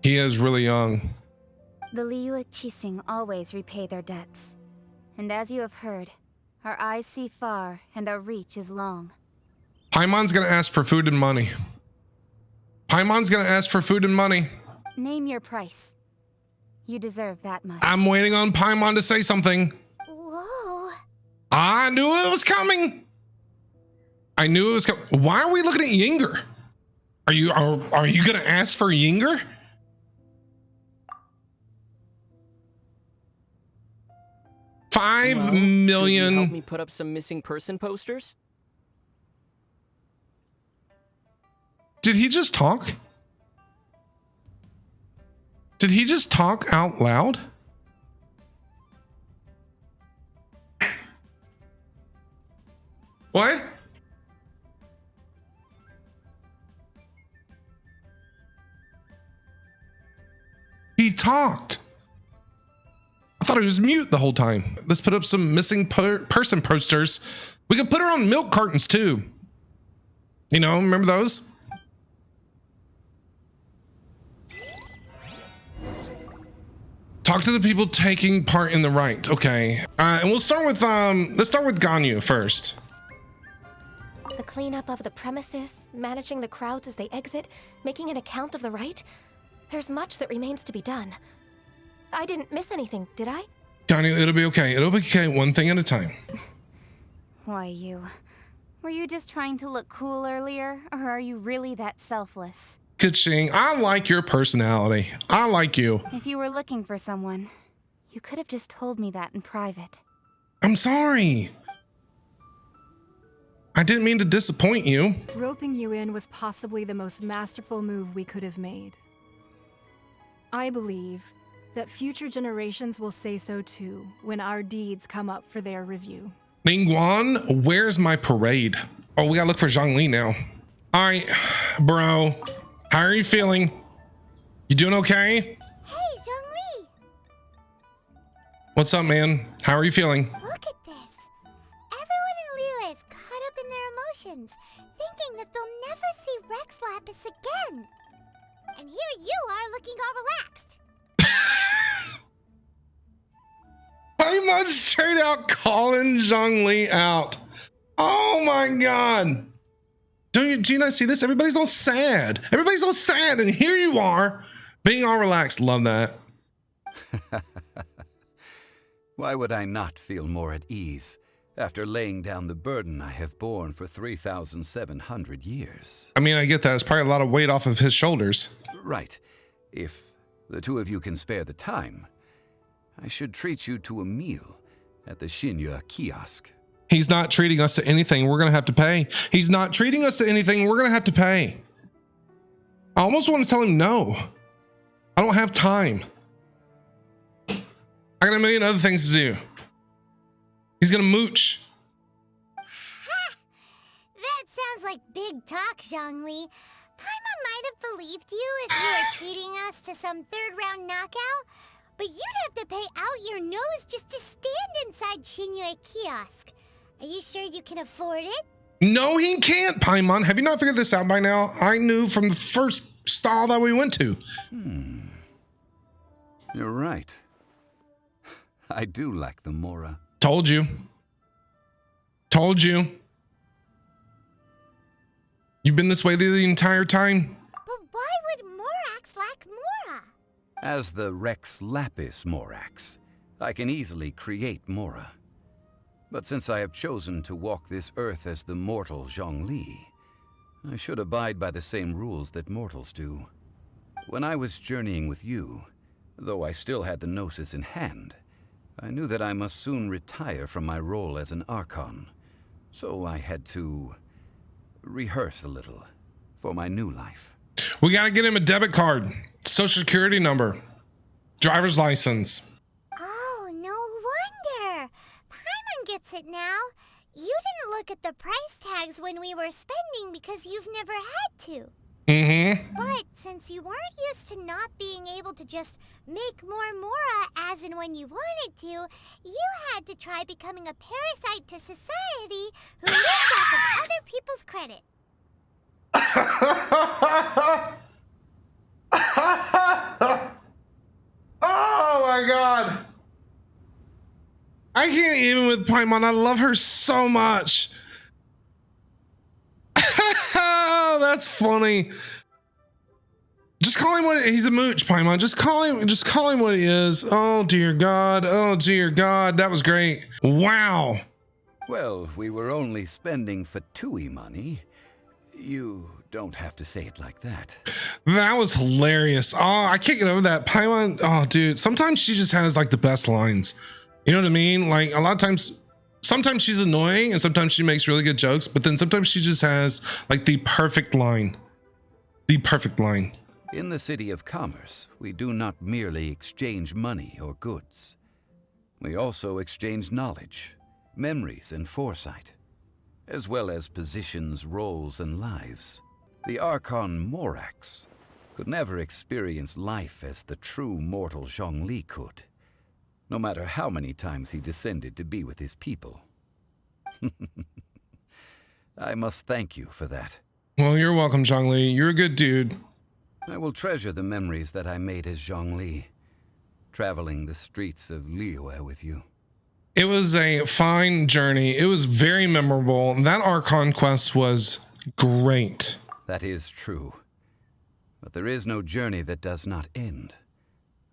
He is really young. The Liyue Qixing always repay their debts. And as you have heard, Our eyes see far, and our reach is long. Paimon's gonna ask for food and money. Paimon's gonna ask for food and money. Name your price. You deserve that much. I'm waiting on Paimon to say something. Whoa. I knew it was coming. I knew it was coming. Why are we looking at Yinger? Are you gonna ask for Yinger? $5 million. Could you help me put up some missing person posters? Did he just talk? Did he just talk out loud? What? He talked. I thought he was mute the whole time. Let's put up some missing person posters. We could put her on milk cartons too. You know, remember those? Talk to the people taking part in the rite. Okay. And we'll start with let's start with Ganyu first. The cleanup of the premises, managing the crowds as they exit, making an account of the rite. There's much that remains to be done. I didn't miss anything, did I? Ganyu, it'll be okay. It'll be okay, one thing at a time. Why you? Were you just trying to look cool earlier, or are you really that selfless? Kaching, I like your personality. I like you. If you were looking for someone, you could have just told me that in private. I'm sorry. I didn't mean to disappoint you. Roping you in was possibly the most masterful move we could have made. I believe that future generations will say so too when our deeds come up for their review. Ningguang, where's my parade? Oh, we gotta look for Zhongli now. All right, bro. How are you feeling? You doing okay? Hey, Zhongli! What's up, man? How are you feeling? Look at this. Everyone in Liyue is caught up in their emotions, thinking that they'll never see Rex Lapis again. And here you are looking all relaxed. I'm not straight out calling Zhongli out. Oh my god. Do you not see this? Everybody's all sad. Everybody's all sad, and here you are, being all relaxed. Love that. Why would I not feel more at ease after laying down the burden I have borne for 3,700 years? I mean, I get that. It's probably a lot of weight off of his shoulders. Right. If the two of you can spare the time, I should treat you to a meal at the Liyue kiosk. He's not treating us to anything. We're going to have to pay. He's not treating us to anything. We're going to have to pay. I almost want to tell him no. I don't have time. I got a million other things to do. He's going to mooch. That sounds like big talk, Zhongli. Paimon might have believed you if you were treating us to some third-round knockout, but you'd have to pay out your nose just to stand inside Liyue kiosk. Are you sure you can afford it? No, he can't, Paimon. Have you not figured this out by now? I knew from the first stall that we went to. You're right. I do lack the Mora. Told you. Told you. You've been this way the entire time. But why would Morax lack Mora? As the Rex Lapis Morax, I can easily create Mora. But since I have chosen to walk this earth as the mortal Zhongli, I should abide by the same rules that mortals do. When I was journeying with you, though I still had the Gnosis in hand, I knew that I must soon retire from my role as an Archon. So I had to rehearse a little for my new life. We gotta get him a debit card, social security number, driver's license. Oh, no wonder. Paimon gets it now. You didn't look at the price tags when we were spending because you've never had to. Mm-hmm. But since you weren't used to not being able to just make more Mora as and when you wanted to, you had to try becoming a parasite to society who lives off of other people's credit. Oh my god. I can't even with Paimon. I love her so much. That's funny. Just call him what he's a mooch, Paimon. Just call him what he is. Oh dear God. Oh dear God. That was great. Wow. Well, we were only spending Fatui money. You don't have to say it like that. That was hilarious. Oh, I can't get over that. Paimon, oh dude, sometimes she just has like the best lines. You know what I mean? Like a lot of times, sometimes she's annoying and sometimes she makes really good jokes, but then sometimes she just has like the perfect line. The perfect line. In the City of Commerce, we do not merely exchange money or goods. We also exchange knowledge, memories, and foresight, as well as positions, roles, and lives. The Archon Morax could never experience life as the true mortal Zhongli could, no matter how many times he descended to be with his people. I must thank you for that. Well, you're welcome, Zhongli. You're a good dude. I will treasure the memories that I made as Zhongli, traveling the streets of Liyue with you. It was a fine journey. It was very memorable. That Archon quest was great. That is true. But there is no journey that does not end.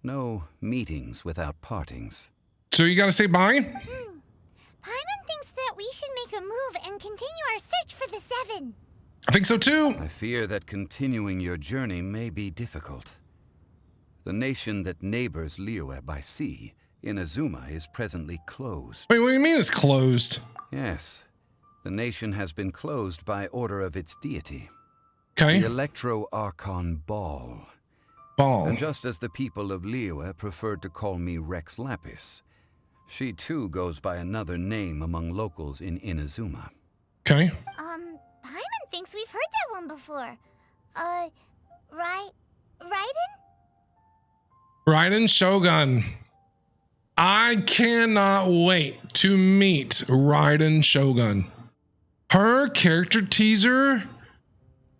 No meetings without partings. So you gotta say bye? Paimon thinks that we should make a move and continue our search for the Seven. I think so too. I fear that continuing your journey may be difficult. The nation that neighbors Liyue by sea, Inazuma, is presently closed. Wait, what do you mean it's closed? Yes. The nation has been closed by order of its deity. Okay. The Electro Archon Ball. And just as the people of Liyue preferred to call me Rex Lapis, she too goes by another name among locals in Inazuma. Okay. Paimon thinks we've heard that one before. Raiden? Raiden Shogun. I cannot wait to meet Raiden Shogun. Her character teaser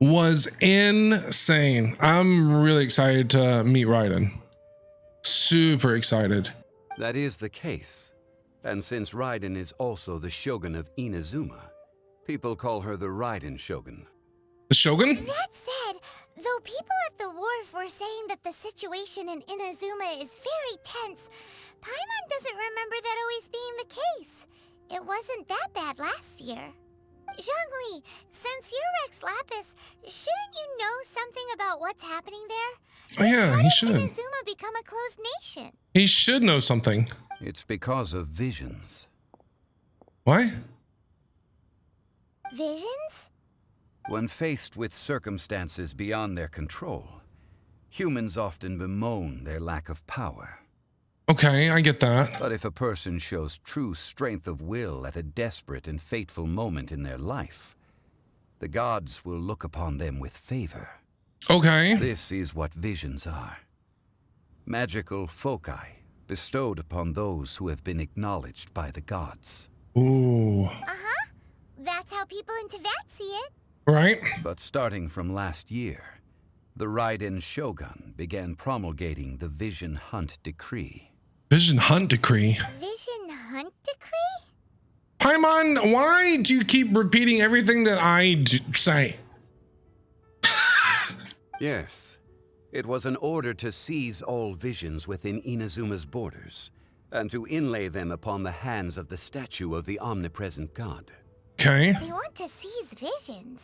was insane. I'm really excited to meet Raiden. Super excited. That is the case. And since Raiden is also the Shogun of Inazuma, people call her the Raiden Shogun. The Shogun? That said, though people at the wharf were saying that the situation in Inazuma is very tense, Paimon doesn't remember that always being the case. It wasn't that bad last year. Zhongli, since you're Rex Lapis, shouldn't you know something about what's happening there? Oh yeah, he should. Inazuma become a closed nation? He should know something. It's because of visions. What? Visions? When faced with circumstances beyond their control, humans often bemoan their lack of power. Okay, I get that. But if a person shows true strength of will at a desperate and fateful moment in their life, the gods will look upon them with favor. Okay. This is what visions are. Magical foci bestowed upon those who have been acknowledged by the gods. Ooh. Uh-huh. That's how people in Teyvat see it. Right. But starting from last year, the Raiden Shogun began promulgating the Vision Hunt Decree. Vision Hunt Decree? Vision Hunt Decree? Paimon, why do you keep repeating everything that I say? Yes. It was an order to seize all visions within Inazuma's borders, and to inlay them upon the hands of the statue of the omnipresent god. Okay. They want to seize visions.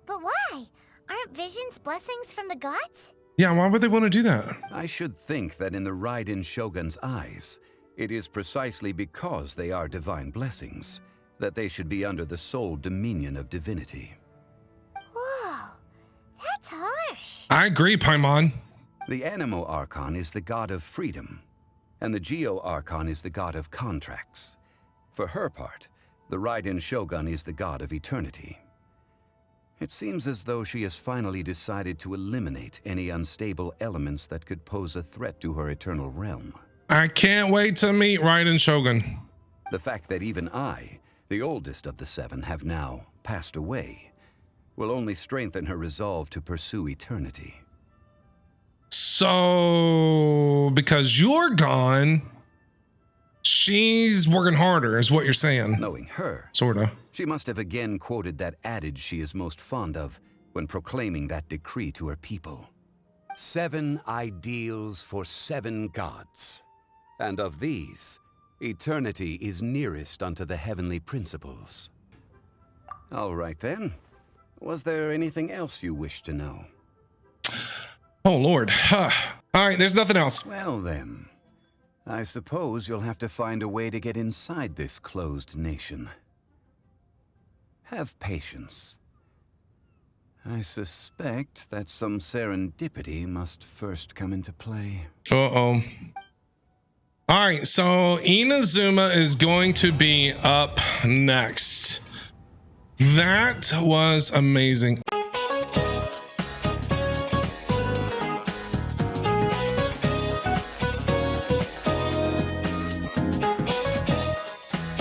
But why? Aren't visions blessings from the gods? Yeah, why would they want to do that? I should think that in the Raiden Shogun's eyes, it is precisely because they are divine blessings that they should be under the sole dominion of divinity. Whoa, that's harsh. I agree, Paimon. The Animo Archon is the god of freedom, and the Geo Archon is the god of contracts. For her part, the Raiden Shogun is the god of eternity. It seems as though she has finally decided to eliminate any unstable elements that could pose a threat to her eternal realm. I can't wait to meet Raiden Shogun. The fact that even I, the oldest of the seven, have now passed away, will only strengthen her resolve to pursue eternity. So, because you're gone, she's working harder, is what you're saying. Knowing her, sorta. She must have again quoted that adage she is most fond of when proclaiming that decree to her people. 7 ideals for 7 gods. And of these, eternity is nearest unto the heavenly principles. All right then. Was there anything else you wish to know? Oh, Lord. All right, there's nothing else. Well then, I suppose you'll have to find a way to get inside this closed nation. Have patience. I suspect that some serendipity must first come into play. Uh-oh. All right, so Inazuma is going to be up next. That was amazing.